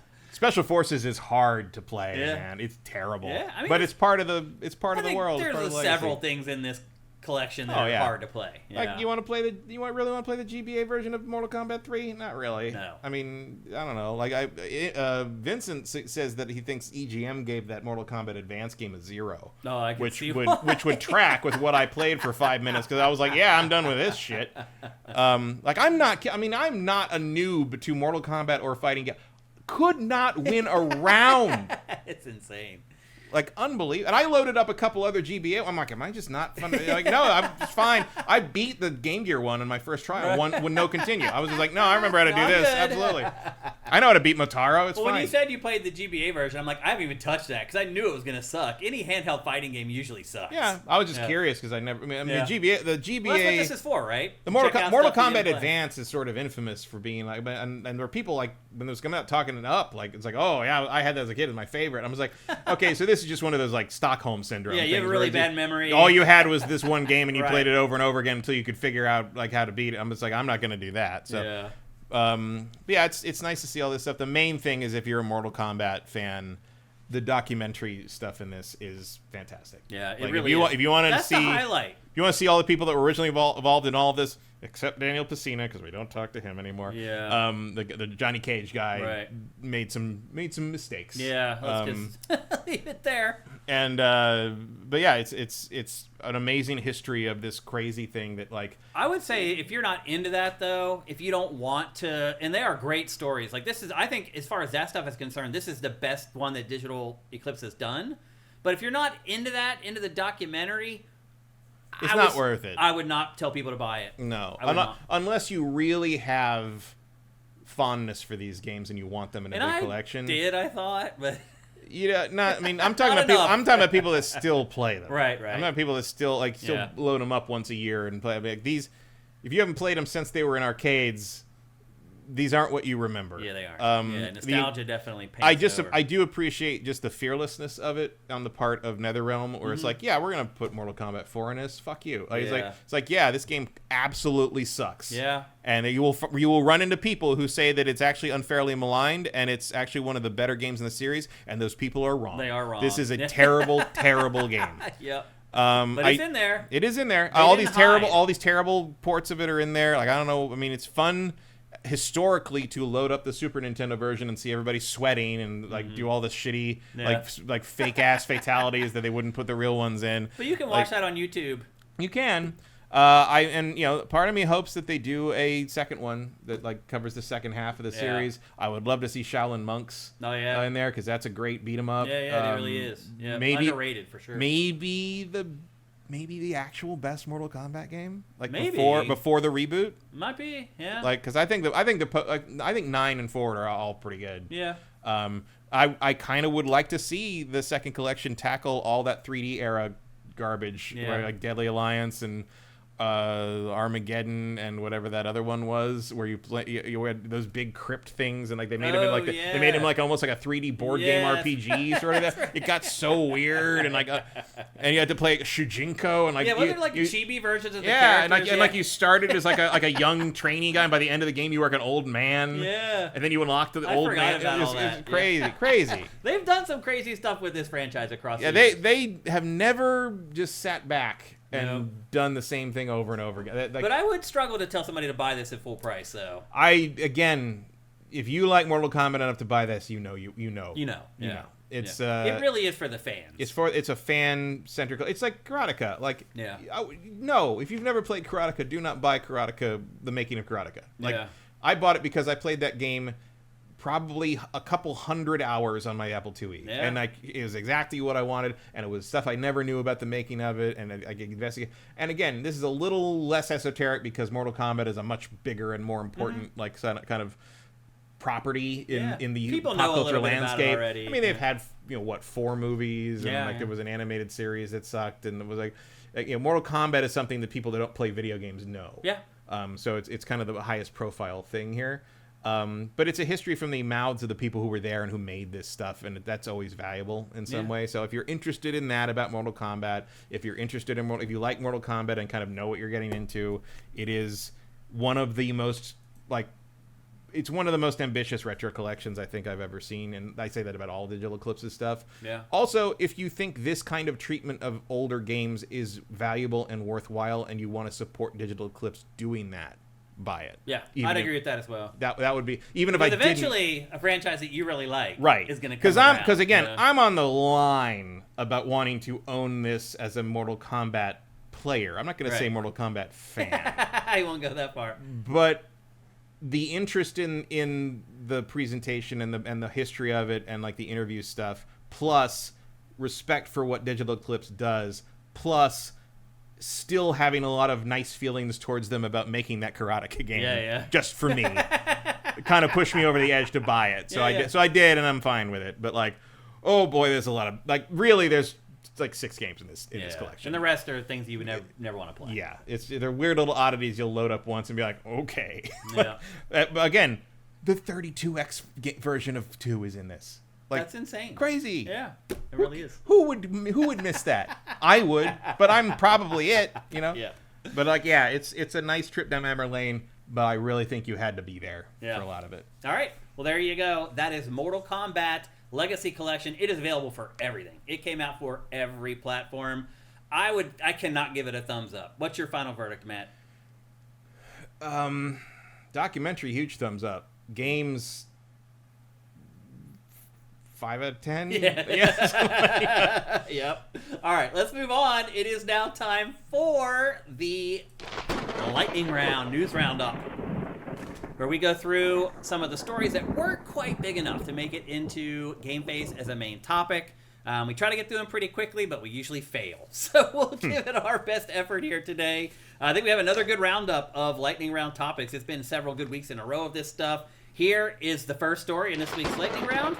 S2: hard to play,
S1: Yeah.
S2: man. It's terrible.
S1: Yeah, I mean,
S2: but it's part of the
S1: I
S2: the
S1: think
S2: world.
S1: There's
S2: it's part of the
S1: several
S2: legacy.
S1: things in this collection that
S2: Oh,
S1: are
S2: yeah.
S1: hard to play.
S2: Like
S1: Yeah.
S2: you want to really want to play the GBA version of Mortal Kombat 3? Not really.
S1: No.
S2: I mean, I don't know. Like Vincent says that he thinks EGM gave that Mortal Kombat Advance game a 0.
S1: No, I can
S2: which
S1: see
S2: would
S1: why.
S2: which would track with what I played for 5 minutes, because I was like, yeah, I'm done with this shit. Like I'm not a noob to Mortal Kombat or fighting game. Could not win a round.
S1: It's insane.
S2: Like, unbelievable. And I loaded up a couple other GBA. I'm like, am I just not fun? Like, no, I'm just fine. I beat the Game Gear one in my first trial, one with no continue. I was just like, no, I remember how to do
S1: I'm
S2: this.
S1: good.
S2: Absolutely. I know how to beat Motaro. It's
S1: Well,
S2: fine.
S1: when you said you played the GBA version, I'm like, I haven't even touched that because I knew it was going to suck. Any handheld fighting game usually sucks.
S2: Yeah, I was just
S1: Yeah.
S2: curious because I mean,
S1: Yeah.
S2: the GBA,
S1: Well, that's what this is for, right?
S2: the Mortal
S1: Check out
S2: Kombat
S1: stuff you didn't play.
S2: Advance is sort of infamous for being like, and there were people like when it was coming out talking it up, like it's like, oh yeah, I had that as a kid, it's my favorite. I was like, okay, so this is just one of those like Stockholm syndrome.
S1: Yeah, you have a
S2: things
S1: really
S2: where
S1: bad memory.
S2: All you had was this one game, and you
S1: Right.
S2: played it over and over again until you could figure out like how to beat it. I'm just like, I'm not going to do that. So,
S1: Yeah.
S2: but yeah, it's nice to see all this stuff. The main thing is if you're a Mortal Kombat fan, the documentary stuff in this is fantastic.
S1: Yeah, it
S2: like,
S1: really
S2: if you want to
S1: That's
S2: see,
S1: the highlight.
S2: if you want to see all the people that were originally involved in all of this, except Daniel Pesina, because we don't talk to him anymore.
S1: Yeah.
S2: The Johnny Cage guy
S1: Right.
S2: made some mistakes.
S1: Yeah, let's just leave it there.
S2: And but yeah, it's an amazing history of this crazy thing that like
S1: I would say if you're not into that though, if you don't want to, and they are great stories. Like this is, I think, as far as that stuff is concerned, this is the best one that Digital Eclipse has done. But if you're not into that, into the documentary,
S2: it's not worth it.
S1: I would not tell people to buy it.
S2: No,
S1: I would not.
S2: unless you really have fondness for these games and you want them in a
S1: And
S2: big
S1: I
S2: collection.
S1: I thought, but
S2: Yeah, not. I mean, I'm talking
S1: Not
S2: about people.
S1: enough.
S2: I'm talking about people that still play them.
S1: Right.
S2: I'm talking about people that still
S1: Yeah.
S2: load them up once a year and play. Like these, if you haven't played them since they were in arcades, these aren't what you remember.
S1: Yeah, they are. Yeah, nostalgia definitely paints over.
S2: I do appreciate just the fearlessness of it on the part of NetherRealm, where it's like, yeah, we're gonna put Mortal Kombat 4 in this. Fuck you. Like,
S1: Yeah.
S2: it's like, yeah, this game absolutely sucks.
S1: Yeah.
S2: And you will run into people who say that it's actually unfairly maligned and it's actually one of the better games in the series, and those people are wrong.
S1: They are wrong.
S2: This is a terrible, terrible game.
S1: Yep. But it's in there.
S2: It is in there.
S1: They
S2: All
S1: didn't
S2: these terrible ports of it are in there. Like, I don't know. I mean, it's fun historically to load up the Super Nintendo version and see everybody sweating and like do all the shitty like fake ass fatalities that they wouldn't put the real ones in.
S1: But you can watch that on YouTube.
S2: You can. Part of me hopes that they do a second one that like covers the second half of the series. I would love to see Shaolin Monks in there because that's a great beat 'em up.
S1: Yeah, it really is. Yeah, maybe underrated for sure.
S2: Maybe the actual best Mortal Kombat game, like
S1: maybe.
S2: before the reboot.
S1: Might be, yeah.
S2: Like, because I think 9 and 4 are all pretty good.
S1: Yeah.
S2: I kind of would like to see the second collection tackle all that 3D era garbage, where, like Deadly Alliance and Armageddon and whatever that other one was, where you had those big crypt things and like they made him like they made him like almost like a 3D board game RPG sort of. Right. It got so weird and like and you had to play Shujinko and like
S1: wasn't it like chibi versions of the characters?
S2: And like you started as like a young trainee guy, and by the end of the game you were like an old man.
S1: Yeah,
S2: and then you unlocked the old man. It was crazy.
S1: They've done some crazy stuff with this franchise across.
S2: Yeah,
S1: the years.
S2: they have never just sat back and done the same thing over and over again.
S1: But I would struggle to tell somebody to buy this at full price, though.
S2: If you like Mortal Kombat enough to buy this, you know. It's
S1: it really is for the fans.
S2: It's a fan centric. It's like Karateka. Like no, if you've never played Karateka, do not buy Karateka. The Making of Karateka. Like I bought it because I played that game probably a couple hundred hours on my Apple IIe, and it was exactly what I wanted, and it was stuff I never knew about the making of it, and I could investigate. And again, this is a little less esoteric because Mortal Kombat is a much bigger and more important like kind of property in the
S1: people
S2: pop culture landscape.
S1: Already.
S2: I mean, they've had 4 movies, and like there was an animated series that sucked, and it was like Mortal Kombat is something that people that don't play video games know.
S1: Yeah.
S2: So it's kind of the highest profile thing here. But it's a history from the mouths of the people who were there and who made this stuff, and that's always valuable in some way. So if you're interested in that about Mortal Kombat, if you like Mortal Kombat and kind of know what you're getting into, it is one of the most it's one of the most ambitious retro collections I think I've ever seen, and I say that about all Digital Eclipse's stuff.
S1: Yeah.
S2: Also, if you think this kind of treatment of older games is valuable and worthwhile, and you want to support Digital Eclipse doing that, buy it.
S1: Yeah, I'd agree with that as well.
S2: That would be even if I didn't.
S1: Eventually, a franchise that you really like, is going to come
S2: because again, I'm on the line about wanting to own this as a Mortal Kombat player. I'm not going to say Mortal Kombat fan.
S1: I won't go that far.
S2: But the interest in the presentation and the history of it and like the interview stuff, plus respect for what Digital Eclipse does, plus still having a lot of nice feelings towards them about making that Karateka game just for me. It kind of pushed me over the edge to buy it. So I did, and I'm fine with it. But like, oh boy, there's a lot of there's like 6 games in this collection,
S1: and the rest are things you would never want to play.
S2: Yeah, they're weird little oddities you'll load up once and be like, okay. But again, the 32x version of 2 is in this. Like,
S1: that's insane.
S2: Crazy.
S1: Yeah, it really is.
S2: Who would miss that? I would, but I'm probably it. Yeah. But it's a nice trip down memory lane. But I really think you had to be there for a lot of it.
S1: All right. Well, there you go. That is Mortal Kombat Legacy Collection. It is available for everything. It came out for every platform. I cannot give it a thumbs up. What's your final verdict, Matt?
S2: Documentary, huge thumbs up. Games, 5 out of 10.
S1: Yeah. Yep. All right, let's move on. It is now time for the lightning round, news roundup, where we go through some of the stories that weren't quite big enough to make it into GameFace as a main topic. We try to get through them pretty quickly, but we usually fail. So we'll give it our best effort here today. I think we have another good roundup of lightning round topics. It's been several good weeks in a row of this stuff. Here is the first story in this week's lightning round.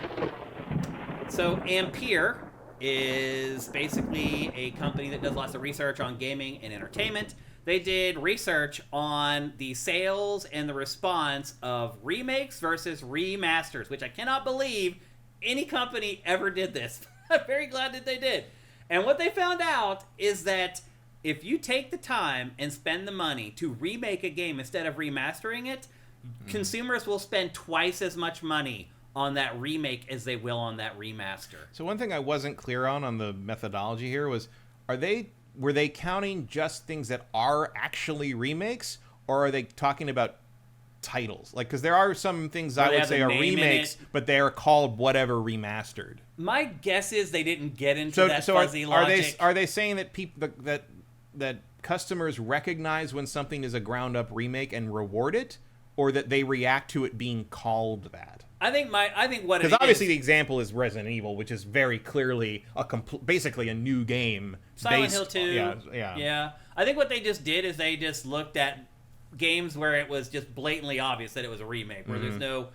S1: So Ampere is basically a company that does lots of research on gaming and entertainment. They did research on the sales and the response of remakes versus remasters, which I cannot believe any company ever did this. I'm very glad that they did. And what they found out is that if you take the time and spend the money to remake a game instead of remastering it, consumers will spend twice as much money on that remake as they will on that remaster.
S2: So one thing I wasn't clear on the methodology here was, are they were they counting just things that are actually remakes, or are they talking about titles? Like, because there are some things I would say are remakes, but they are called whatever remastered.
S1: My guess is they didn't get into that fuzzy logic.
S2: Are they saying that people that customers recognize when something is a ground up remake and reward it, or that they react to it being called that?
S1: I think what it is,
S2: because obviously the example is Resident Evil, which is very clearly basically a new game.
S1: Silent Hill 2.
S2: Yeah.
S1: I think what they just did is they just looked at games where it was just blatantly obvious that it was a remake, where there's no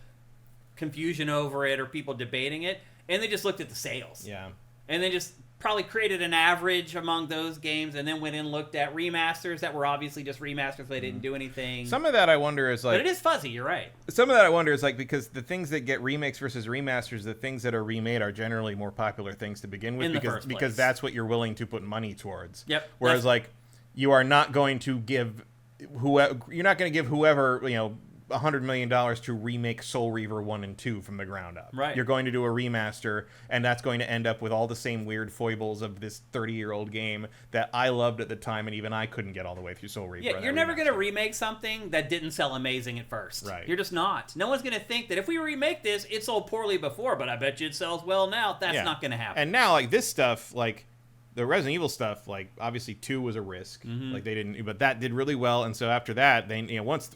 S1: confusion over it or people debating it, and they just looked at the sales.
S2: Yeah.
S1: And then just probably created an average among those games, and then went in and looked at remasters that were obviously just remasters, so they didn't do anything.
S2: Some of that I wonder is like...
S1: But it is fuzzy, you're right.
S2: Some of that I wonder is like, because the things that get remakes versus remasters, the things that are remade are generally more popular things to begin with,
S1: In the first
S2: because
S1: place.
S2: that's what you're willing to put money towards.
S1: Yep.
S2: Whereas like, you are not going to give whoever, you know, $100 million to remake Soul Reaver 1 and 2 from the ground up.
S1: Right.
S2: You're going to do a remaster, and that's going to end up with all the same weird foibles of this 30-year-old game that I loved at the time, and even I couldn't get all the way through Soul Reaver.
S1: Yeah, you're never going to remake something that didn't sell amazing at first.
S2: Right.
S1: You're just not. No one's going to think that if we remake this, it sold poorly before, but I bet you it sells well now. That's not going to happen.
S2: And now, like, this stuff, like, the Resident Evil stuff, like, obviously 2 was a risk. Like, they didn't... But that did really well, and so after that, they, you know, once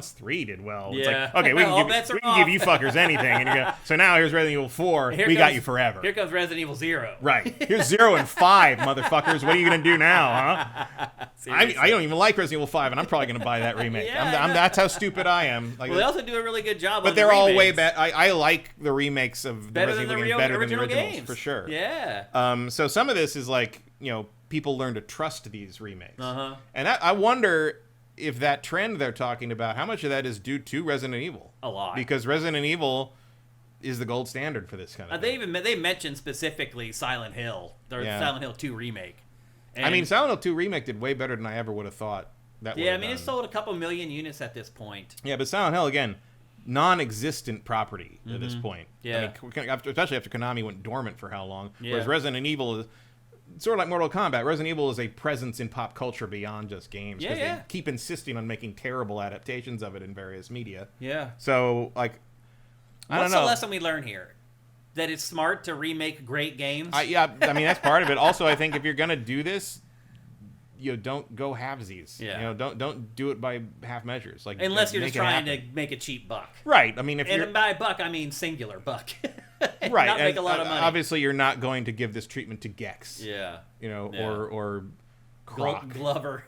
S2: 3 did well.
S1: Yeah.
S2: It's like, okay, we can give you fuckers anything. And you go, so now here's Resident Evil 4. We got you forever.
S1: Here comes Resident Evil 0.
S2: Right. Here's 0 and 5, motherfuckers. What are you going to do now, huh? I don't even like Resident Evil 5, and I'm probably going to buy that remake.
S1: Yeah,
S2: that's how stupid I am. Like,
S1: well, they also do a really good job.
S2: But they're all way better. I like the remakes of the Resident Evil games better than the originals,
S1: games.
S2: for sure.
S1: Yeah.
S2: So some of this is like, you know, people learn to trust these remakes.
S1: Uh-huh.
S2: And I wonder if that trend they're talking about, how much of that is due to Resident Evil?
S1: A lot.
S2: Because Resident Evil is the gold standard for this kind of thing.
S1: They mentioned specifically Silent Hill, or Silent Hill 2 remake. And
S2: I mean, Silent Hill 2 remake did way better than I ever would have thought that would have done.
S1: it sold a couple million units at this point.
S2: Yeah, but Silent Hill, again, non-existent property at this point.
S1: Yeah.
S2: I mean, especially after Konami went dormant for how long.
S1: Yeah.
S2: Whereas Resident Evil is sort of like Mortal Kombat. Resident Evil is a presence in pop culture beyond just games. Because they keep insisting on making terrible adaptations of it in various media.
S1: Yeah.
S2: So, like, I don't
S1: What's
S2: know.
S1: the lesson we learn here? That it's smart to remake great games?
S2: I mean, that's part of it. Also, I think if you're going to do this, you know, don't go halvesies.
S1: Yeah.
S2: You know, don't do it by half measures. Like,
S1: Unless you're
S2: make
S1: just
S2: it
S1: trying
S2: happen.
S1: to make a cheap buck.
S2: Right. I mean, if you're...
S1: And by buck, I mean singular buck.
S2: Right.
S1: Not make a lot of money.
S2: Obviously, you're not going to give this treatment to Gex.
S1: Yeah.
S2: You know,
S1: Yeah.
S2: or Croc.
S1: Glover.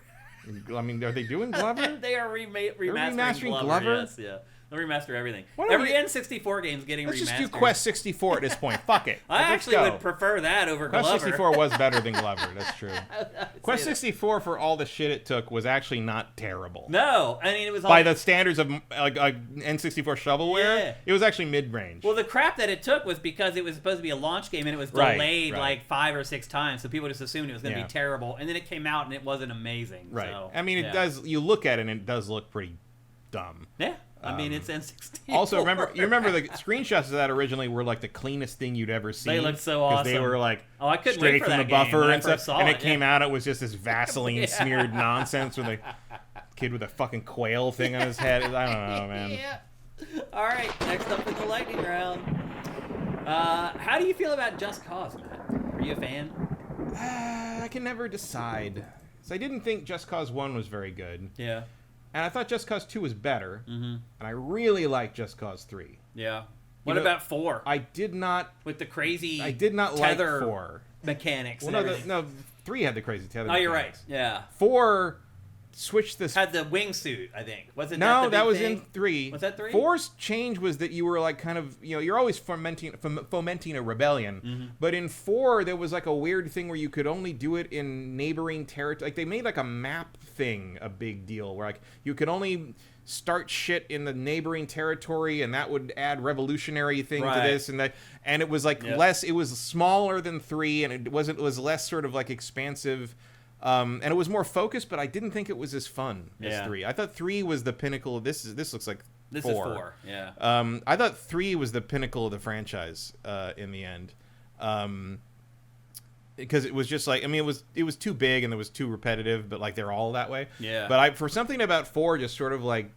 S2: I mean, are they doing Glover?
S1: They are remastering
S2: remastering
S1: Glover.
S2: Glover?
S1: Yes, yeah. They'll remaster everything.
S2: Why don't
S1: Every
S2: we-
S1: N64 game's getting
S2: Let's
S1: remastered.
S2: just do Quest 64 at this point. Fuck it.
S1: I
S2: Let's
S1: actually
S2: go.
S1: would prefer that over
S2: Quest
S1: Glover.
S2: 64 was better than Glover. That's true. Quest
S1: say that.
S2: 64, for all the shit it took, was actually not terrible.
S1: No, I mean it was all
S2: By the standards of like N64 shovelware,
S1: Yeah.
S2: it was actually mid-range.
S1: Well, the crap that it took was because it was supposed to be a launch game and it was
S2: Right,
S1: delayed
S2: right.
S1: like 5 or 6 times, so people just assumed it was going to
S2: Yeah.
S1: be terrible, and then it came out and it wasn't amazing.
S2: Right.
S1: So,
S2: I mean, it
S1: yeah.
S2: does. You look at it and it does look pretty dumb.
S1: Yeah. I mean, it's N64.
S2: Also, you remember the screenshots of that originally were like the cleanest thing you'd ever seen.
S1: They looked so
S2: 'cause
S1: awesome.
S2: They were like
S1: I couldn't
S2: straight
S1: wait for
S2: from
S1: that
S2: the
S1: game
S2: buffer
S1: when I
S2: and
S1: first
S2: stuff.
S1: saw
S2: And
S1: it,
S2: it came
S1: yeah.
S2: out, it was just this Vaseline smeared nonsense with a kid with a fucking quail thing on his head. I don't know, man.
S1: Yeah. All right, next up in the lightning round. How do you feel about Just Cause, Matt? Are you a fan?
S2: I can never decide. So I didn't think Just Cause 1 was very good.
S1: Yeah.
S2: And I thought Just Cause 2 was better.
S1: Mm-hmm.
S2: And I really liked Just Cause 3.
S1: Yeah. What
S2: know,
S1: about 4?
S2: I did not
S1: With the crazy
S2: like
S1: tether
S2: 4.
S1: mechanics
S2: Well,
S1: and
S2: no,
S1: everything.
S2: no, 3 had the crazy tether.
S1: Oh, you're right.
S2: mechanics.
S1: Yeah.
S2: 4 switched this.
S1: Had the wingsuit, I think. Wasn't
S2: No,
S1: that the
S2: that
S1: big
S2: was
S1: thing?
S2: in 3.
S1: Was that 3?
S2: 4's change was that you were like kind of, you know, you're always fomenting a rebellion.
S1: Mm-hmm.
S2: But in 4, there was like a weird thing where you could only do it in neighboring territory. Like they made like a map thing a big deal where like you could only start shit in the neighboring territory, and that would add revolutionary thing to this and that. And it was like less. It was smaller than 3, and it was less sort of like expansive. And it was more focused, but I didn't think it was as fun as 3. I thought 3 was the pinnacle of this. This looks like 4.
S1: This is 4, yeah.
S2: I thought 3 was the pinnacle of the franchise in the end. because it was just like, I mean, it was too big and it was too repetitive, but like they're all that way.
S1: Yeah.
S2: But for something about 4 just sort of like,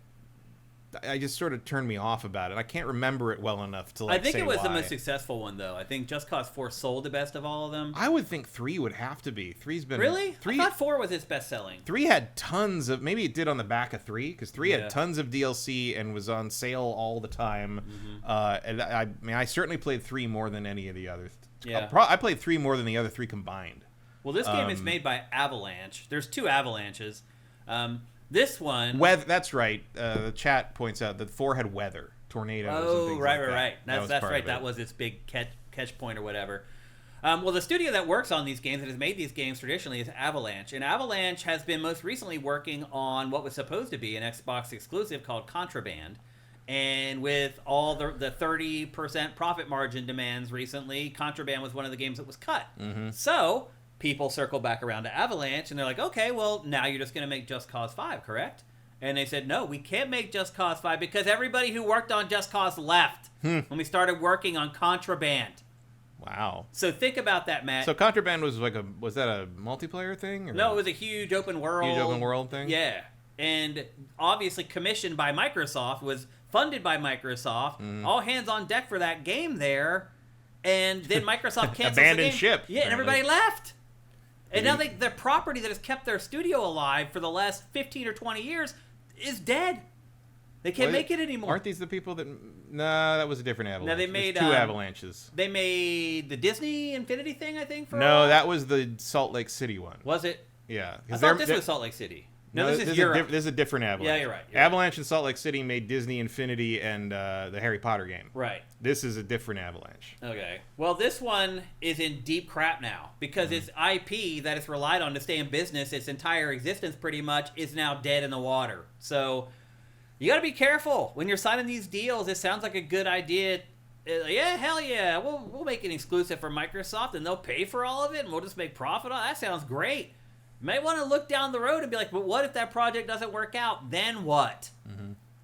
S2: I just sort of turned me off about it. I can't remember it well enough to like
S1: I think
S2: say
S1: it was
S2: why.
S1: the most successful one, though. I think Just Cause 4 sold the best of all of them.
S2: I would think 3 would have to be. 3's been
S1: Really?
S2: 3.
S1: I thought 4 was its best selling.
S2: 3 had tons of, maybe it did on the back of 3, because 3
S1: Yeah.
S2: had tons of DLC and was on sale all the time. And I mean, I certainly played 3 more than any of the others.
S1: Yeah.
S2: I played 3 more than the other 3 combined.
S1: Well, this game is made by Avalanche. There's 2 Avalanches. This one...
S2: That's right. The chat points out that 4 had weather, tornadoes, and things
S1: right,
S2: like that.
S1: right. That's
S2: part
S1: right.
S2: of it.
S1: That was its big catch point or whatever. Well, the studio that works on these games and has made these games traditionally is Avalanche. And Avalanche has been most recently working on what was supposed to be an Xbox exclusive called Contraband. And with all the 30% profit margin demands recently, Contraband was one of the games that was cut. So people circle back around to Avalanche, and they're like, okay, well, now you're just going to make Just Cause 5, correct? And they said, no, we can't make Just Cause 5 because everybody who worked on Just Cause left when we started working on Contraband.
S2: Wow.
S1: So think about that, Matt.
S2: So Contraband was like was that a multiplayer thing? Or
S1: No, it was a huge open world.
S2: Thing?
S1: Yeah. And obviously commissioned by Microsoft, was funded by Microsoft. All hands on deck for that game there. And then Microsoft canceled the
S2: Abandoned
S1: game.
S2: ship.
S1: Yeah, and everybody left. And now their property that has kept their studio alive for the last 15 or 20 years is dead. They can't make it anymore.
S2: Aren't these the people that... Nah, that was a different Avalanche.
S1: No, they made...
S2: There's 2 Avalanches.
S1: They made the Disney Infinity thing, I think, for a
S2: No,
S1: while.
S2: that was the Salt Lake City one.
S1: Was it?
S2: Yeah.
S1: I thought this was Salt Lake City. No, this is Europe.
S2: This is a different Avalanche.
S1: Yeah, you're right.
S2: Avalanche and Salt Lake City made Disney Infinity and the Harry Potter game.
S1: Right.
S2: This is a different Avalanche.
S1: Okay. Well, this one is in deep crap now because its IP that it's relied on to stay in business its entire existence pretty much is now dead in the water. So you got to be careful when you're signing these deals. It sounds like a good idea. Yeah, hell yeah. We'll make an exclusive for Microsoft and they'll pay for all of it and we'll just make profit on it. That sounds great. You might want to look down the road and be like, but what if that project doesn't work out? Then what?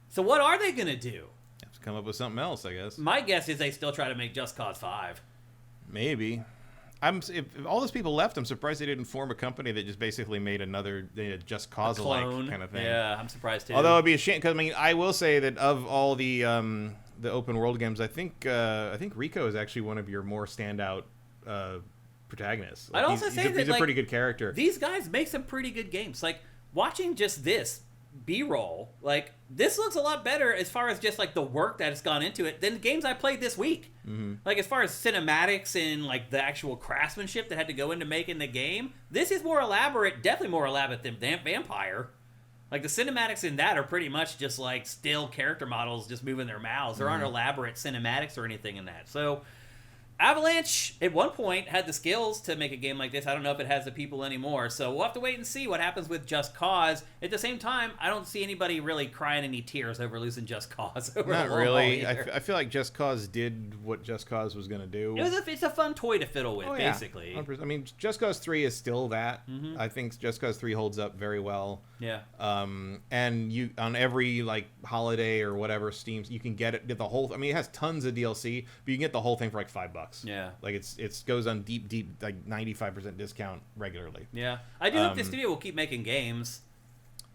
S1: So what are they going to do?
S2: Have to come up with something else, I guess.
S1: My guess is they still try to make Just Cause 5.
S2: Maybe. If all those people left, I'm surprised they didn't form a company that just basically made another Just Cause-like kind of thing.
S1: Yeah, I'm surprised too.
S2: Although it'd be a shame, because I mean, I will say that of all the open world games, I think Rico is actually one of your more standout protagonists.
S1: I'd also say that
S2: he's a pretty good character.
S1: These guys make some pretty good games. Like watching just this B-roll, like this looks a lot better as far as just like the work that has gone into it than the games I played this week. Like as far as cinematics and like the actual craftsmanship that had to go into making the game, this is more elaborate, definitely more elaborate than Vampire. Like the cinematics in that are pretty much just like still character models just moving their mouths. There aren't elaborate cinematics or anything in that. So Avalanche, at one point, had the skills to make a game like this. I don't know if it has the people anymore. So we'll have to wait and see what happens with Just Cause. At the same time, I don't see anybody really crying any tears over losing Just Cause.
S2: Not really. I feel like Just Cause did what Just Cause was going to do.
S1: It's a fun toy to fiddle with, basically.
S2: 100%. I mean, Just Cause 3 is still that. I think Just Cause 3 holds up very well.
S1: Yeah.
S2: And you on every like holiday or whatever Steam, you can get the whole. I mean, it has tons of DLC, but you can get the whole thing for like $5.
S1: Yeah.
S2: Like it goes on deep like 95% discount regularly.
S1: Yeah. I do hope the studio will keep making games.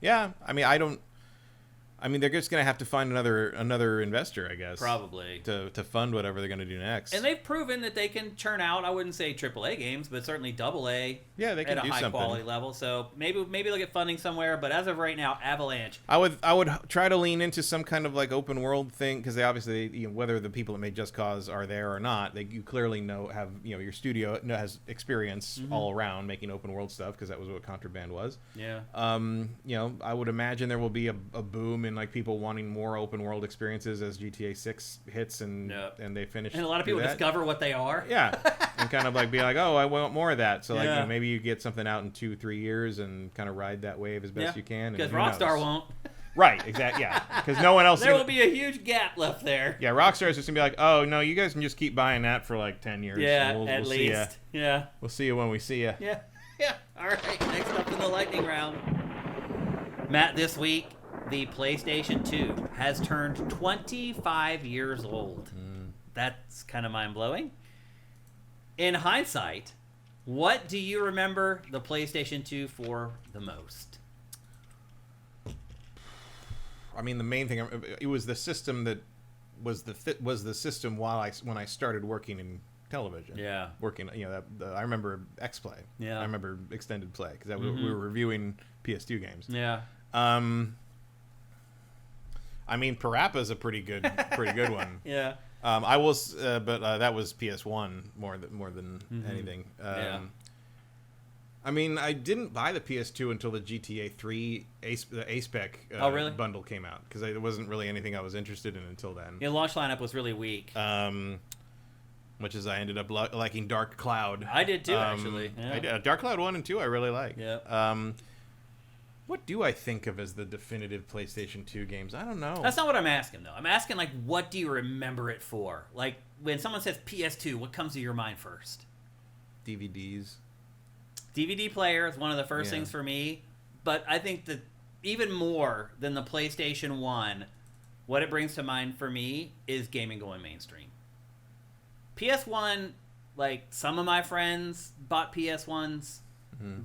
S2: Yeah. I mean, they're just gonna have to find another investor, I guess.
S1: Probably.
S2: To fund whatever they're gonna do next.
S1: And they've proven that they can churn out, I wouldn't say AAA games, but certainly AA.
S2: Yeah, they can
S1: at
S2: do
S1: a high
S2: something.
S1: quality level. So maybe they'll get funding somewhere. But as of right now, Avalanche.
S2: I would try to lean into some kind of like open world thing, because they obviously, whether the people that made Just Cause are there or not, you clearly have your studio has experience all around making open world stuff, because that was what Contraband was.
S1: Yeah.
S2: I would imagine there will be a boom in like people wanting more open world experiences as GTA 6 hits and they finish.
S1: And a lot of people discover what they are.
S2: Yeah. And kind of like be like, oh, I want more of that. So like maybe you get something out in 2-3 years and kind of ride that wave as best you can.
S1: Because Rockstar won't.
S2: Right, exactly. Yeah, because no one else.
S1: There will be a huge gap left there.
S2: Yeah, Rockstar is just gonna be like, oh no, you guys can just keep buying that for like 10 years.
S1: Yeah,
S2: we'll
S1: at least. Yeah.
S2: We'll see you when we see you.
S1: Yeah. Yeah. All right. Next up in the lightning round, Matt. This week, the PlayStation 2 has turned 25 years old. That's kind of mind blowing. In hindsight, What do you remember the PlayStation 2 for the most?
S2: I mean, the main thing, it was the system that was the system when I started working in television.
S1: Yeah.
S2: Working, I remember X-Play.
S1: Yeah.
S2: I remember Extended Play because we were reviewing PS2 games.
S1: Yeah.
S2: I mean, Parappa's a pretty good one.
S1: Yeah.
S2: I was, but that was PS1 more than anything.
S1: Yeah.
S2: I mean, I didn't buy the PS2 until the GTA 3 the A-Spec
S1: really?
S2: bundle came out because there wasn't really anything I was interested in until then.
S1: Yeah, launch lineup was really weak.
S2: Which is I ended up liking Dark Cloud.
S1: I did too, actually. Yeah.
S2: I did. Dark Cloud 1 and 2 I really like.
S1: Yeah.
S2: What do I think of as the definitive PlayStation 2 games? I don't know.
S1: That's not what I'm asking, though. I'm asking, like, what do you remember it for? Like, when someone says PS2, what comes to your mind first?
S2: DVDs.
S1: DVD player is one of the first things for me. But I think that even more than the PlayStation 1, what it brings to mind for me is gaming going mainstream. PS1, like, some of my friends bought PS1s,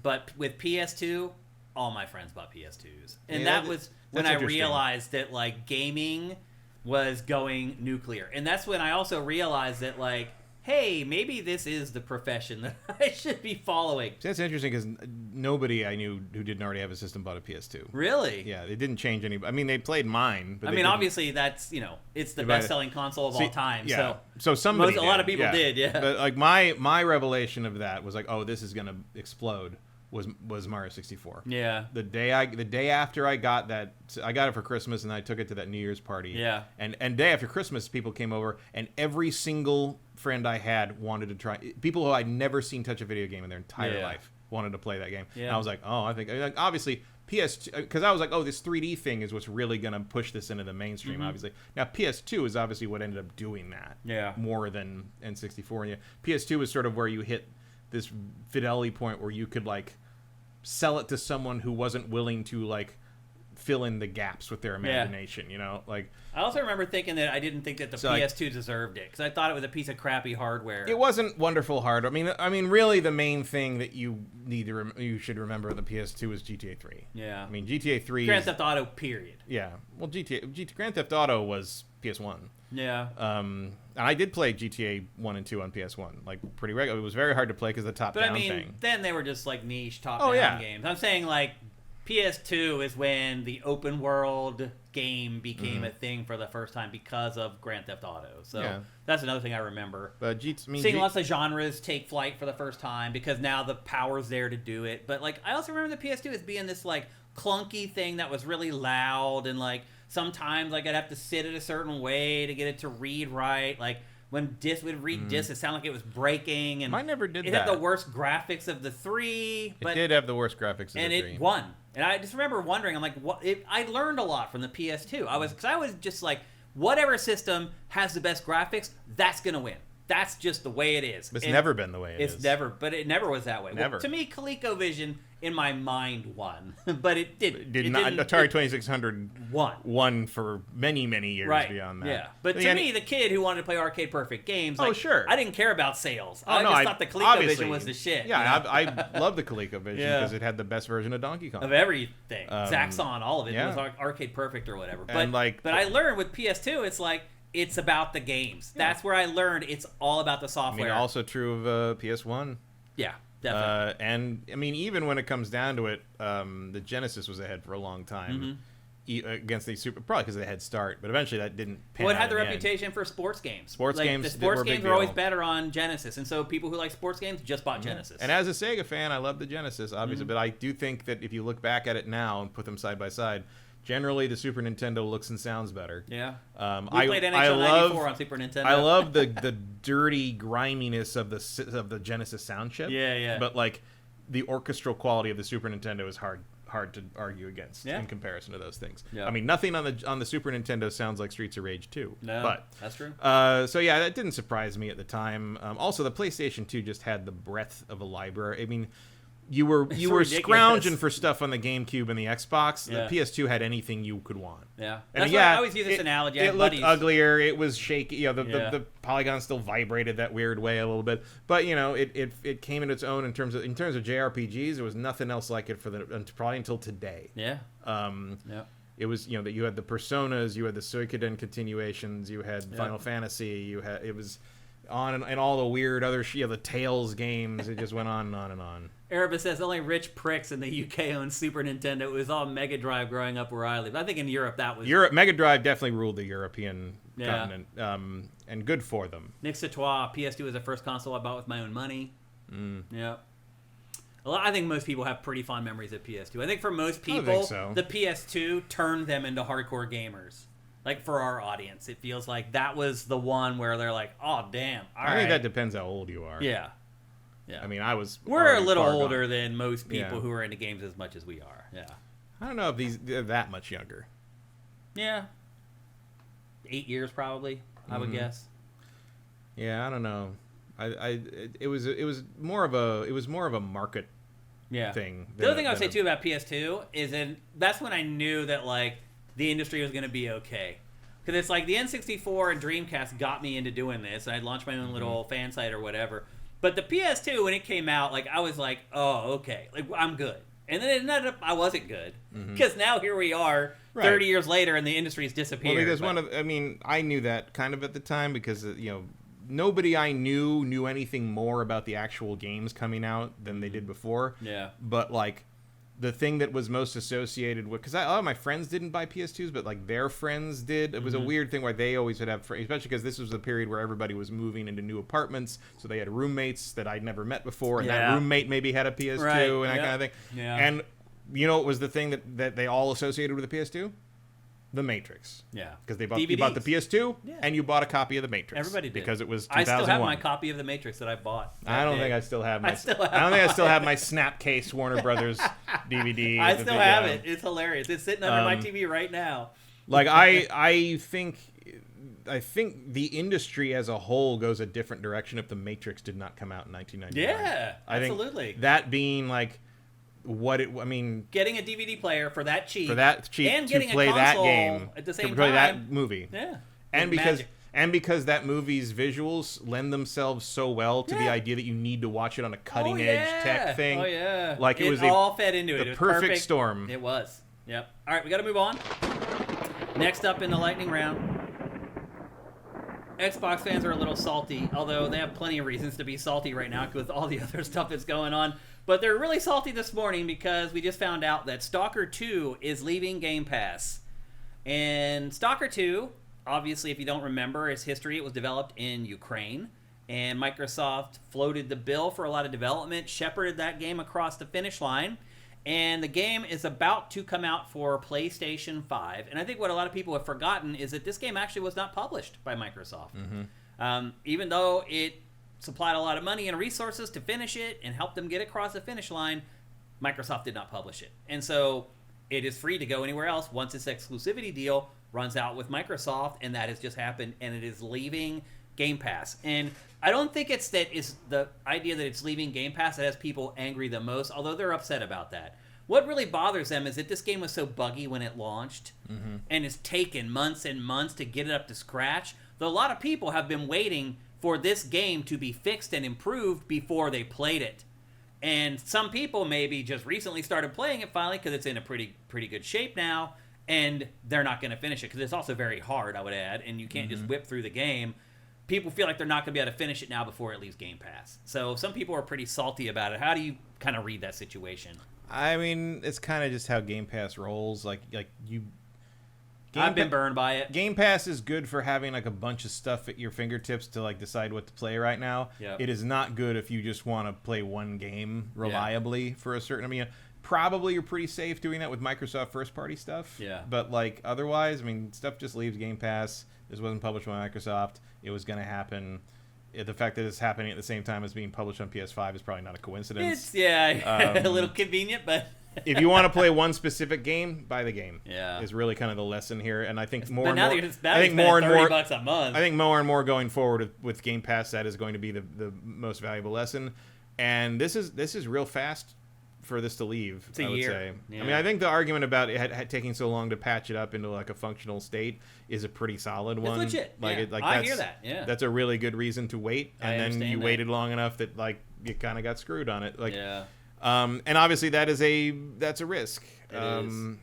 S1: but with PS2... all my friends bought PS2s. And that was when I realized that, like, gaming was going nuclear. And that's when I also realized that, like, hey, maybe this is the profession that I should be following.
S2: See, that's interesting because nobody I knew who didn't already have a system bought a PS2.
S1: Really?
S2: Yeah, it didn't change any. I mean, they played mine. But
S1: obviously, that's, it's the best-selling console of all time.
S2: Yeah. So somebody
S1: a lot of people did, yeah.
S2: But, like, my revelation of that was like, oh, this is going to explode. Was Mario 64.
S1: Yeah.
S2: The day after I got that, I got it for Christmas, and I took it to that New Year's party.
S1: Yeah.
S2: And day after Christmas, people came over, and every single friend I had wanted to try. People who I'd never seen touch a video game in their entire life wanted to play that game. Yeah. And I was like, oh, I think, like, obviously PS2, because I was like, oh, this 3D thing is what's really gonna push this into the mainstream. Obviously, now PS2 is obviously what ended up doing that. Yeah. More than N64. And PS2 is sort of where you hit this fidelity point where you could, like, sell it to someone who wasn't willing to, like, fill in the gaps with their imagination, like.
S1: I also remember thinking that I didn't think that the PS2 deserved it because I thought it was a piece of crappy hardware.
S2: It wasn't wonderful hardware. I mean, really, the main thing that you need to you should remember of the PS2 is GTA 3. Yeah. I mean, GTA 3.
S1: Grand Theft Auto. Period.
S2: Yeah. Well, Grand Theft Auto was PS1. Yeah. And I did play GTA 1 and 2 on PS1, like, pretty regular. It was very hard to play because the top-down thing.
S1: Then they were just, like, niche top-down games. I'm saying, like, PS2 is when the open world game became a thing for the first time because of Grand Theft Auto. So that's another thing I remember. But seeing lots of genres take flight for the first time because now the power's there to do it. But, like, I also remember the PS2 as being this, like, clunky thing that was really loud and, like, sometimes, like, I'd have to sit it a certain way to get it to read right. Like, when disc would read disc, it sounded like it was breaking. And
S2: mine never did that.
S1: It had the worst graphics of the three.
S2: It did have the worst graphics of the three.
S1: And it won. And I just remember wondering, I'm like, I learned a lot from the PS2. Because I was just like, whatever system has the best graphics, that's going to win. That's just the way it is.
S2: It's never been the way it is.
S1: It's never, but it never was that way.
S2: Never.
S1: Well, to me, ColecoVision in my mind won, but it did
S2: not. Atari 2600
S1: won
S2: for many, many years beyond that.
S1: Yeah, but to me, the kid who wanted to play arcade perfect games, like,
S2: sure,
S1: I didn't care about sales. I just thought the ColecoVision was the shit.
S2: Yeah, I love the ColecoVision because it had the best version of Donkey Kong
S1: of everything, Zaxxon, all of it. It was arcade perfect or whatever. But I learned with PS2, it's like, it's about the games. That's where I learned it's all about the software.
S2: I mean, also true of PS1.
S1: Yeah, definitely.
S2: And, I mean, even when it comes down to it, the Genesis was ahead for a long time against the Super... Probably because of the head start, but eventually that didn't pan out.
S1: Well, it had the reputation for sports games. The sports games were always better on Genesis, and so people who like sports games just bought Genesis.
S2: And as a Sega fan, I love the Genesis, obviously, but I do think that if you look back at it now and put them side by side... Generally, the Super Nintendo looks and sounds better. Yeah.
S1: We played NHL 94 on Super Nintendo.
S2: I love the dirty griminess of the Genesis sound chip.
S1: Yeah.
S2: But, like, the orchestral quality of the Super Nintendo is hard to argue against in comparison to those things. Yeah. I mean, nothing on the Super Nintendo sounds like Streets of Rage 2.
S1: No,
S2: but
S1: that's true.
S2: So yeah, that didn't surprise me at the time. Also, the PlayStation 2 just had the breadth of a library. I mean, you were
S1: ridiculous.
S2: scrounging for stuff on the GameCube and the Xbox.
S1: Yeah.
S2: The PS2 had anything you could want.
S1: Yeah.
S2: And
S1: That's why I always use this analogy. I
S2: It
S1: have
S2: looked
S1: buddies.
S2: uglier. It was shaky. You know,
S1: Yeah.
S2: the polygon still vibrated that weird way a little bit. But you know, it came in its own in terms of JRPGs. There was nothing else like it for probably until today.
S1: Yeah. Yeah.
S2: It was, you know, that you had the Personas, you had the Suikoden continuations, you had Final Fantasy, it was on and all the weird other the Tales games. It just went on and on and on.
S1: Erebus says only rich pricks in the UK own Super Nintendo. It was all Mega Drive growing up where I live. I think in Europe that was...
S2: Mega Drive definitely ruled the European continent, and good for them.
S1: Nick Satois, PS2 was the first console I bought with my own money. Yeah. I think most people have pretty fond memories of PS2. I think for most people,
S2: so.
S1: the PS2 turned them into hardcore gamers. Like, for our audience, it feels like that was the one where they're like, oh, damn, all right.
S2: I think that depends how old you are.
S1: Yeah. Yeah.
S2: I mean,
S1: We're a little
S2: far
S1: older
S2: gone.
S1: than most people
S2: Yeah.
S1: who are into games as much as we are. Yeah.
S2: I don't know if they're that much younger.
S1: Yeah. 8 years, probably, I would guess.
S2: Yeah, I don't know. It was more of a market thing.
S1: The other thing I would say too about PS2 is that's when I knew that like the industry was going to be okay, because it's like the N64 and Dreamcast got me into doing this, and I launched my own little fan site or whatever. But the PS2, when it came out, like I was like, oh, okay, like I'm good. And then it ended up I wasn't good, because now here we are, 30 years later, and the industry's disappeared.
S2: Well, because I knew that kind of at the time because nobody I knew anything more about the actual games coming out than they did before. Yeah. But like the thing that was most associated with, because a lot of my friends didn't buy PS2s, but like their friends did. It was a weird thing where they always would have, especially because this was the period where everybody was moving into new apartments, so they had roommates that I'd never met before, and that roommate maybe had a PS2 and that kind of thing. Yeah. And you know, it was the thing that they all associated with the PS2. The Matrix. Yeah. Because you bought the PS2 and you bought a copy of the Matrix.
S1: Everybody did.
S2: Because it was 2001.
S1: I still have my copy of the Matrix that I bought.
S2: I don't think I still have my I don't think I still have my Snapcase Warner Brothers DVD.
S1: I still have it. It's hilarious. It's sitting under my TV right now.
S2: Like I think the industry as a whole goes a different direction if the Matrix did not come out in 1999.
S1: Yeah, absolutely.
S2: I think that being like
S1: getting a DVD player for that cheap and
S2: to play that game
S1: at the same
S2: to play
S1: time,
S2: that movie,
S1: yeah,
S2: and because that movie's visuals lend themselves so well to the idea that you need to watch it on a cutting edge tech thing.
S1: Oh yeah,
S2: like it was
S1: all fed into it.
S2: The perfect storm.
S1: It was. Yep. All right, we got to move on. Next up in the lightning round, Xbox fans are a little salty, although they have plenty of reasons to be salty right now with all the other stuff that's going on. But they're really salty this morning because we just found out that Stalker 2 is leaving Game Pass. And Stalker 2, obviously, if you don't remember its history, it was developed in Ukraine. And Microsoft floated the bill for a lot of development, shepherded that game across the finish line. And the game is about to come out for PlayStation 5. And I think what a lot of people have forgotten is that this game actually was not published by Microsoft. Even though it supplied a lot of money and resources to finish it and help them get across the finish line, Microsoft did not publish it. And so it is free to go anywhere else once its exclusivity deal runs out with Microsoft, and that has just happened, and it is leaving Game Pass. And I don't think it's the idea that it's leaving Game Pass that has people angry the most, although they're upset about that. What really bothers them is that this game was so buggy when it launched, and it's taken months and months to get it up to scratch, though a lot of people have been waiting for this game to be fixed and improved before they played it. And some people maybe just recently started playing it finally because it's in a pretty good shape now, and they're not going to finish it because it's also very hard, I would add, and you can't just whip through the game. People feel like they're not going to be able to finish it now before it leaves Game Pass. So some people are pretty salty about it. How do you kind of read that situation?
S2: I mean, it's kind of just how Game Pass rolls.
S1: I've been burned by it.
S2: Game Pass is good for having like a bunch of stuff at your fingertips to like decide what to play right now. Yep. It is not good if you just want to play one game reliably for a certain. I mean, probably you're pretty safe doing that with Microsoft first party stuff. Yeah. But like otherwise, I mean, stuff just leaves Game Pass. This wasn't published by Microsoft. It was going to happen. The fact that it's happening at the same time as being published on PS5 is probably not a coincidence.
S1: It's a little convenient, but.
S2: If you want to play one specific game, buy the game. Yeah, is really kind of the lesson here, and I think more and more. I think more and more
S1: $30 a month.
S2: I think more and more going forward with Game Pass, that is going to be the most valuable lesson. And this is real fast for this to leave.
S1: It's a
S2: I would
S1: year.
S2: say.
S1: Yeah.
S2: I mean, I think the argument about it had taking so long to patch it up into like a functional state is a pretty solid one.
S1: It's legit.
S2: Like,
S1: Yeah. I hear that. Yeah.
S2: That's a really good reason to wait,
S1: I
S2: and then
S1: understand
S2: you
S1: that.
S2: waited long enough that like you kind of got screwed on it. Like,
S1: Yeah.
S2: and obviously that's a risk.
S1: It is.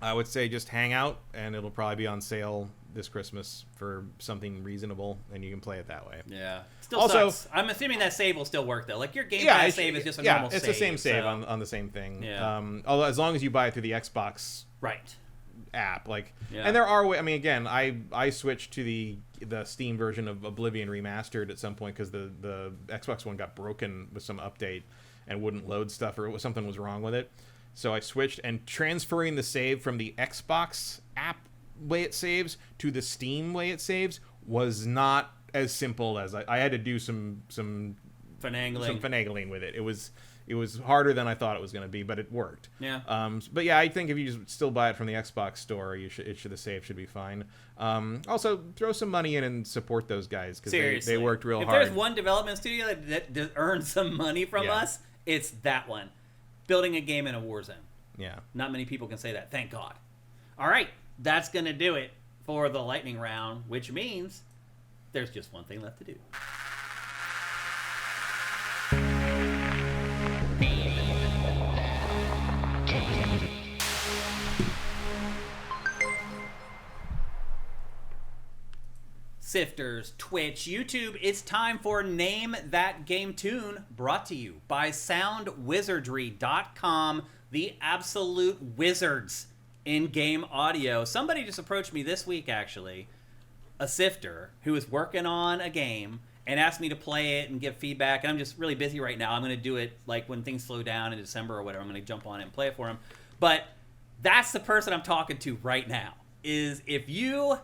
S2: I would say just hang out, and it'll probably be on sale this Christmas for something reasonable, and you can play it that way.
S1: Yeah. Still
S2: Also-
S1: sucks. I'm assuming that save will still work though. Like your GameFace
S2: Yeah,
S1: save is just a normal save.
S2: it's the same save
S1: so-
S2: on the same thing.
S1: Yeah.
S2: Although as long as you buy it through the Xbox
S1: Right.
S2: app, like,
S1: Yeah.
S2: and there are I mean, again, I switched to the Steam version of Oblivion Remastered at some point because the Xbox one got broken with some update and wouldn't load stuff, or something was wrong with it. So I switched, and transferring the save from the Xbox app way it saves to the Steam way it saves was not as simple as I had to do some finagling with it. It was harder than I thought it was going to be, but it worked.
S1: Yeah.
S2: But yeah, I think if you just still buy it from the Xbox store, the save should be fine. Also, throw some money in and support those guys because they worked real
S1: if
S2: hard.
S1: there's one development studio that earned some money from
S2: Yeah.
S1: us, it's that one. Building a game in a war zone.
S2: Yeah.
S1: Not many people can say that. Thank God. All right. That's going to do it for the lightning round, which means there's just one thing left to do. Sifters, Twitch, YouTube, it's time for Name That Game Tune, brought to you by Soundwizardry.com, the absolute wizards in game audio. Somebody just approached me this week, actually, a sifter who is working on a game and asked me to play it and give feedback, and I'm just really busy right now. I'm going to do it like when things slow down in December or whatever. I'm going to jump on it and play it for him. But that's the person I'm talking to right now. Is if you're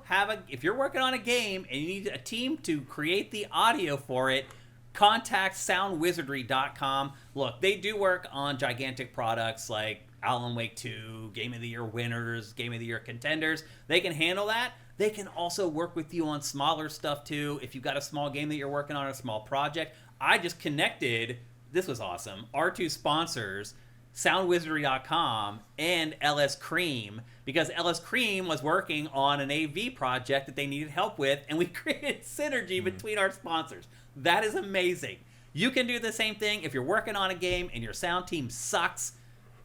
S1: working on a game and you need a team to create the audio for it, contact soundwizardry.com. Look, they do work on gigantic products like Alan Wake 2, Game of the Year winners, Game of the Year contenders. They can handle that. They can also work with you on smaller stuff too. If you've got a small game that you're working on, a small project. I just connected, this was awesome, our two sponsors, Soundwizardry.com and LS Cream, because LS Cream was working on an AV project that they needed help with, and we created synergy between our sponsors. That is amazing. You can do the same thing if you're working on a game and your sound team sucks.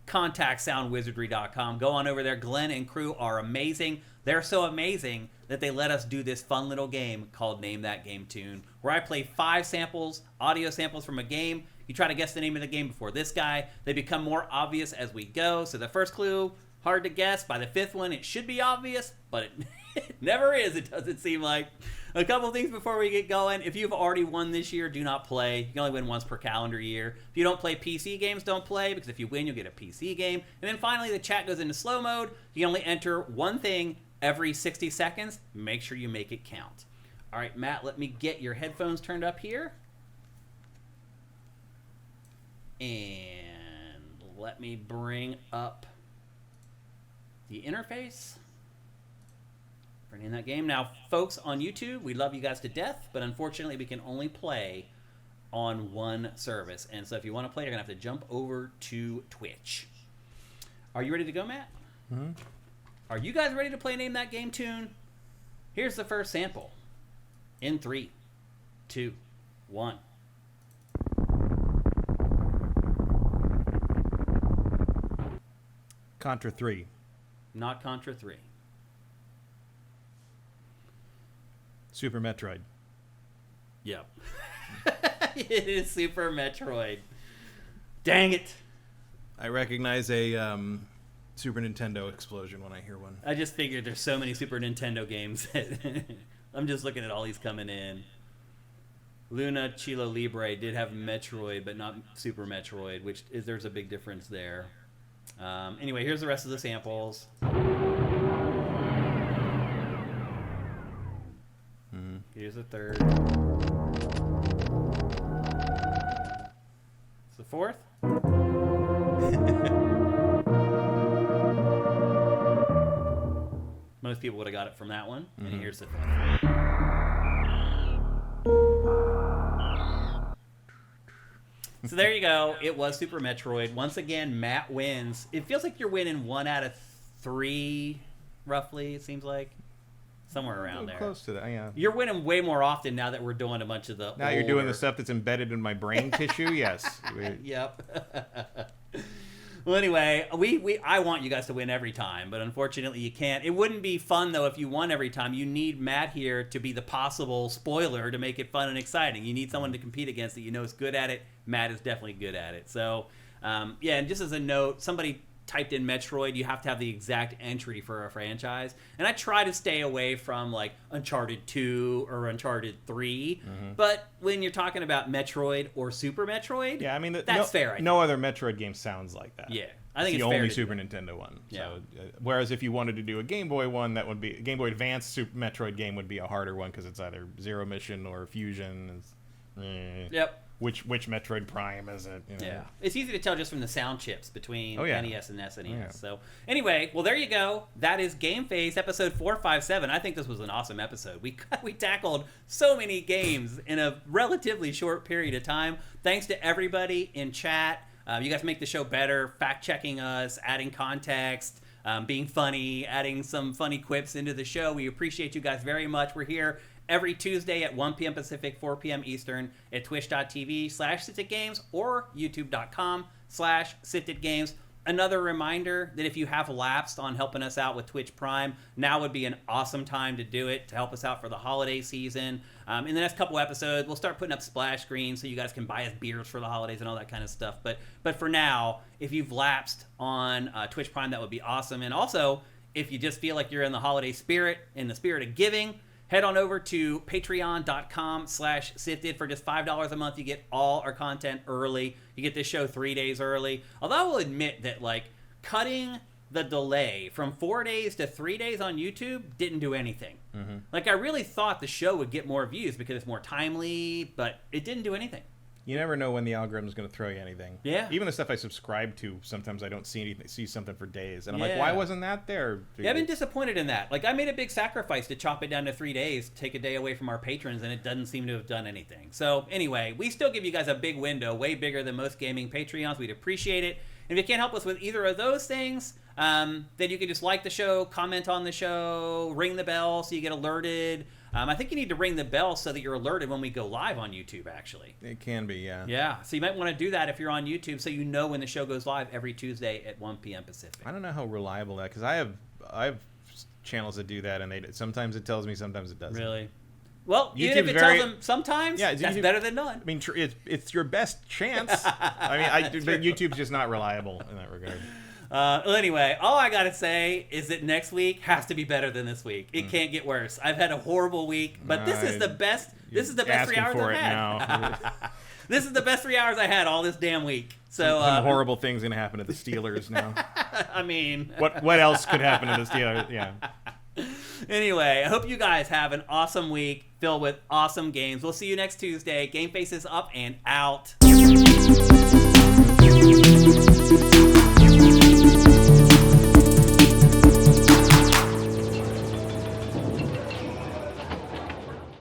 S1: Contact Soundwizardry.com. Go on over there. Glenn and crew are amazing. They're so amazing that they let us do this fun little game called Name That Game Tune, where I play 5 samples, audio samples from a game. You try to guess the name of the game before this guy. They become more obvious as we go. So the first clue, hard to guess. By the 5th one, it should be obvious, but it never is, it doesn't seem like. A couple things before we get going. If you've already won this year, do not play. You can only win once per calendar year. If you don't play PC games, don't play, because if you win, you'll get a PC game. And then finally, the chat goes into slow mode. You can only enter one thing every 60 seconds. Make sure you make it count. All right, Matt, let me get your headphones turned up here. And let me bring up the interface for Name That Game. Now, folks on YouTube, we love you guys to death, but unfortunately we can only play on one service. And so if you want to play, you're going to have to jump over to Twitch. Are you ready to go, Matt?
S2: Mm-hmm.
S1: Are you guys ready to play Name That Game Tune? Here's the first sample. In 3, 2, 1.
S2: Contra 3.
S1: Not Contra 3.
S2: Super Metroid.
S1: Yep. It is Super Metroid. Dang it.
S2: I recognize a Super Nintendo explosion when I hear one.
S1: I just figured there's so many Super Nintendo games. I'm just looking at all these coming in. Luna Chilo Libre did have Metroid, but not Super Metroid, which is there's a big difference there. Anyway, here's the rest of the samples. Here's the third. It's the fourth. Most people would have got it from that one. And here's the fifth. So there you go. It was Super Metroid. Once again, Matt wins. It feels like you're winning 1 out of 3, roughly, it seems like. Somewhere around there.
S2: Close to that, yeah.
S1: You're winning way more often now that we're doing a bunch of the
S2: Now you're doing the stuff that's embedded in my brain tissue? Yes.
S1: Yep. Well, anyway, I want you guys to win every time, but unfortunately you can't. It wouldn't be fun, though, if you won every time. You need Matt here to be the possible spoiler to make it fun and exciting. You need someone to compete against that you know is good at it. Matt is definitely good at it. So, yeah, and just as a note, somebody typed in Metroid, you have to have the exact entry for a franchise. And I try to stay away from like Uncharted 2 or Uncharted 3. But when you're talking about Metroid or Super Metroid,
S2: Yeah, I mean,
S1: that's fair. I think.
S2: No other Metroid game sounds like that.
S1: Yeah, I think
S2: it's
S1: it's
S2: the
S1: fair
S2: only
S1: to
S2: Super
S1: do it.
S2: Nintendo one.
S1: Yeah.
S2: So, whereas if you wanted to do a Game Boy one, that would be a Game Boy Advance Super Metroid game would be a harder one because it's either Zero Mission or Fusion.
S1: Yep.
S2: Which Metroid Prime is it? You know?
S1: Yeah, it's easy to tell just from the sound chips between NES and SNES.
S2: Yeah.
S1: So anyway, well there you go. That is GameFace episode 457. I think this was an awesome episode. We tackled so many games in a relatively short period of time. Thanks to everybody in chat. You guys make the show better, fact checking us, adding context, being funny, adding some funny quips into the show. We appreciate you guys very much. We're here every Tuesday at 1 p.m. Pacific, 4 p.m. Eastern at twitch.tv/SiftedGames or youtube.com/SiftedGames. Another reminder that if you have lapsed on helping us out with Twitch Prime, now would be an awesome time to do it to help us out for the holiday season. In the next couple episodes, we'll start putting up splash screens so you guys can buy us beers for the holidays and all that kind of stuff. But for now, if you've lapsed on Twitch Prime, that would be awesome. And also, if you just feel like you're in the holiday spirit, in the spirit of giving, head on over to patreon.com/sifted. For just $5 a month, you get all our content early. You get this show 3 days early. Although I will admit that, like, cutting the delay from 4 days to 3 days on YouTube didn't do anything. Like, I really thought the show would get more views because it's more timely, but it didn't do anything.
S2: You never know when the algorithm is going to throw you anything.
S1: Yeah.
S2: Even the stuff I subscribe to, sometimes I don't see something for days, and I'm like,
S1: Yeah.
S2: why wasn't that there?
S1: Yeah, I've been disappointed in that. Like, I made a big sacrifice to chop it down to 3 days, take a day away from our patrons, and it doesn't seem to have done anything. So, anyway, we still give you guys a big window, way bigger than most gaming Patreons. We'd appreciate it. And if you can't help us with either of those things, then you can just like the show, comment on the show, ring the bell so you get alerted. I think you need to ring the bell so that you're alerted when we go live on YouTube, actually.
S2: It can be, yeah.
S1: Yeah, so you might want to do that if you're on YouTube so you know when the show goes live every Tuesday at 1 p.m. Pacific.
S2: I don't know how reliable that, because I have channels that do that, and sometimes it tells me, sometimes it doesn't.
S1: Really? Well, even if
S2: YouTube's
S1: it tells them sometimes,
S2: Yeah,
S1: that's
S2: YouTube-
S1: better than none.
S2: I mean, it's your best chance. But YouTube's just not reliable in that regard.
S1: Well, anyway, all I gotta say is that next week has to be better than this week. It can't get worse. I've had a horrible week, but this is the best. This is the best 3 hours
S2: for
S1: I've
S2: it
S1: had.
S2: now.
S1: This is the best 3 hours I had all this damn week. So
S2: Some horrible things gonna happen to the Steelers now.
S1: I mean,
S2: What else could happen to the Steelers? Yeah.
S1: Anyway, I hope you guys have an awesome week filled with awesome games. We'll see you next Tuesday. GameFace is up and out.